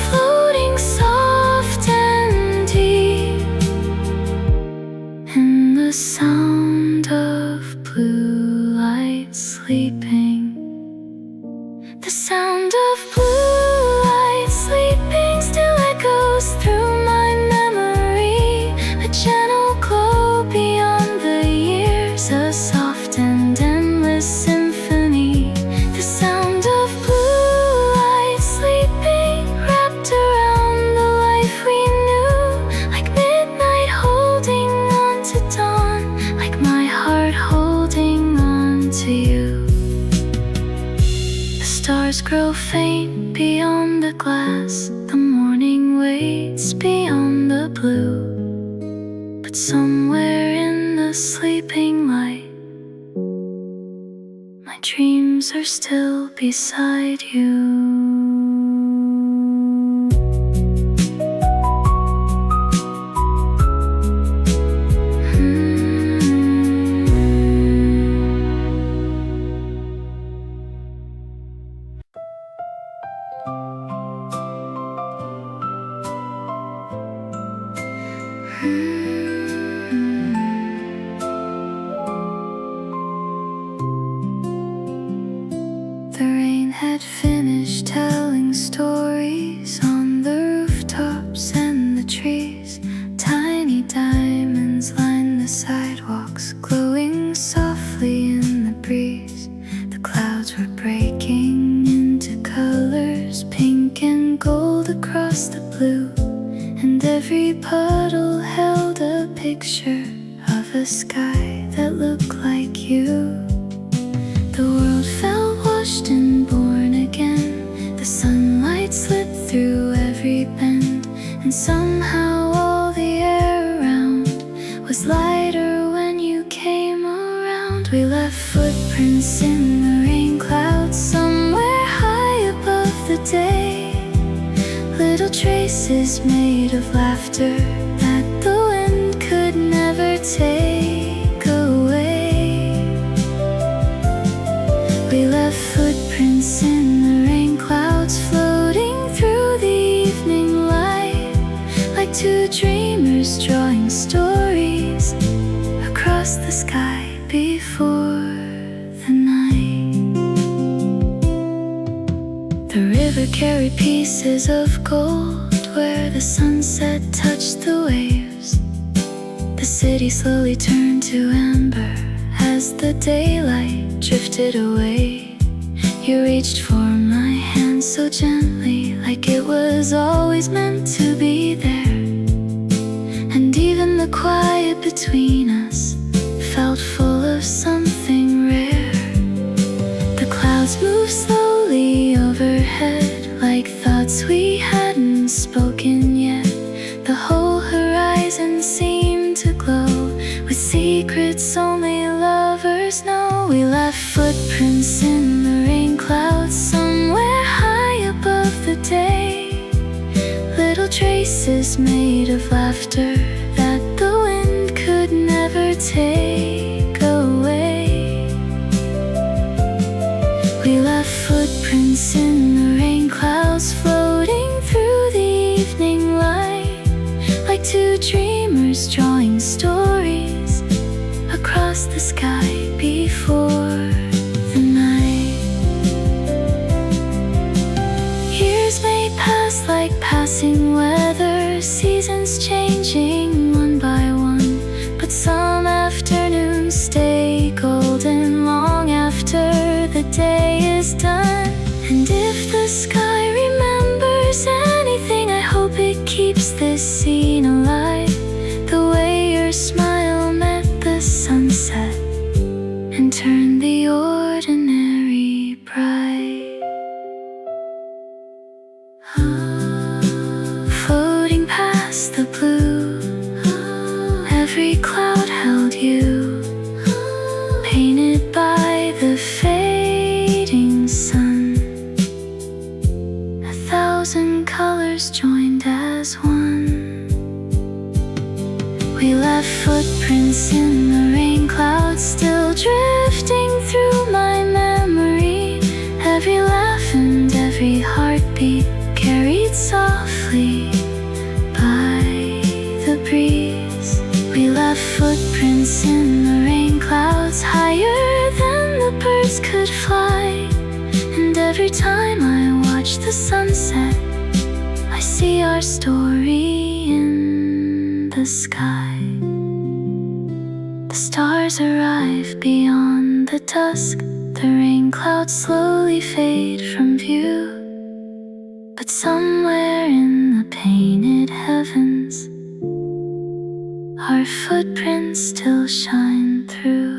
Floating soft and deep in the sound of blue lights sleeping. The sound of blue lights sleeping still echoes through my memory, a gentle glow grow faint beyond the glass. The morning waits beyond the blue. But somewhere in the sleeping light, my dreams are still beside you. The rain had finished telling stories on the rooftops and the trees. Tiny diamonds lined the sidewalks, glowing softly in the breeze. The clouds were breaking into colors, pink and gold across the blue. And every puddle held a picture of a sky that looked like you. The world felt washed and born again. The sunlight slipped through every bend, and somehow all the air around was lighter when you came around. We left footprints in the rain clouds, somewhere high above the day. Little traces made of laughter that the wind could never take away. We left footprints in the rain clouds, floating through the evening light, like two dreamers drawing stories across the sky before the night. The river carried pieces of gold where the sunset touched the waves. The city slowly turned to amber as the daylight drifted away. You reached for my hand so gently, like it was always meant to be there. And even the quiet between us felt full of something rare. The clouds moved slowly overhead, like thoughts we hadn't spoken yet. The whole horizon seemed to glow with secrets only lovers know. We left footprints in the rain clouds, somewhere high above the day. Little traces made of laughter that the wind could never take away. We left footprints in the rain clouds, floating through the evening light, like two dreamers drawing stories across the sky before the night. Years may pass like passing weather, seasons changing one by one, but some afternoons stay golden long after the day is done. And if the sky remembers anything, I hope it keeps this scene alive. The way your smile met the sunset and turned the ordinary bright. Floating past the blue, every cloud held you, painted by the fading sun. 1,000 colors joined as one. We left footprints in the rain clouds, still drifting through my memory. Every laugh and every heartbeat carried softly by the breeze. We left footprints in the rain clouds, higher than the birds could fly. And every time I watch the sunset, I see our story in the sky. The stars arrive beyond the dusk, the rain clouds slowly fade from view. But somewhere in the painted heavens, our footprints still shine through.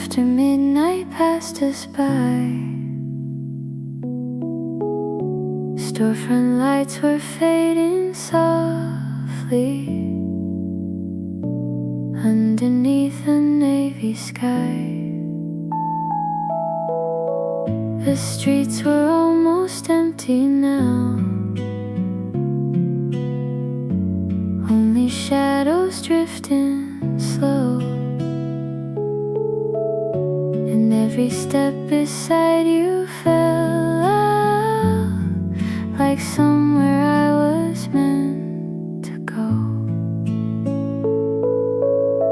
After midnight passed us by, storefront lights were fading softly underneath a navy sky. The streets were almost empty now, only shadows drifting slow, and every step beside you fell out like somewhere I was meant to go.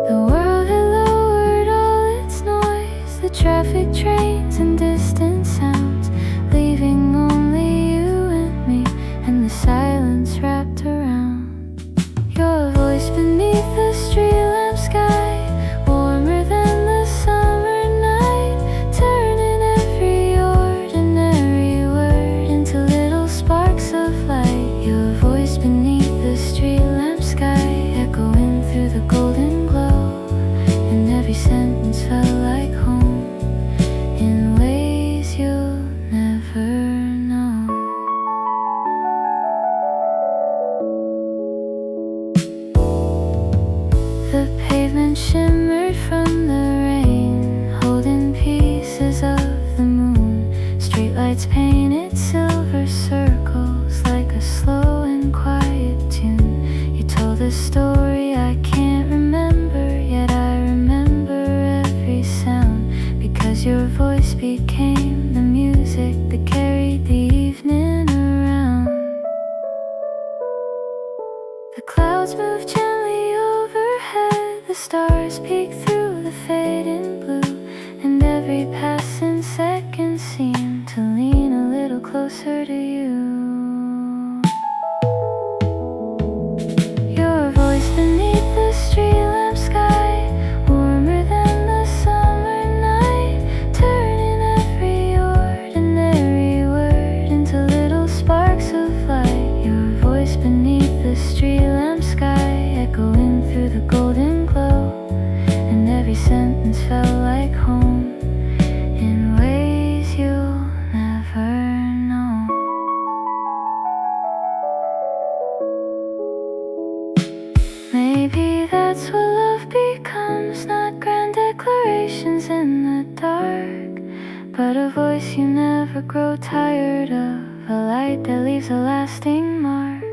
The world had lowered all its noise, the traffic, trains, and distant sounds, leaving only you and me, and the silence wrapped around. Your voice beneath the street lamp sky, warmer than the summer night, turning every ordinary word into little sparks of light. Your voice beneath the street lamp sky, echoing through the golden glow, and every sentence felt like home in ways you'll never know. The pavement shimmered from the rain, holding pieces of the moon. Streetlights painted silver circles like a slow and quiet tune. You told a story I can't remember, yet I remember every sound, because your voice became the music that carried the evening around. The clouds moved gently overhead, the stars peeked through the fading blue, and every passing second seemed to lean a little closer to you. Your voice beneath the street lamp sky, warmer than the summer night, turning every ordinary word into little sparks of light. Your voice beneath the street lamp sky, echoing through the golden glow, and every sentence felt like home in ways you'll never know. Maybe that's what love becomes, not grand declarations in the dark, but a voice you never grow tired of, a light that leaves a lasting mark.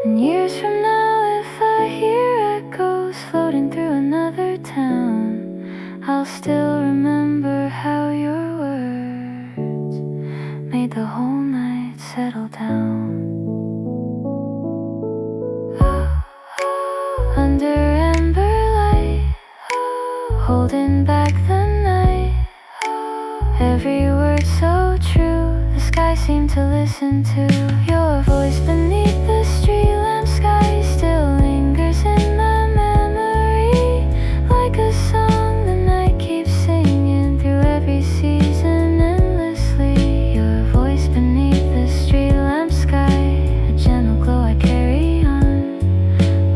And years from now, if I hear echoes floating through another town, I'll still remember how your words made the whole night settle down. Under amber light, holding back the night, every word so true, the sky seemed to listen to. Your voice beneath the street lamp sky still lingers in my memory, like a song the night keeps singing through every season endlessly. Your voice beneath the street lamp sky, a gentle glow I carry on,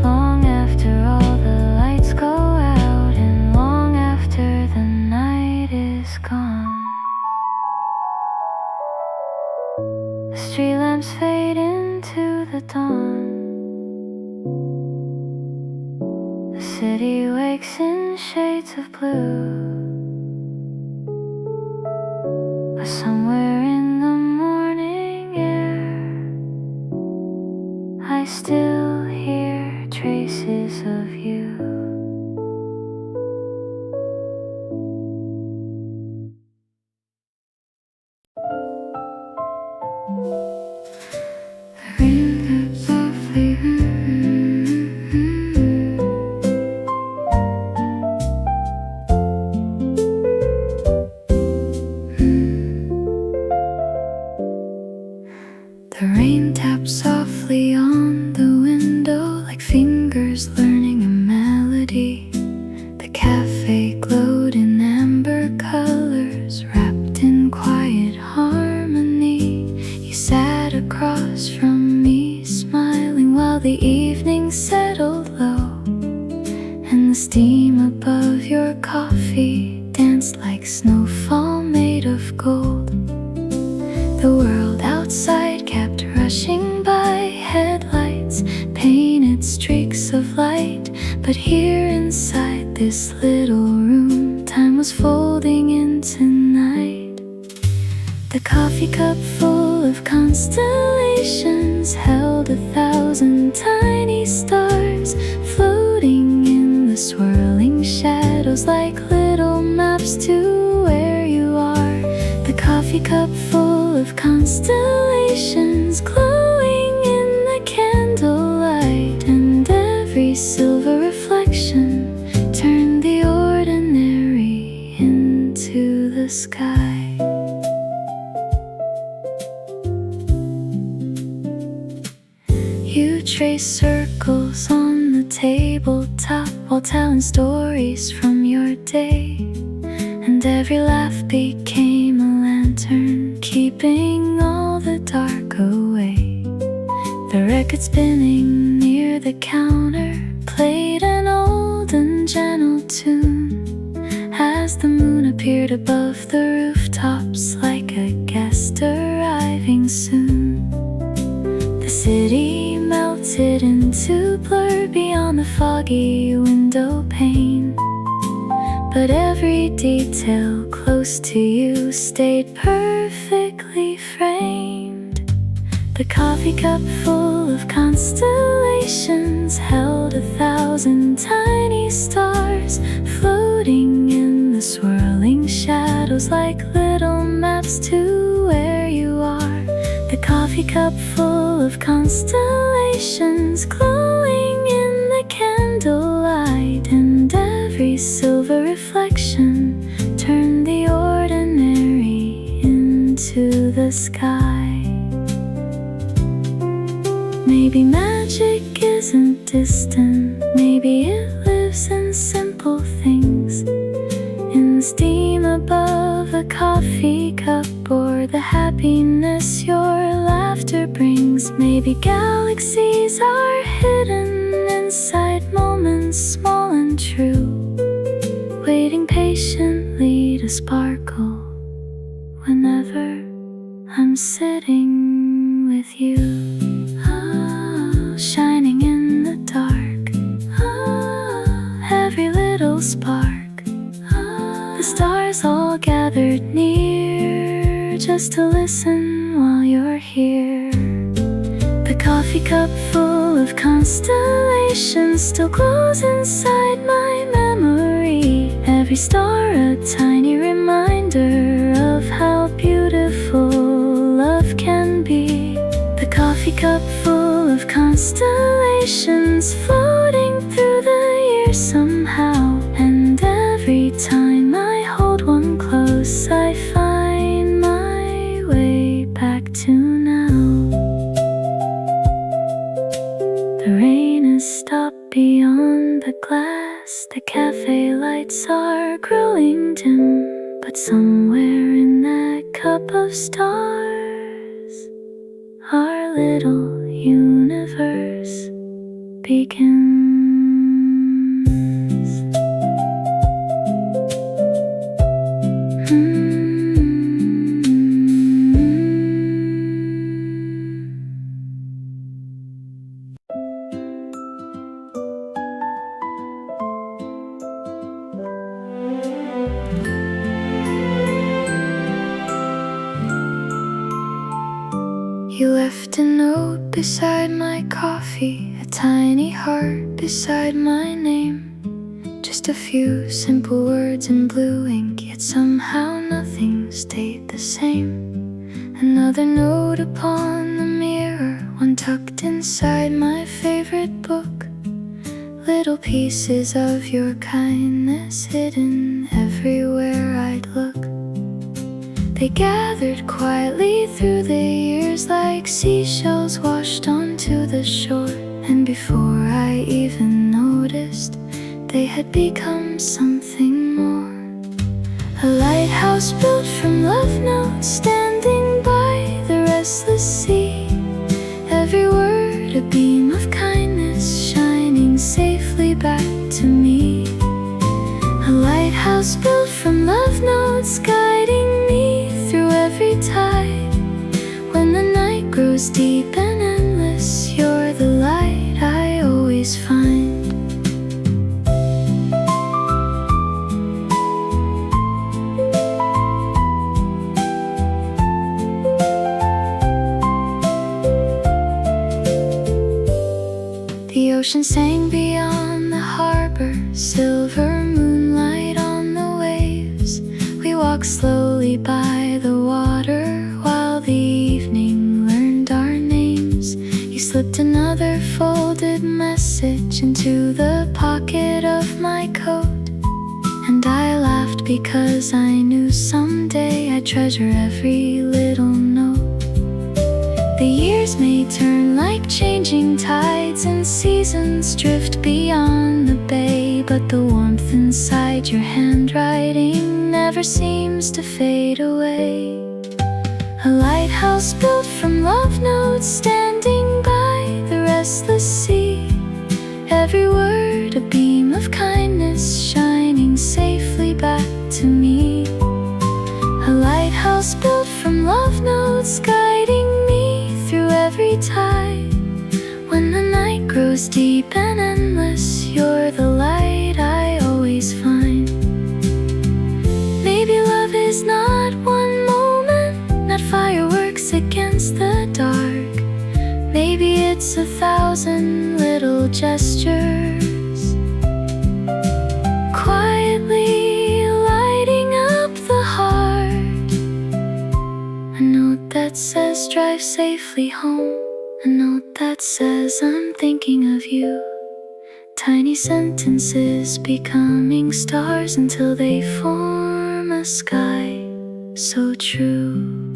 long after all the lights go out, and long after the night is gone. The street lamps fade into the dawn. The city wakes in shades of blue, but somewhere in the morning air, I still hear traces of you. The rain taps softly, The rain taps softly on the window, like fingers learning a melody. The cafe glowed in amber colors, wrapped in quiet harmony. You sat across from me, smiling while the evening settled low, and the steam cup of your coffee danced like snowfall made of gold. The world outside kept rushing by, headlights painted streaks of light. But here inside this little room, time was folding into night. The coffee cup full of constellations held 1,000 tiny stars, floating in the swirling shadows like little maps to where you are. The coffee cup full of constellations glowing in the candlelight, and every silver reflection turned the ordinary into the sky. You trace circles on the tabletop while telling stories from your day, and every laugh became a lantern, keeping all the dark away. The record spinning near the counter played an old and gentle tune as the moon appeared above the rooftops like a guest arriving soon. The city melted into blur beyond the foggy window pane, but every detail close to you stayed perfectly framed. The coffee cup full of constellations held 1,000 tiny stars, floating in the swirling shadows like little maps to where you are. The coffee cup full of constellations glowing in the candlelight, and every silver reflection turned the ordinary into the sky. Maybe magic isn't distant, maybe it lives in simple things, in the steam above a coffee cup, or the happiness your laughter brings. Maybe galaxies are hidden inside moments small and true, waiting patiently to sparkle whenever I'm sitting with you. Shining in the dark, every little spark, the stars all gathered near just to listen while you're here. The coffee cup full of constellations still glows inside my memory, every star a tiny reminder of how beautiful love can be. The coffee cup full of constellations floating through the years somehow, and every time I hold one close I find my way back to now. The rain has stopped beyond the glass, the cafe lights are growing dim, but somewhere in that cup of stars our little universe begins. You left a note beside my coffee, a tiny heart beside my name. Just a few simple words in blue ink, yet somehow nothing stayed the same. Another note upon the mirror, one tucked inside my favorite book. Little pieces of your kindness hidden everywhere I'd look. They gathered quietly through the years like seashells washed onto the shore, and before I even noticed, they had become something more. A lighthouse built from love notes standing by the restless sea, every word a beam of kindness shining safely back to me. A lighthouse built from love notes, guiding me through every tide. When the night grows deep and endless, you're the light I always find. The ocean sang beyond the harbor, silver moonlight on the waves. We walked slowly by the water while the evening learned our names. You slipped another folded message into the pocket of my coat, and I laughed because I knew someday I'd treasure every little note. The years may turn like changing tides, and seasons drift beyond the bay, but the warmth inside your handwriting never seems to fade away. A lighthouse built from love notes, standing by the restless sea. Every word a beam of kindness, shining safely back to me. A lighthouse built from love notes, guiding me through every tide. When the night grows deep and endless, you're the light I always find. Maybe love is not one moment, not fireworks against the dark. Maybe it's 1,000 little gestures, quietly lighting up the heart. A note that says drive safely home, a note that says I'm thinking of you. Tiny sentences becoming stars until they form a sky so true.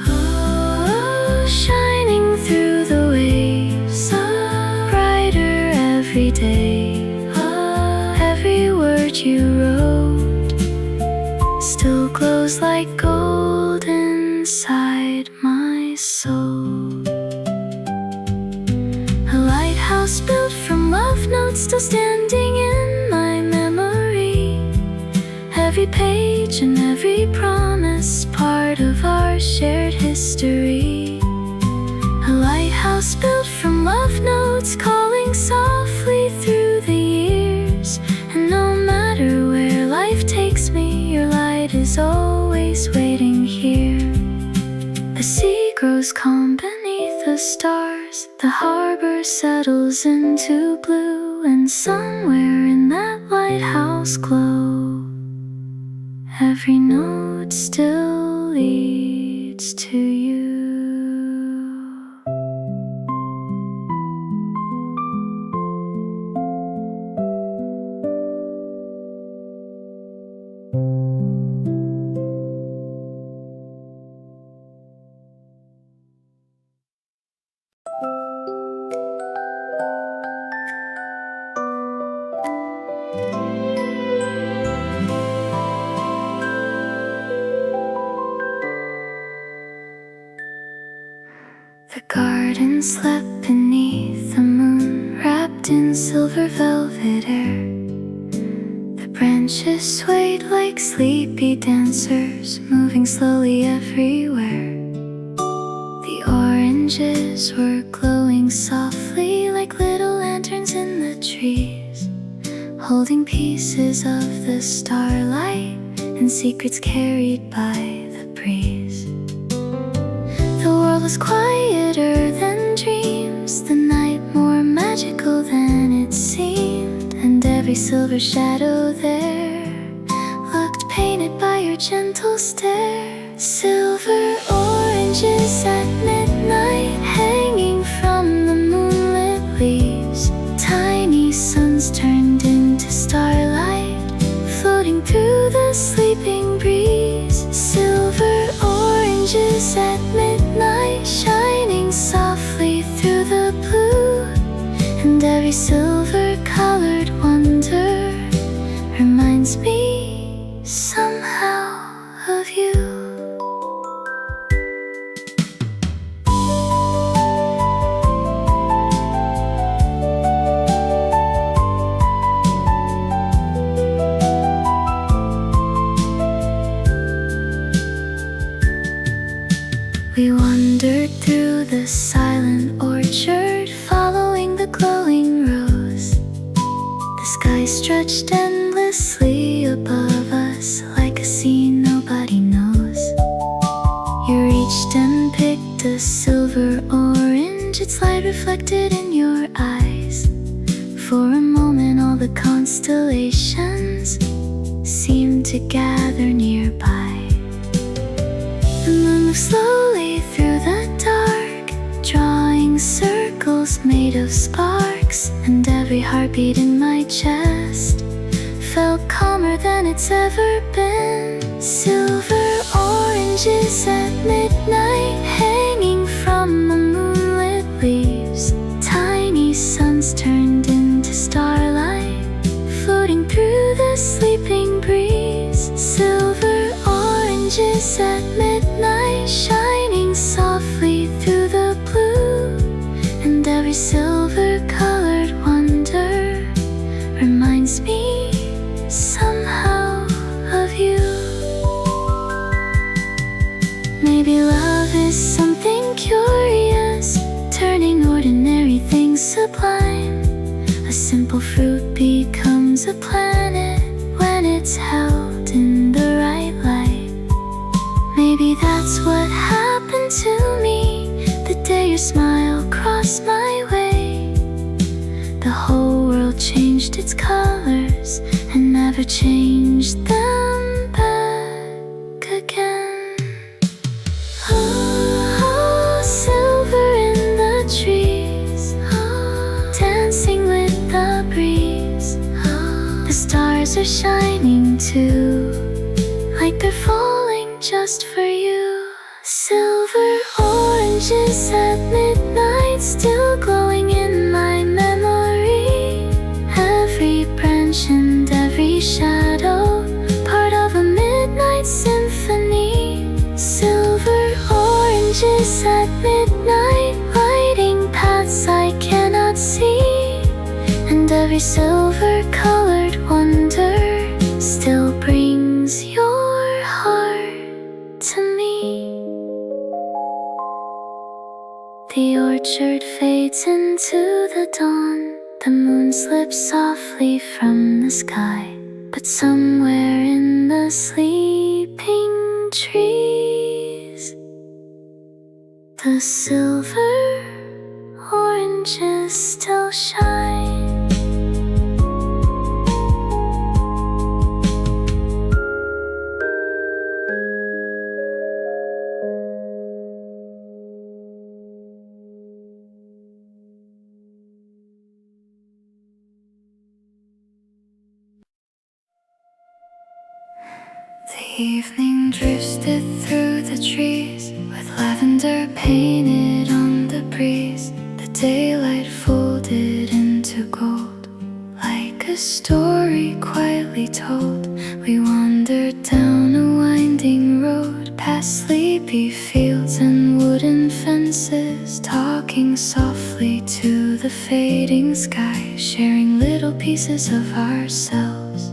Oh, shining through the waves, brighter every day. Every word you wrote still glows like gold inside my soul. A lighthouse built from love notes, still standing in my memory. Every page and every promise, part of our shared history. A lighthouse built from love notes, calling softly through the years. And no matter where life takes me, your light is always waiting here. The sea grows calm beneath the stars, the harbor settles into blue, and somewhere in that lighthouse glow, every note still leads to you. The garden slept beneath the moon, wrapped in silver velvet air. The branches swayed like sleepy dancers, moving slowly everywhere. The oranges were glowing softly like little lanterns in the trees, holding pieces of the starlight and secrets carried by the breeze. The world was quieter than dreams, the night more magical than it seemed, and every silver shadow there looked painted by your gentle stare. Silver oranges at midnight, hanging from the moonlit leaves. Tiny suns turned into starlight, floating through the sleeping breeze. Silver oranges at midnight, shining softly through the blue, and every silver-colored wonder reminds me somehow of you. stretched endlessly above us like a sea nobody knows. You reached and picked a silver orange, its light reflected in your eyes. For a moment all the constellations seemed to gather nearby. The moon moved slowly through the dark, drawing circles made of sparks, and every heartbeat in my chest felt calmer than it's ever been. Silver oranges at midnight, hanging from the moonlit leaves. Tiny suns turned into starlight, floating through the sleeping breeze. Silver oranges at midnight, shining softly through the blue, and every silver-colored wonder reminds me somehow of you. Maybe love is something curious, turning ordinary things sublime. A simple fruit becomes a planet when it's held in the right light. Maybe that's what happened to me the day your smile crossed my way. The whole world changed its colors and never changed them back again. Oh, silver in the trees, dancing with the breeze. The stars are shining too, like they're falling just for you. Silver oranges at midnight, still glowing in my memory. Every branch and every shadow, part of a midnight symphony. Silver oranges at midnight, lighting paths I cannot see, and every silver-colored wonder still brings your heart to me. The orchard fades into the dawn, the moon slips softly from the sky, but somewhere in the sleeping trees, the silver oranges still shine. The evening drifted through the trees, with lavender painted on the breeze. The daylight folded into gold, like a story quietly told. We wandered down a winding road, past sleepy fields and wooden fences, talking softly to the fading sky, sharing little pieces of ourselves.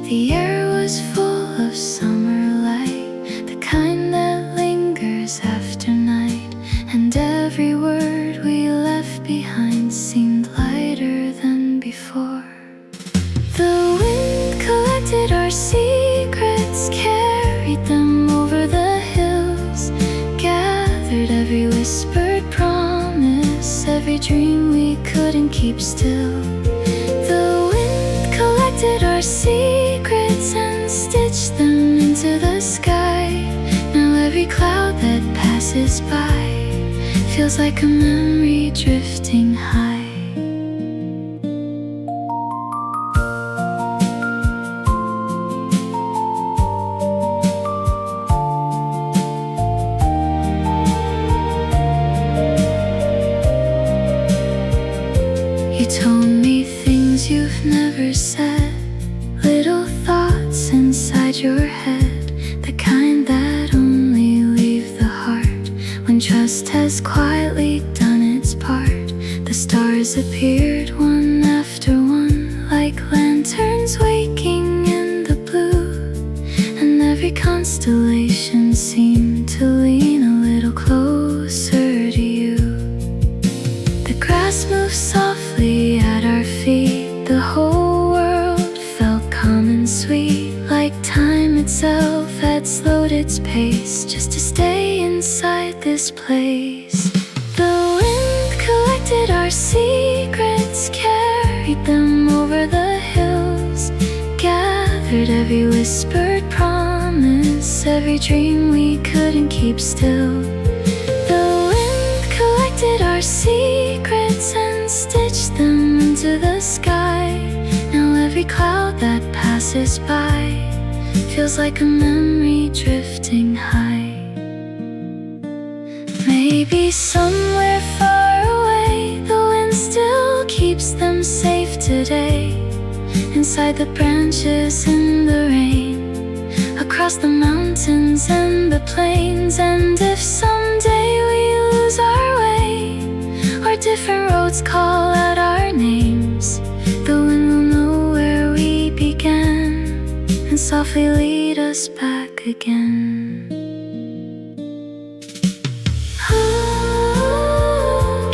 The air was full of summer light, the kind that lingers after night, and every word we left behind seemed lighter than before. The wind collected our secrets, carried them over the hills, gathered every whispered promise, every dream we couldn't keep still. The wind collected our secrets and stitched them into the sky. Now every cloud that passes by feels like a memory drifting high. You told me things you've never said, little thoughts inside your head, the kind that only leave the heart when trust has quietly done its part. The stars appeared one after one, like lanterns waking in the blue, and every constellation seemed to lean a little closer to you. The grass moves softly at our feet, the whole world itself had slowed its pace just to stay inside this place. The wind collected our secrets, carried them over the hills, gathered every whispered promise, every dream we couldn't keep still. The wind collected our secrets and stitched them into the sky. Now every cloud that passes by feels like a memory drifting high. Maybe somewhere far away the wind still keeps them safe today, inside the branches in the rain, across the mountains and the plains. And if someday we lose our way, or different roads call out our names, the wind will know where we began and softly lead us back again.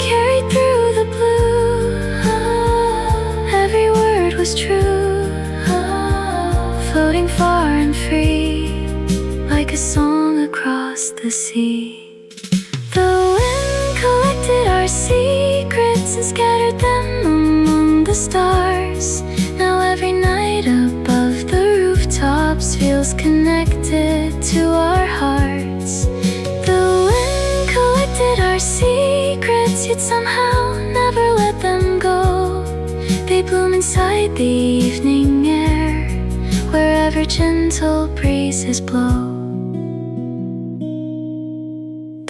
Carried through the blue, every word was true, floating far and free, like a song across the sea. The wind collected our secrets and scattered them among the stars. Now every night above the rooftops feels connected to our hearts. The wind collected our secrets, yet somehow never let them go. They bloom inside the evening air, wherever gentle breezes blow.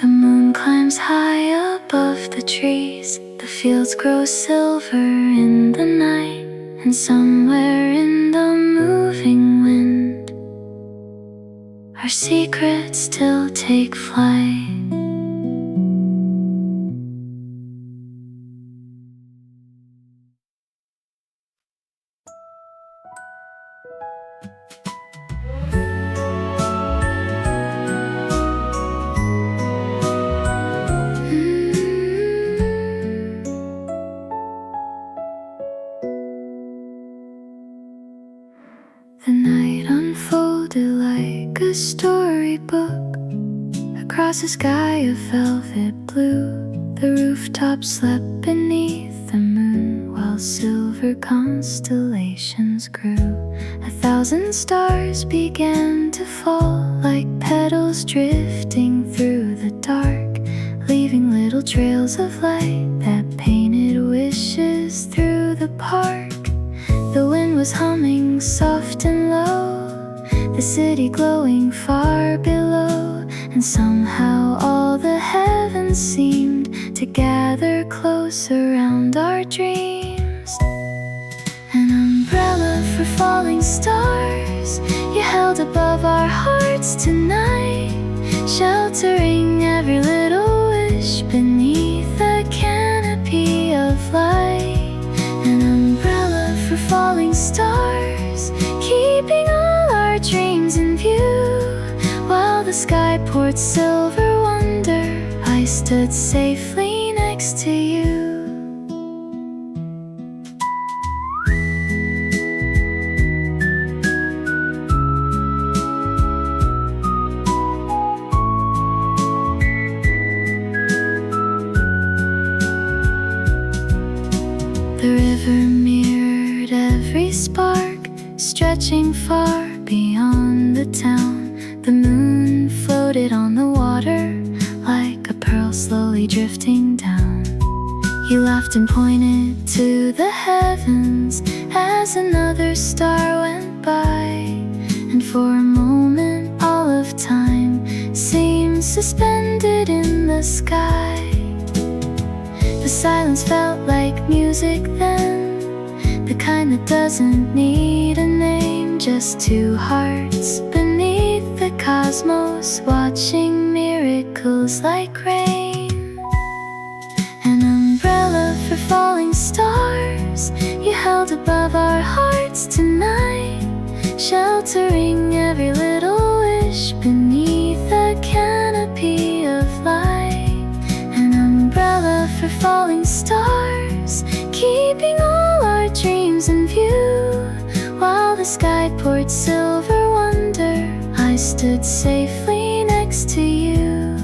The moon climbs high above the trees, the fields grow silver in the night, and somewhere in the moving wind, our secrets still take flight. The night unfolded like a storybook across a sky of velvet blue. The rooftop slept beneath the moon while silver constellations grew. 1,000 stars began to fall like petals drifting through the dark, leaving little trails of light that painted wishes through the park. The wind was humming soft and low, the city glowing far below, and somehow all the heavens seemed to gather close around our dreams. An umbrella for falling stars you held above our hearts tonight, sheltering every little wish beneath a canopy of light. An umbrella for falling stars, keeping all our dreams in view. While the sky poured silver wonder, I stood safely next to you. The river mirrored every spark, stretching far beyond the town. The moon floated on the water like a pearl slowly drifting down. You laughed and pointed to the heavens as another star went by, and for a moment all of time seemed suspended in the sky. The silence felt like music then, the kind that doesn't need a name, just two hearts beneath the cosmos, watching miracles like rain. An umbrella for falling stars you held above our hearts tonight, sheltering every little wish beneath a canopy of light. An umbrella for falling stars, keeping all our dreams in view. While the sky poured silver wonder, stood safely next to you.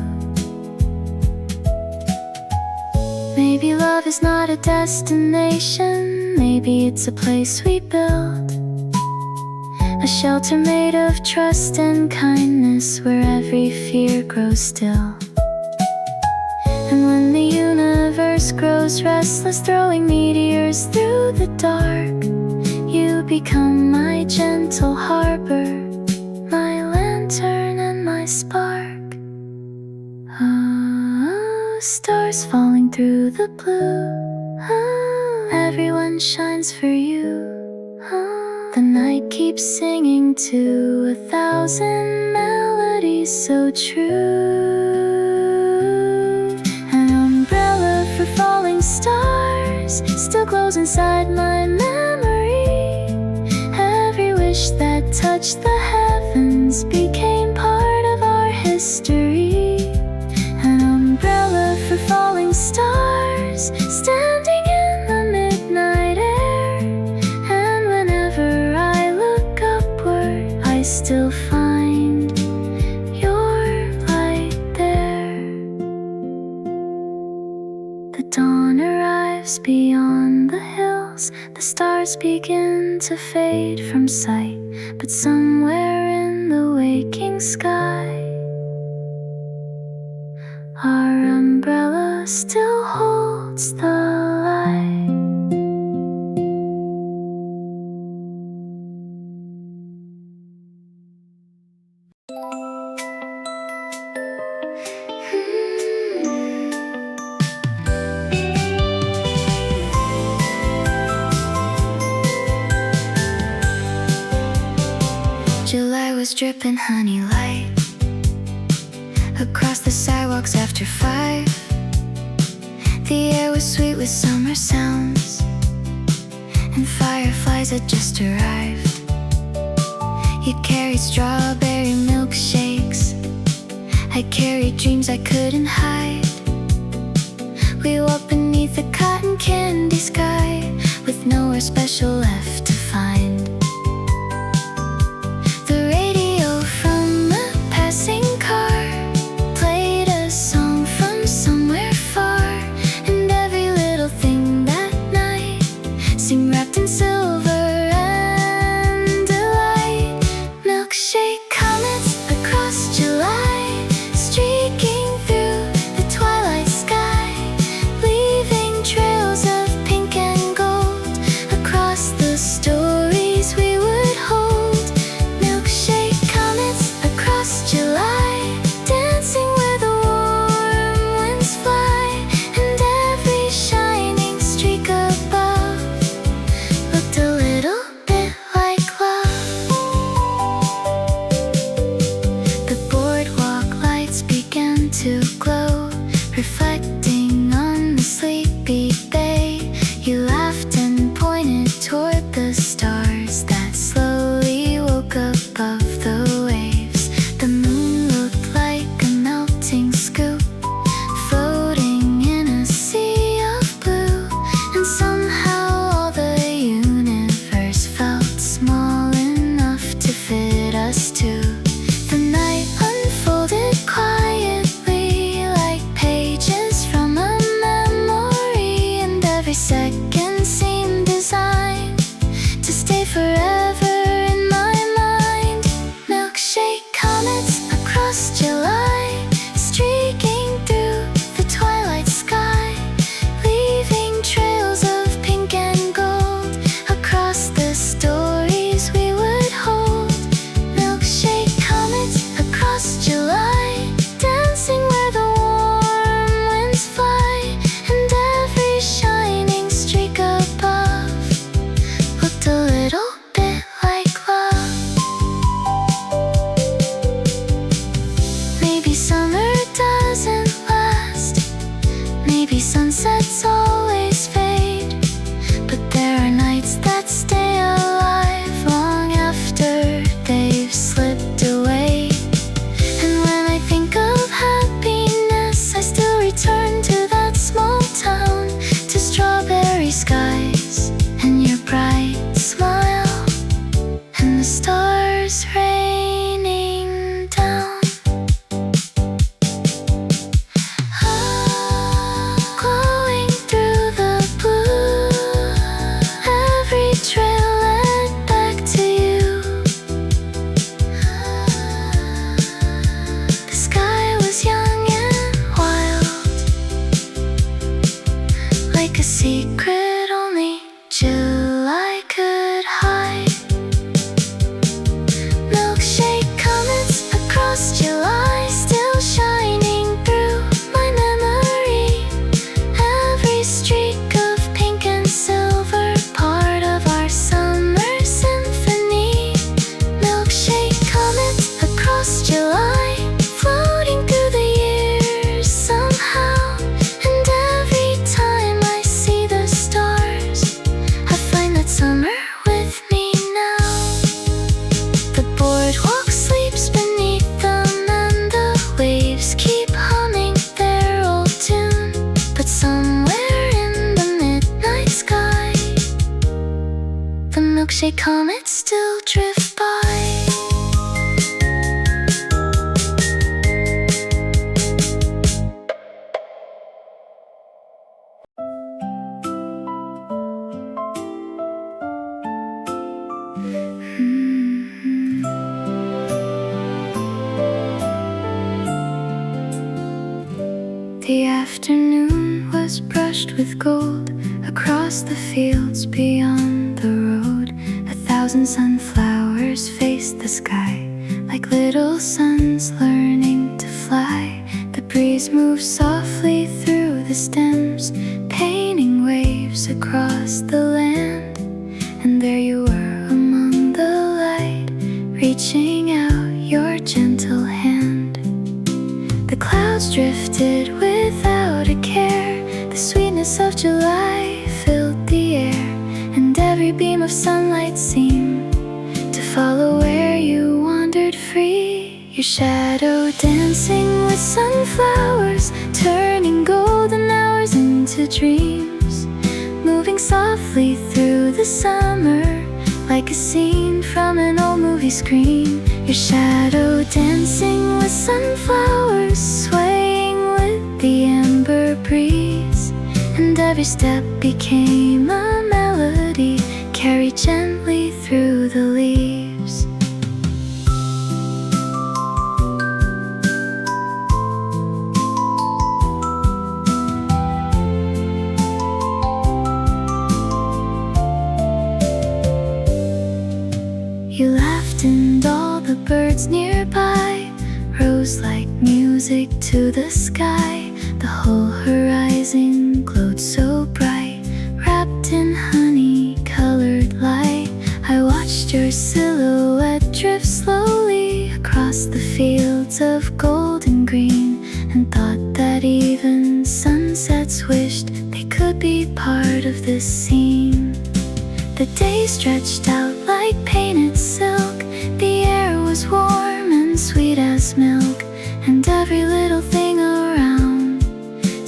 Maybe love is not a destination, maybe it's a place we build, a shelter made of trust and kindness where every fear grows still. And when the universe grows restless, throwing meteors through the dark, you become my gentle harbor, my lantern and my spark. Oh, stars falling through the blue, oh, everyone shines for you. Oh, the night keeps singing to 1,000 melodies so true. An umbrella for falling stars still glows inside my memory. Every wish that touched the heavens became part of our history. An umbrella for falling stars, standing in the midnight air. And whenever I look upward, I still find your light there. The dawn arrives beyond the hills, the stars begin to fade from sight, but somewhere in the waking sky, our umbrella still holds the light. July was dripping honey light across the sidewalks after 5. The air was sweet with summer sounds, and fireflies had just arrived. You carried strawberry milkshakes, I carried dreams I couldn't hide. We walked beneath the cotton candy sky, with nowhere special left to find. The radio from a passing car played a song from somewhere far, and every little thing that night seemed wrapped in silver and delight. Milkshake comets across July, streaking through the twilight sky, leaving trails of pink and gold across the comets still drift by. The afternoon was brushed with gold across the fields beyond the road. 1,000 sunflowers faced the sky like little suns learning to fly. The breeze moved softly through the stems, painting waves across the land. And there you were among the light, reaching out your gentle hand. The clouds drifted without a care. The sweetness of July filled the air, and every beam of sunlight seemed to follow where you wandered free. Your shadow dancing with sunflowers, turning golden hours into dreams, moving softly through the summer like a scene from an old movie screen. Your shadow dancing with sunflowers, swaying with the amber breeze, and every step became a melody carried gently through the leaves. You laughed and all the birds nearby rose like music to the sky. The whole horizon glowed so bright, wrapped in honey-colored light. I watched your silhouette drift slowly across the fields of gold and green, and thought that even sunsets wished they could be part of this scene. The day stretched out like painted silk. The air was warm and sweet as milk, and every little thing around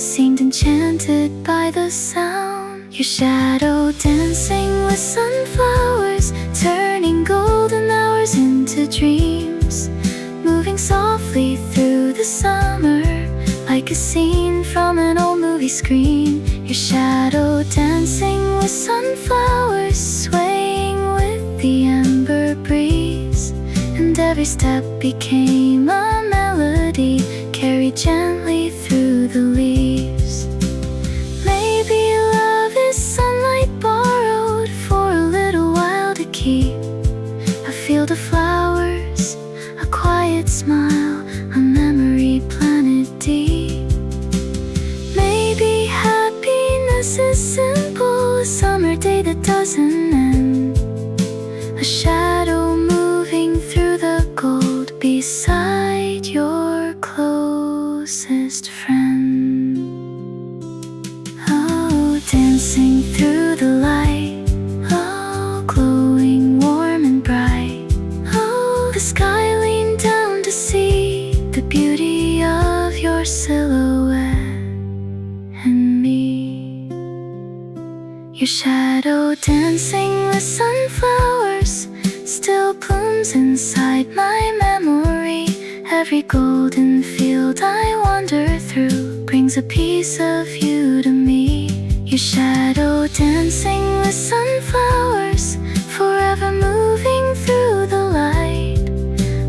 seemed enchanted by the sound. Your shadow dancing with sunflowers, turning golden hours into dreams, moving softly through the summer like a scene from an old movie screen. Your shadow dancing with sunflowers, swaying with the amber breeze, and every step became a melody carried gently through the leaves. Maybe love is sunlight borrowed for a little while to keep a field of flowers, a quiet smile, a memory planted deep. Maybe happiness is simple, a summer day that doesn't end, a shadow moving through the gold beside your closest friend. Oh, dancing through the light, oh, glowing warm and bright. Oh, the sky leaned down to see the beauty of your silhouette and me. Your shadow dancing with sunflowers still blooms inside my memory. Every golden field I wander through brings a piece of you to me. Your shadow dancing with sunflowers, forever moving through the light,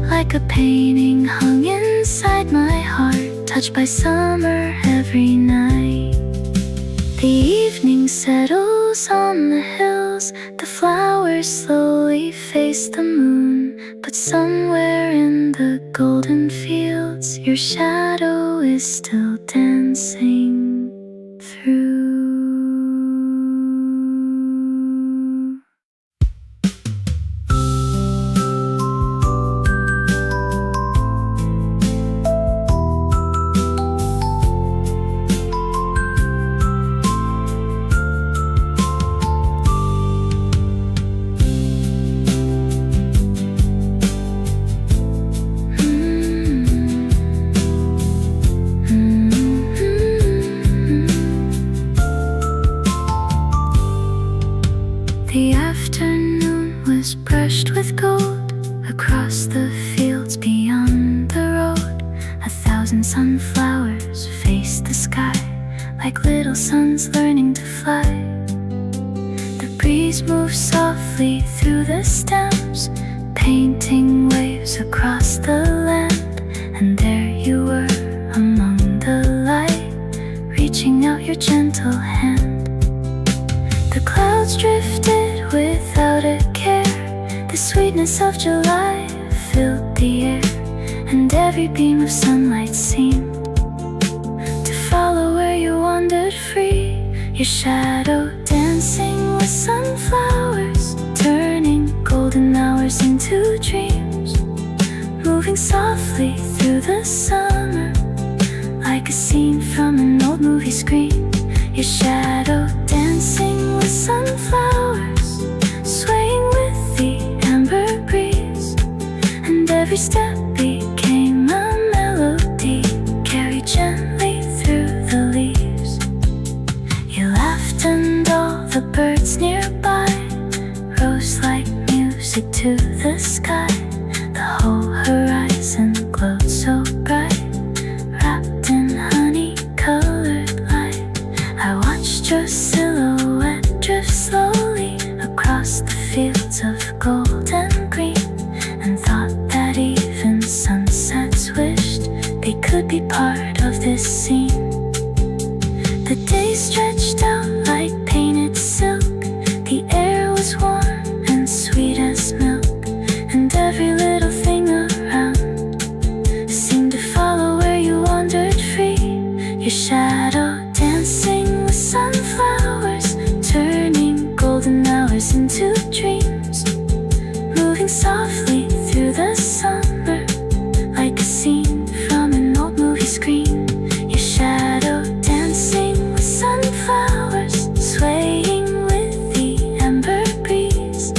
like a painting hung inside my heart, touched by summer every night. The evening settles on the hills, the flowers slowly face the moon, but somewhere in the golden fields your shadow is still dancing through. gold across the fields beyond the road. 1,000 sunflowers faced the sky like little suns learning to fly. The breeze moved softly through the stems, painting waves across the land. And there you were among the light, reaching out your gentle hand. The clouds drifted without a care. The sweetness of July filled the air, and every beam of sunlight seemed to follow where you wandered free. Your shadow dancing with sunflowers, turning golden hours into dreams, moving softly through the summer like a scene from an old movie screen. Your shadow dancing with sunflowers, swaying with the amber breeze, and every step became a melody carried gently through the leaves. You laughed and all the birds nearby rose like music to the sky. The whole horizon glowed so bright, wrapped in honey-colored light. I watched your silhouette drift slowly across the fields of gold and green, and thought that even sunsets wished they could be part of this scene. The day stretched out like painted silk. The air was warm and sweet as milk, and every little thing around seemed to follow where you wandered free. Your shadow dancing with sunflowers, turning golden hours into dreams, moving softly through the summer like a scene from an old movie screen. Your shadow dancing with sunflowers, swaying with the amber breeze,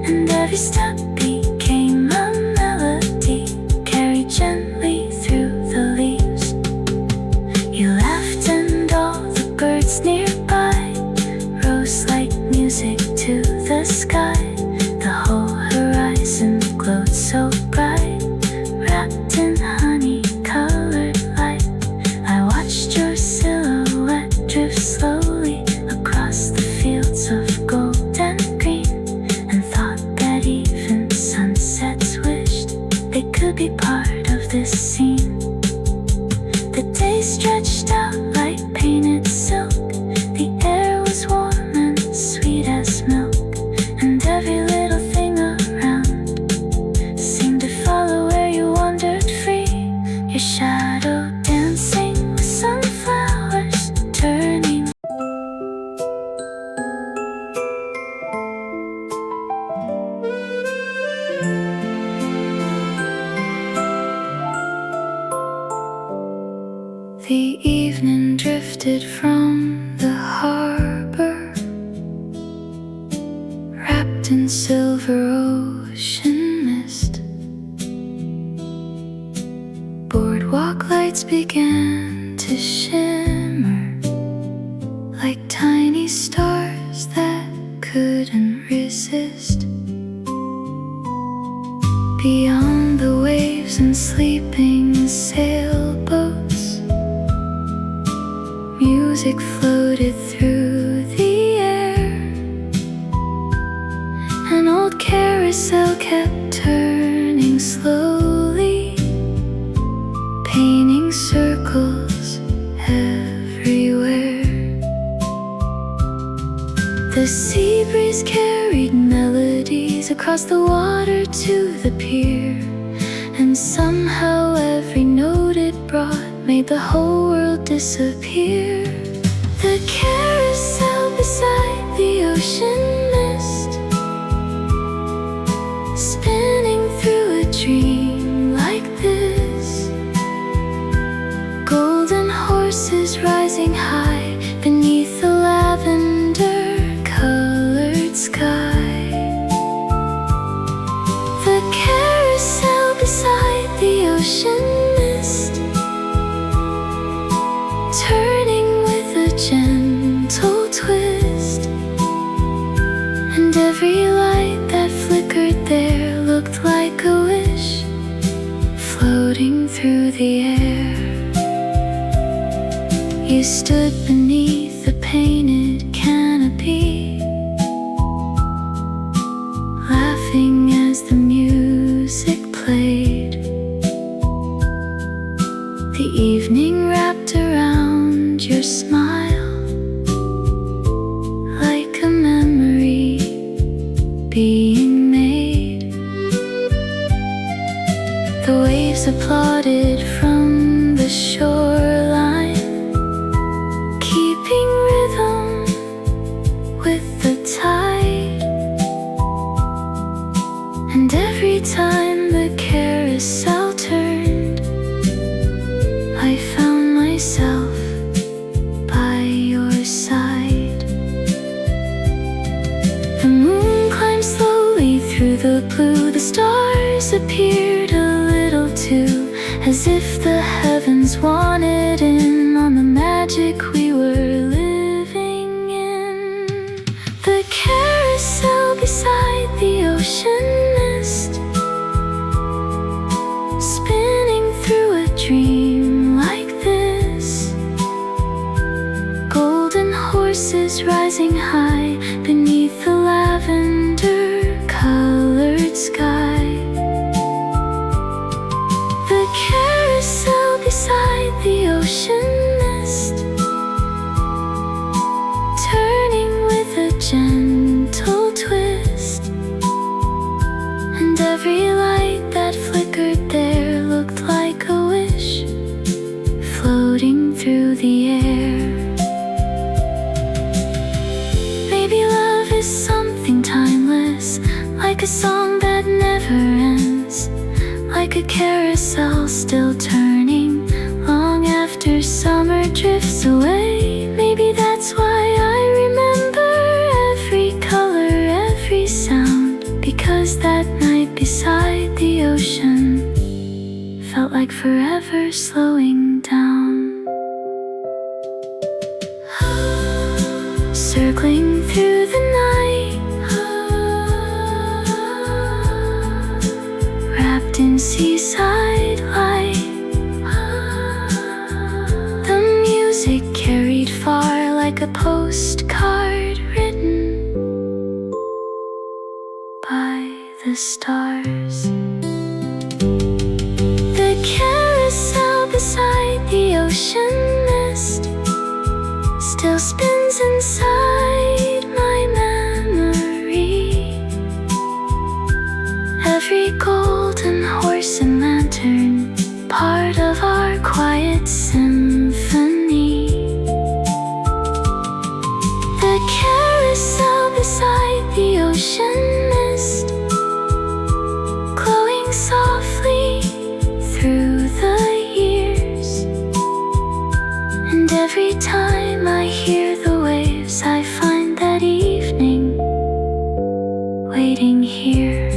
and every step became a melody carried gently through the leaves. You laughed and all the birds nearby rose like music to the sky. The whole horizon glowed so bright, wrapped in honey-colored light. I watched your silhouette drift slowly across the fields of gold and green, and thought that even sunsets wished they could be part of this scene. The day stretched out like painted silk. The air was warm and sweet as milk, and every little thing around seemed to follow where you wandered free. Your shadow dancing with sunflowers, turning. The evening drifted from the harbor, wrapped in silver ocean mist. Boardwalk lights began to shimmer like tiny stars that couldn't resist. Beyond the waves and sleeping sailboats, music floated through the air. An old carousel kept turning slowly, painting circles everywhere. The sea breeze carried melodies across the water to the pier, and somehow every note it brought made the whole world disappear. The carousel beside the ocean mist, spinning through a dream like this. Golden horses rising high beneath the lavender-colored sky. The carousel beside the ocean mist, turning with a gentle twist, and every light that flickered there We stood beneath the painted canopy, laughing as the music played. The evening wrapped around your smile like a memory being made. The waves applauded from the shoreline, keeping rhythm with the tide. And every time the carousel turned, I found myself by your side. The moon climbed slowly through the blue. The stars appeared a little too, as if the heavens wanted in on the magic we were living in. The carousel beside the ocean mist, spinning through a dream like this. Golden horses rising high beneath the lavender-colored sky. The carousel beside the ocean mist, turning with a gentle twist. And every light that flickered there looked like a wish floating through the air. Maybe love is something timeless, like a song that never ends, like a carousel still turning long after summer drifts away. Maybe that's why I remember every color, every sound, because that night beside the ocean felt like forever slowing down. Circling through the night, wrapped in seaside light. The music carried far like a postcard written by the stars. The carousel beside the ocean mist still spins inside my memory. Every golden horse and lantern, part of our quiet symphony. The carousel beside the ocean mist, glowing softly through the years. And every time I hear the waves, I find that evening waiting here.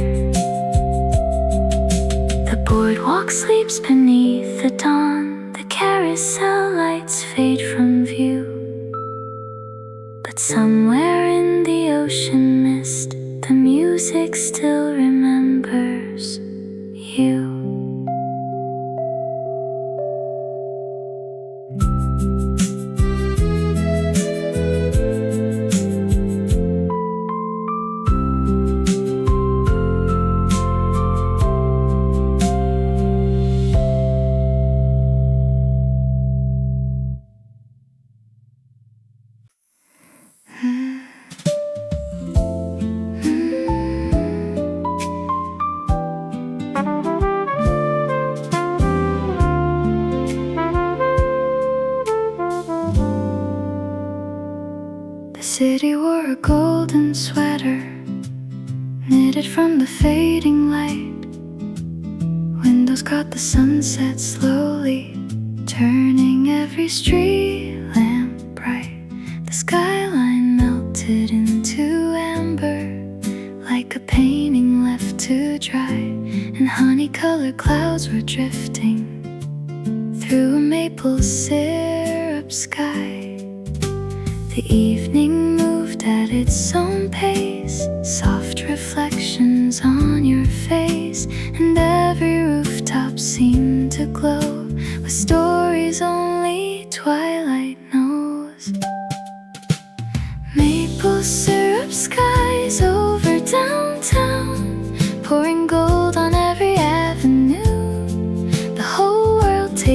The boardwalk sleeps beneath the dawn. The carousel lights fade from view, but somewhere in the ocean mist, the music still remembers you. The city wore a golden sweater, knitted from the fading light. Windows caught the sunset slowly, turning every street lamp bright. The skyline melted into amber, like a painting left to dry. And honey-colored clouds were drifting through a maple syrup sky. The evening moved at its own pace, soft reflections on your face, and every rooftop seemed to glow with stories only twilight knows.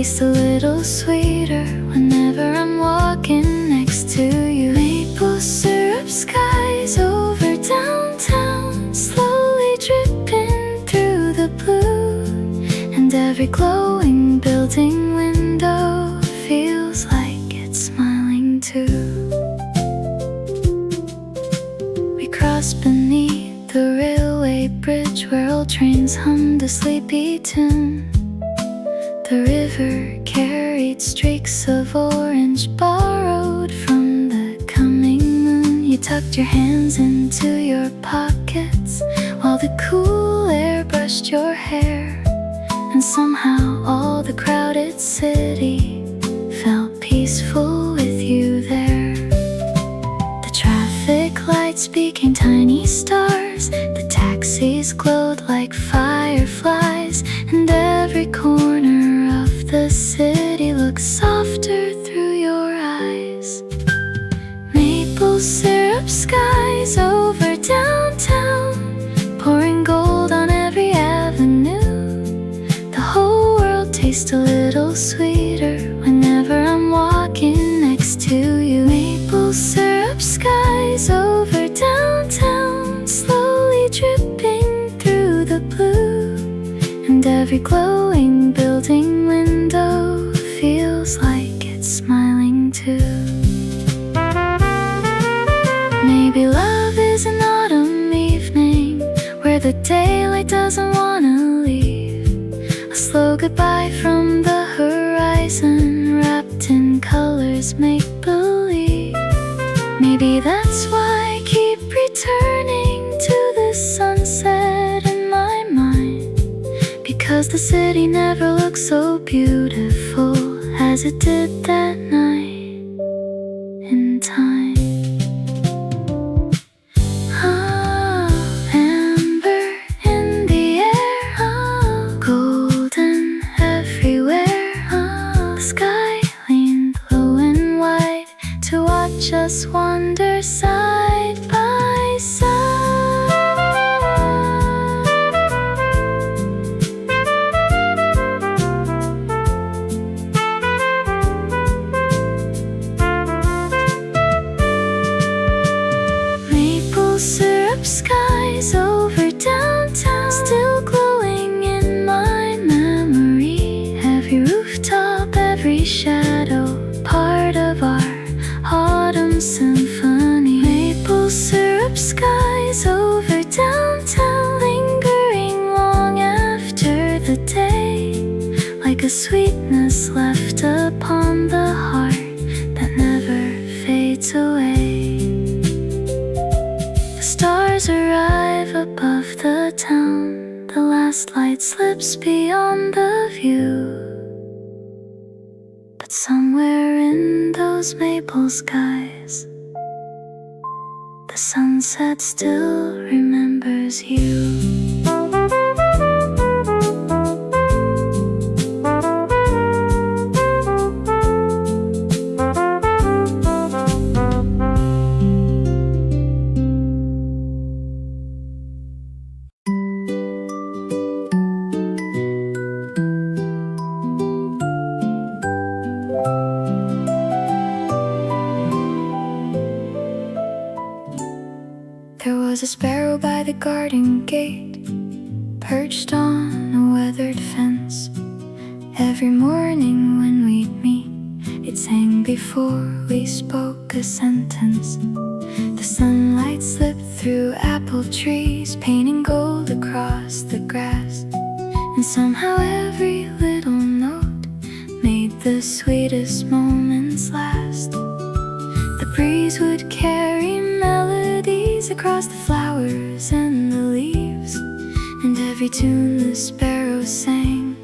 tastes a little sweeter whenever I'm walking next to you. Maple syrup skies over downtown, slowly dripping through the blue, and every glowing building window feels like it's smiling too. We crossed beneath the railway bridge where old trains hummed a sleepy tune. The river carried streaks of orange borrowed from the coming moon. You tucked your hands into your pockets while the cool air brushed your hair, and somehow all the crowded city felt peaceful with you there. The traffic lights became tiny stars, the taxis glowed like fireflies, and every corner of the city looks softer through your eyes. Maple syrup skies over downtown, pouring gold on every avenue. The whole world tastes a little sweeter whenever I'm walking next to you. Maple syrup skies over downtown, slowly dripping through the blue, and every glowing building window feels like it's smiling too. Maybe love is an autumn evening where the daylight doesn't wanna leave. A slow goodbye from the horizon, wrapped in colors make-believe. Maybe that's why I keep returning to the sunset in my mind, because the city never looked so beautiful as it did that night in time. Amber in the air, golden everywhere. The sky leaned low and wide to watch us wander side by side. Syrup skies over downtown, still glowing in my memory. Every rooftop, every shadow, part of our autumn symphony. Maple syrup skies over downtown, lingering long after the day, like a sweetness left upon the heart that never fades away. Stars arrive above the town, the last light slips beyond the view, but somewhere in those maple skies, the sunset still remembers you. There was a sparrow by the garden gate, perched on a weathered fence. Every morning when we'd meet, it sang before we spoke a sentence. The sunlight slipped through apple trees, painting gold across the grass, and somehow every little note made the sweetest moments last. The breeze would carry melodies across the flowers and the leaves, and every tune the sparrow sang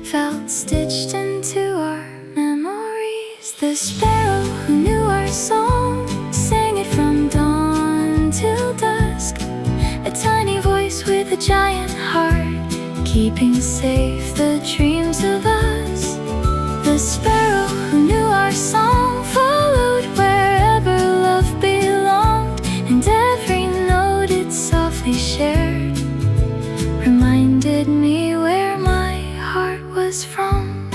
felt stitched into our memories. The sparrow who knew our song sang it from dawn till dusk, a tiny voice with a giant heart, keeping safe the dreams of us. The sparrow who knew our song followed wherever love belonged, and every note it softly shared reminded me where my heart was from.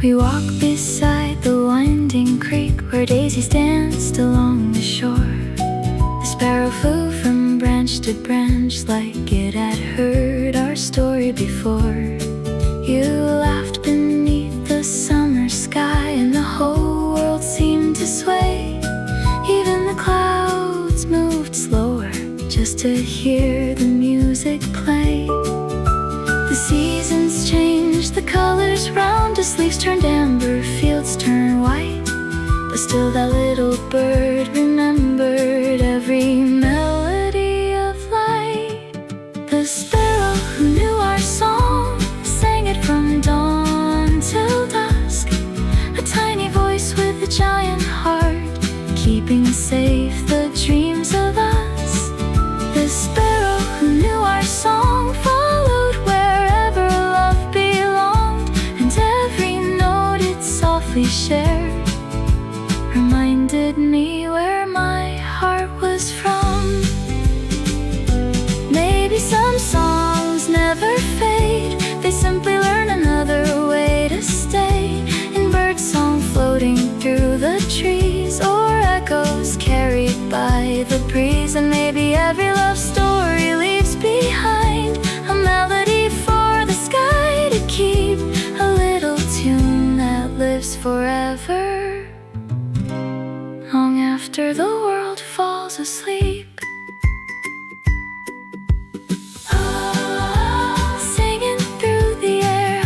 We walked beside the winding creek where daisies danced along the shore. The sparrow flew from branch to branch like it had heard our story before. You laughed beneath the summer sky and the whole world seemed to sway. Even the clouds moved slower just to hear the music play. The seasons changed, the colors round us, leaves turned amber, fields turned white. But still that little bird remembered every melody of light. The sparrow who knew our song sang it from dawn till dusk. A tiny voice with a giant heart, keeping safe the dreams of us. The sparrow who knew our song followed wherever love belonged, and every note it softly shared reminded me where my heart was from. Maybe some songs never fade, they simply learn another way to stay. In birdsong floating through the trees, or echoes carried by the breeze. And maybe every love story leaves behind a melody for the sky to keep, a little tune that lives forever, long after the world falls asleep. Singing through the air,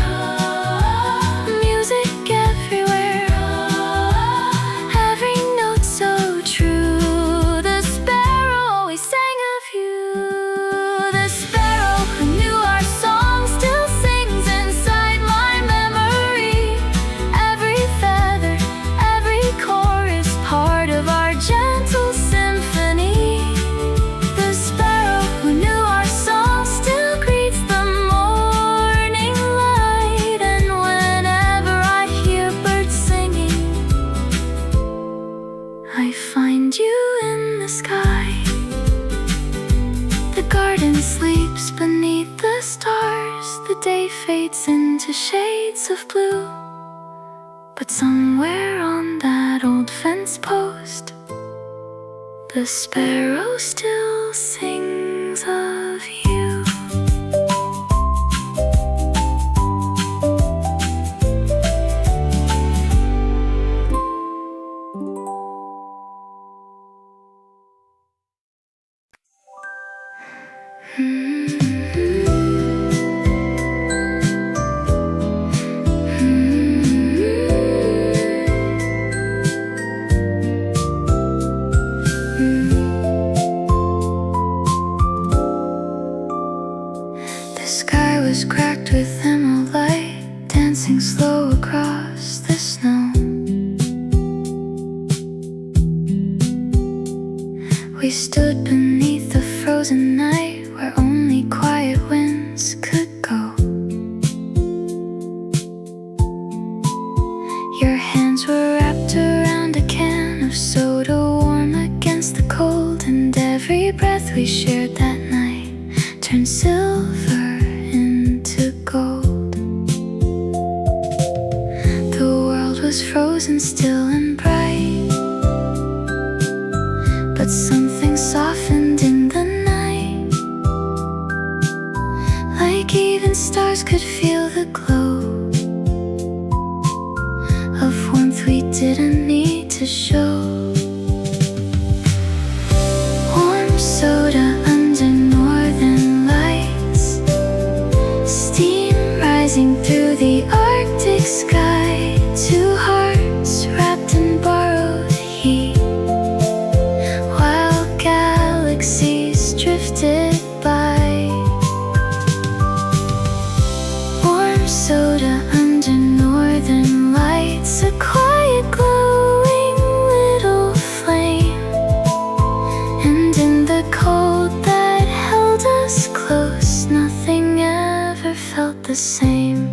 music everywhere, every note so true. The sparrow always sang of you. The sparrow who knew our song still sings inside my memory. Every feather, every chorus, part of our gentle symphony. The sparrow who knew our song still greets the morning light. And whenever I hear birds singing, I find you in the sky. The garden sleeps beneath the stars. The day fades into shades of blue, but somewhere on that old fence post, the sparrow still sings of you. The sky was cracked with emerald light, dancing slow across the snow. We stood beneath the frozen night where only quiet winds could go. Your hands were wrapped around a can of soda, warm against the cold, and every breath we shared that night turned silver into gold. The world was frozen still and bright, but something softened in the night, like even stars could feel the glow of warmth we didn't need to show. Warm soda under northern lights, steam rising through the Arctic sky. Two hearts wrapped in borrowed heat, while galaxies drifted by. Warm soda under northern lights, a quiet glowing little flame. And in the cold that held us close, nothing ever felt the same.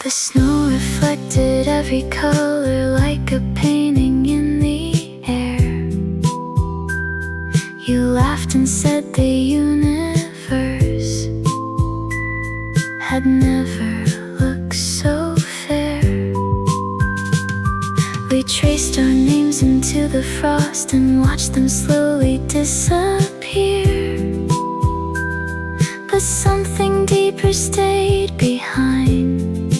The snow reflected every color like a painting in the air. You laughed and said the universe had never looked so fair. We traced our names into the frost and watched them slowly disappear. But something deeper stayed behind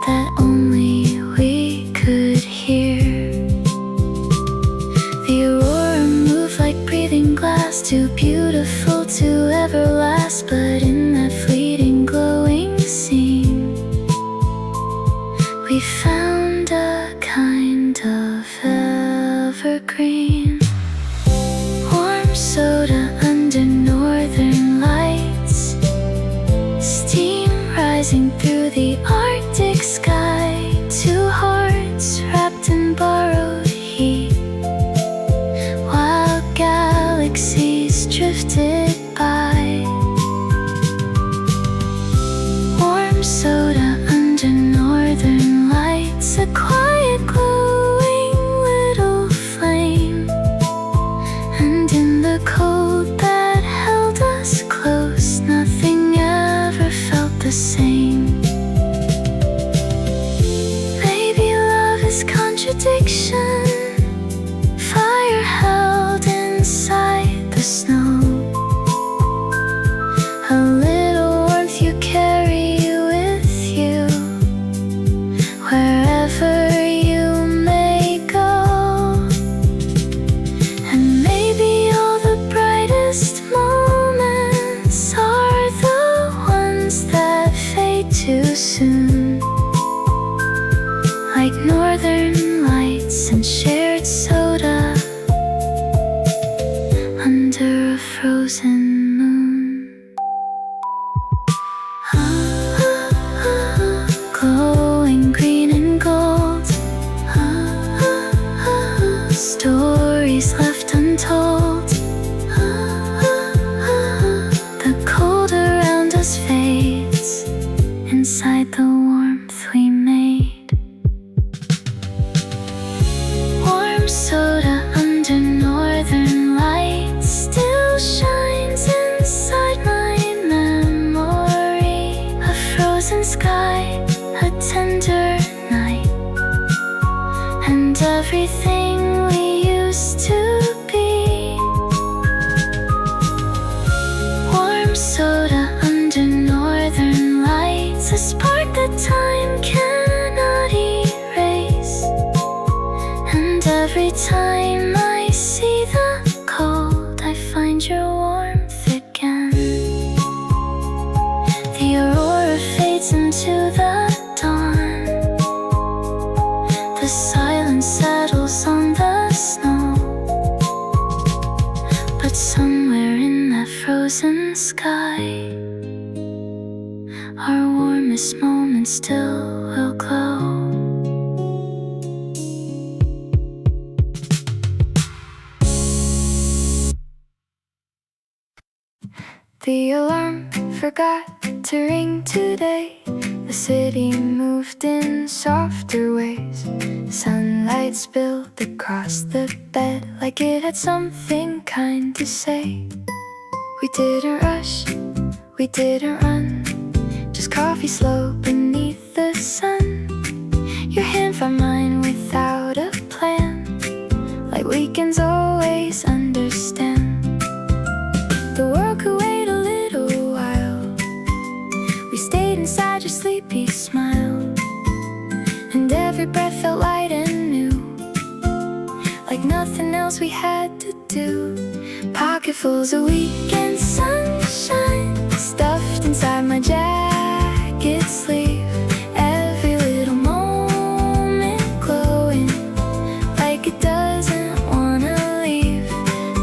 that only we could hear. The aurora moved like breathing glass, too beautiful to ever last. But in that fleeting glowing scene, we found a kind of evergreen. Warm soda under northern lights, steam rising through the Arctic sky. Two hearts wrapped in borrowed heat, while galaxies drifted by. Warm soda under northern lights, a quiet glowing little flame. And in the cold that held us close, nothing ever felt the same. Maybe love is contradiction, fire held inside the snow. A little warmth you carry with you wherever you may go. And maybe all the brightest moments are the ones that fade too soon, like northern lights and shared soda under a frozen moon. Glowing green and gold, stories left untold. The cold around us fades inside the warmth we made. Warm soda under northern lights still shines inside my memory. A frozen sky, a tender night, and everything we used to be. Warm soda under northern lights, a spark that time cannot erase. And every time I see the cold, I find your warmth again. The aurora fades into the dawn, the silence settles on the snow. But somewhere in that frozen sky, our warmest moments still will glow. The alarm forgot to ring today. The city moved in softer ways. Sunlight spilled across the bed like it had something kind to say. We didn't rush, we didn't run, just coffee slow beneath the sun. Your hand found mine without a plan, like weekends always understand. The world could wait a little while. We stayed inside your sleepy smile, and every breath felt light and new, like nothing else we had to do. Pocketfuls of weekend sunshine stuffed inside my jacket sleeve. Every little moment glowing like it doesn't wanna leave.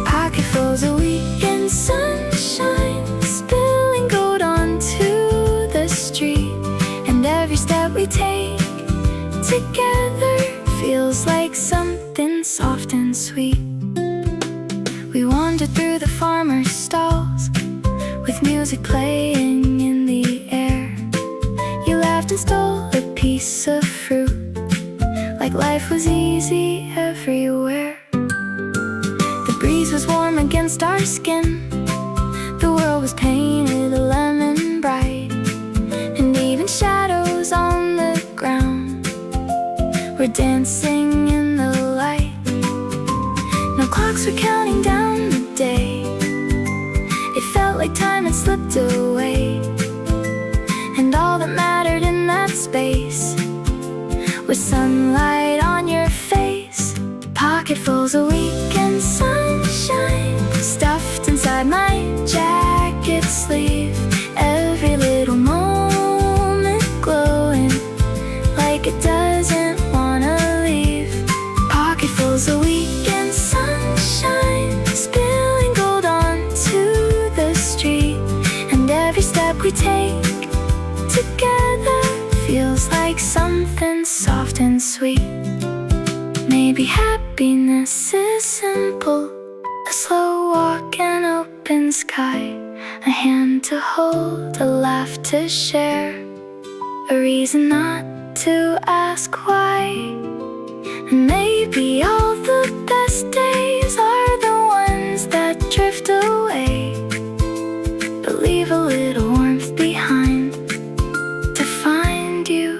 Pocketfuls of weekend sunshine spilling gold onto the street. And every step we take together feels like something soft and sweet. We wandered through the farmer's stalls with music playing in the air. You laughed and stole a piece of fruit, like life was easy everywhere. The breeze was warm against our skin, the world was painted a lemon bright. dancing in the light. No clocks were counting down the day. It felt like time had slipped away, and all that mattered in that space was sunlight on your face. Pocketfuls of weekend sunshine stuffed inside my jacket sleeve. Every little moment glowing like it doesn't wanna leave. Pocketfuls of weekend sunshine spilling gold onto the street. And every step we take together feels like something soft and sweet. Maybe happiness is simple: a slow walk, an open sky, a hand to hold, a laugh to share, a reason not to ask why. And maybe all the best days are the ones that drift away, but leave a little warmth behind to find you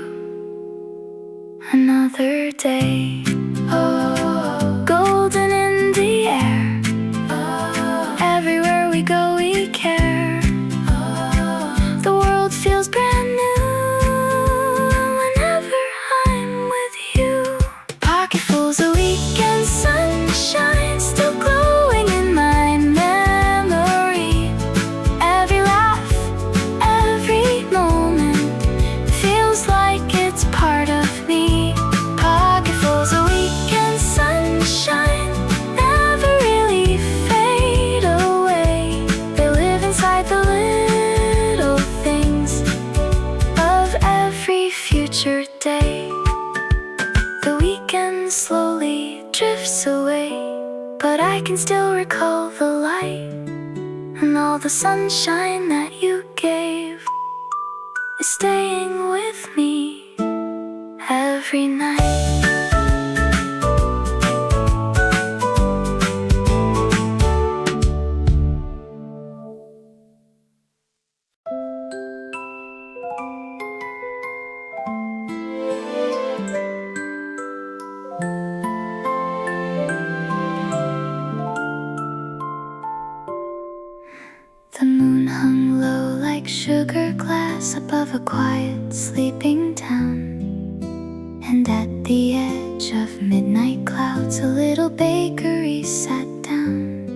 another day. Oh, golden in the air. Oh, everywhere we go we care. Oh, the world feels brand new whenever I'm with you. Pocketfuls of weekend sunshine still glowing in my memory. Every laugh, every moment feels like it's part of me. Pocketfuls of weekend sunshine never really fade away. They live inside the little things of every future day. The weekend slowly drifts away, but I can still recall the light, and all the sunshine that you gave is staying with me every night. The moon hung low like sugar glass above a quiet, sleeping town. And at the edge of midnight clouds, a little bakery sat down.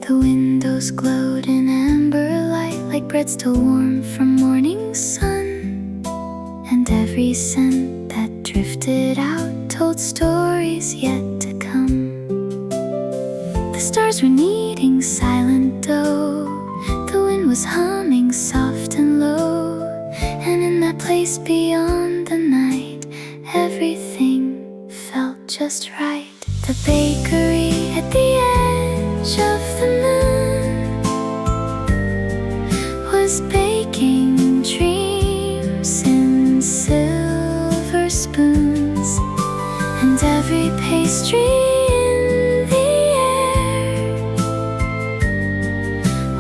The windows glowed in amber light like bread still warm from morning sun. And every scent that drifted out told stories yet to come. The stars were kneading silent dough. The wind was humming soft and low. And in that place beyond the night, everything felt just right. The bakery at the edge of the moon was baking dreams in silver spoons. And every pastry in the air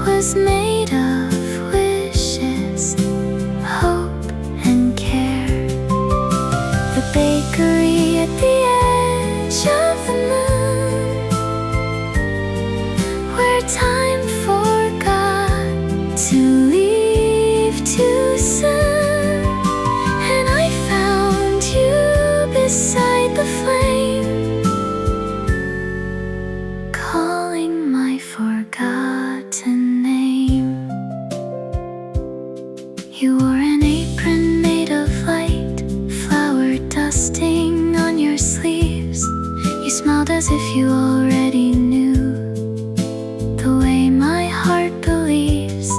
was made of wishes, hope and care. The bakery at the edge of the moon, where time forgot to leave too soon. And I found you beside the flame, calling my forgotten name. You wore an apron made of light, flour dusting on your sleeves. You smiled as if you already knew the way my heart believes.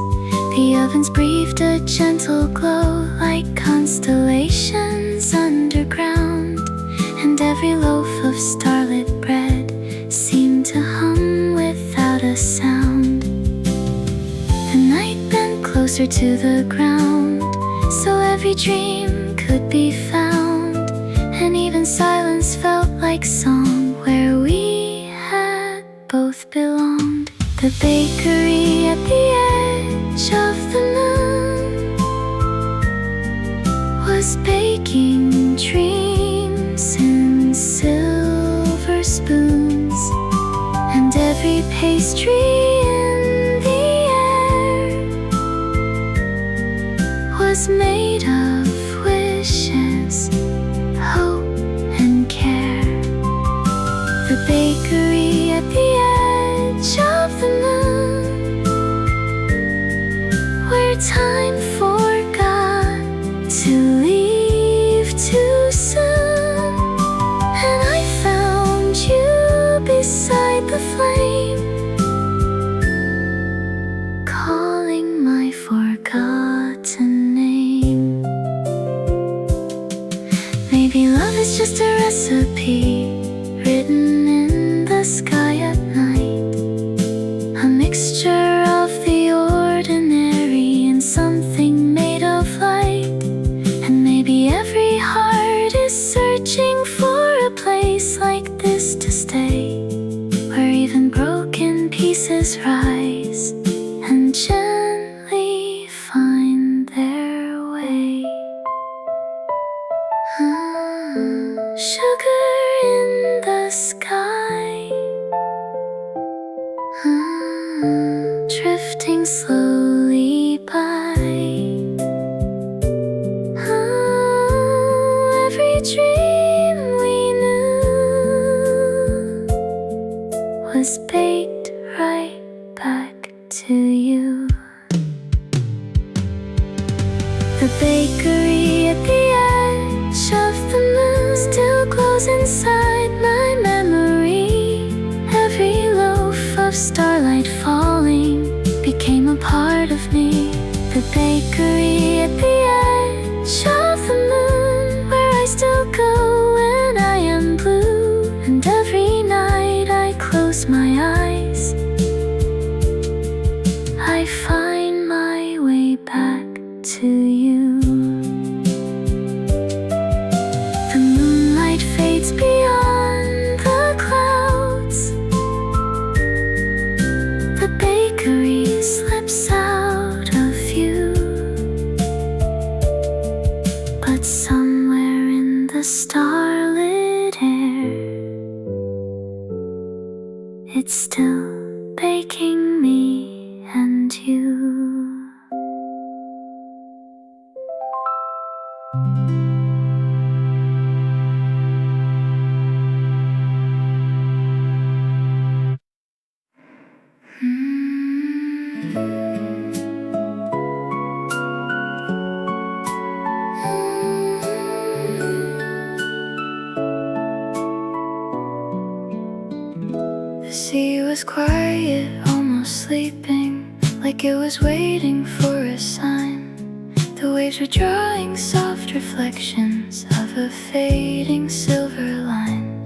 The ovens breathed a gentle glow like constellations underground. And every loaf of starlit bread seemed to hum without a sound. The night bent closer to the ground, so every dream could be found. And even silence felt like song where we had both belonged. The bakery at the edge of the moon was baking dreams spoons, and every pastry in the air was made of wishes, hope, and care. The bakery at the edge of the moon, where time forgot to leave too soon, and I found you beside the flame, calling my forgotten name. Maybe love is just a recipe written in the sky at night, a mixture of the ordinary and something made of light. And maybe every heart is searching for a place like this to stay, where even broken pieces rise and gently find their way. Sugar in the sky, drifting slowly by. Every dream we knew was baked right back to you. The bakery at the edge of the moon still glows inside my memory. Every loaf of starlight falling became a part of me. The bakery at the edge of the moon, where I still go when I am blue. And every night I close my eyes, I find my way back to you. The moonlight fades beyond the clouds, the bakery slips out of view, but somewhere in the starlit air, it's still baking me and you. The sea was quiet, almost sleeping, like it was waiting for a sign. The waves were drawing soft reflections of a fading silver line.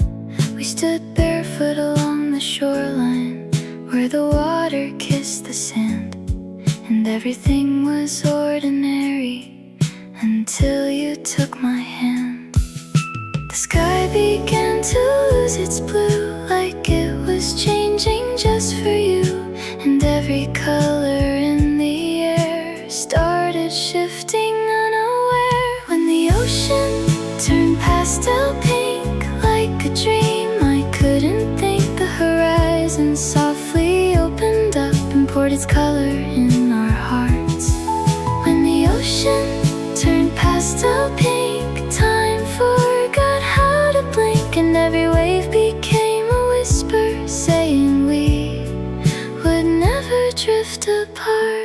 We stood barefoot along the shoreline, where the water kissed the sand, and everything was ordinary until you took my hand. The sky began to lose its blue, like it was changing just for you. And every color in the air started shifting unaware. When the ocean turned pastel pink, like a dream I couldn't think, the horizon softly opened up and poured its color in our hearts. When the ocean turned pastel pink, time forgot how to blink, and every wave became a whisper saying we would never drift apart.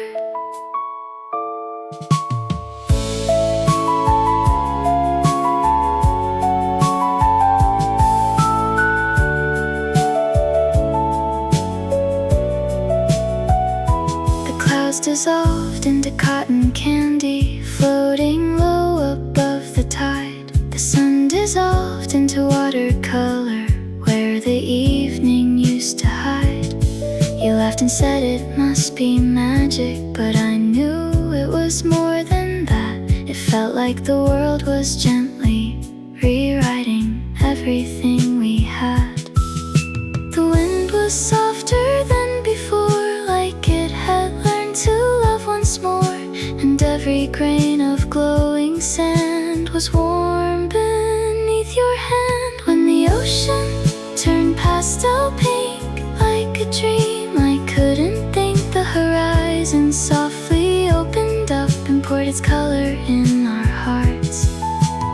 The clouds dissolved into cotton candy, floating low above the tide. The sun dissolved into watercolor, where the evening used to hide. You laughed and said it must be magic, but I knew it was more than that. It felt like the world was gently rewriting everything we had. The wind was softer than before, like it had learned to love once more. And every grain of glowing sand was warm beneath your hand. When the ocean turned ocean softly opened up and poured its color in our hearts.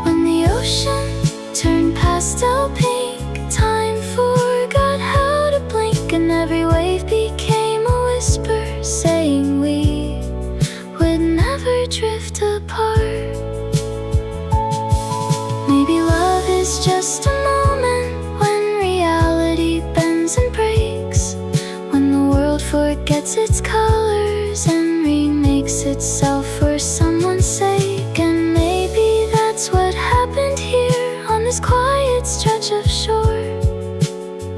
When the ocean turned pastel pink, time forgot how to blink, and every wave became a whisper saying we would never drift apart. Maybe love is just a moment when reality bends and breaks, when the world forgets its colors and remakes itself for someone's sake. And maybe that's what happened here on this quiet stretch of shore.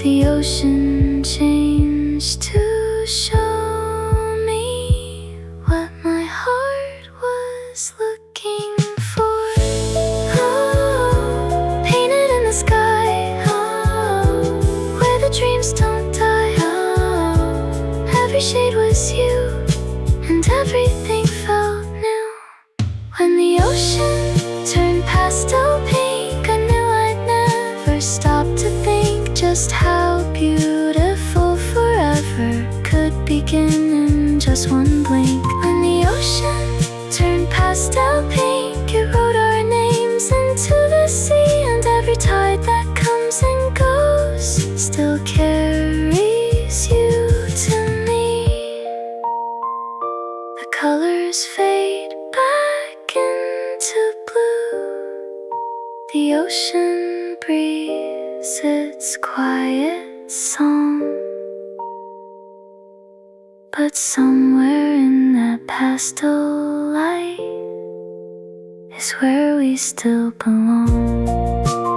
The ocean changed to show me what my heart was looking for. Oh, painted in the sky, oh, where the dreams don't die. Oh, every shade was you, and everything felt new. When the ocean turned pastel pink, I knew I'd never stop to think just how beautiful forever could begin in just one blink. When the ocean turned pastel pink, it wrote our names into the sea, and every tide that comes and goes still carries you to me. The colors fade back into blue, the ocean breathes its quiet song, but somewhere in that pastel light is where we still belong.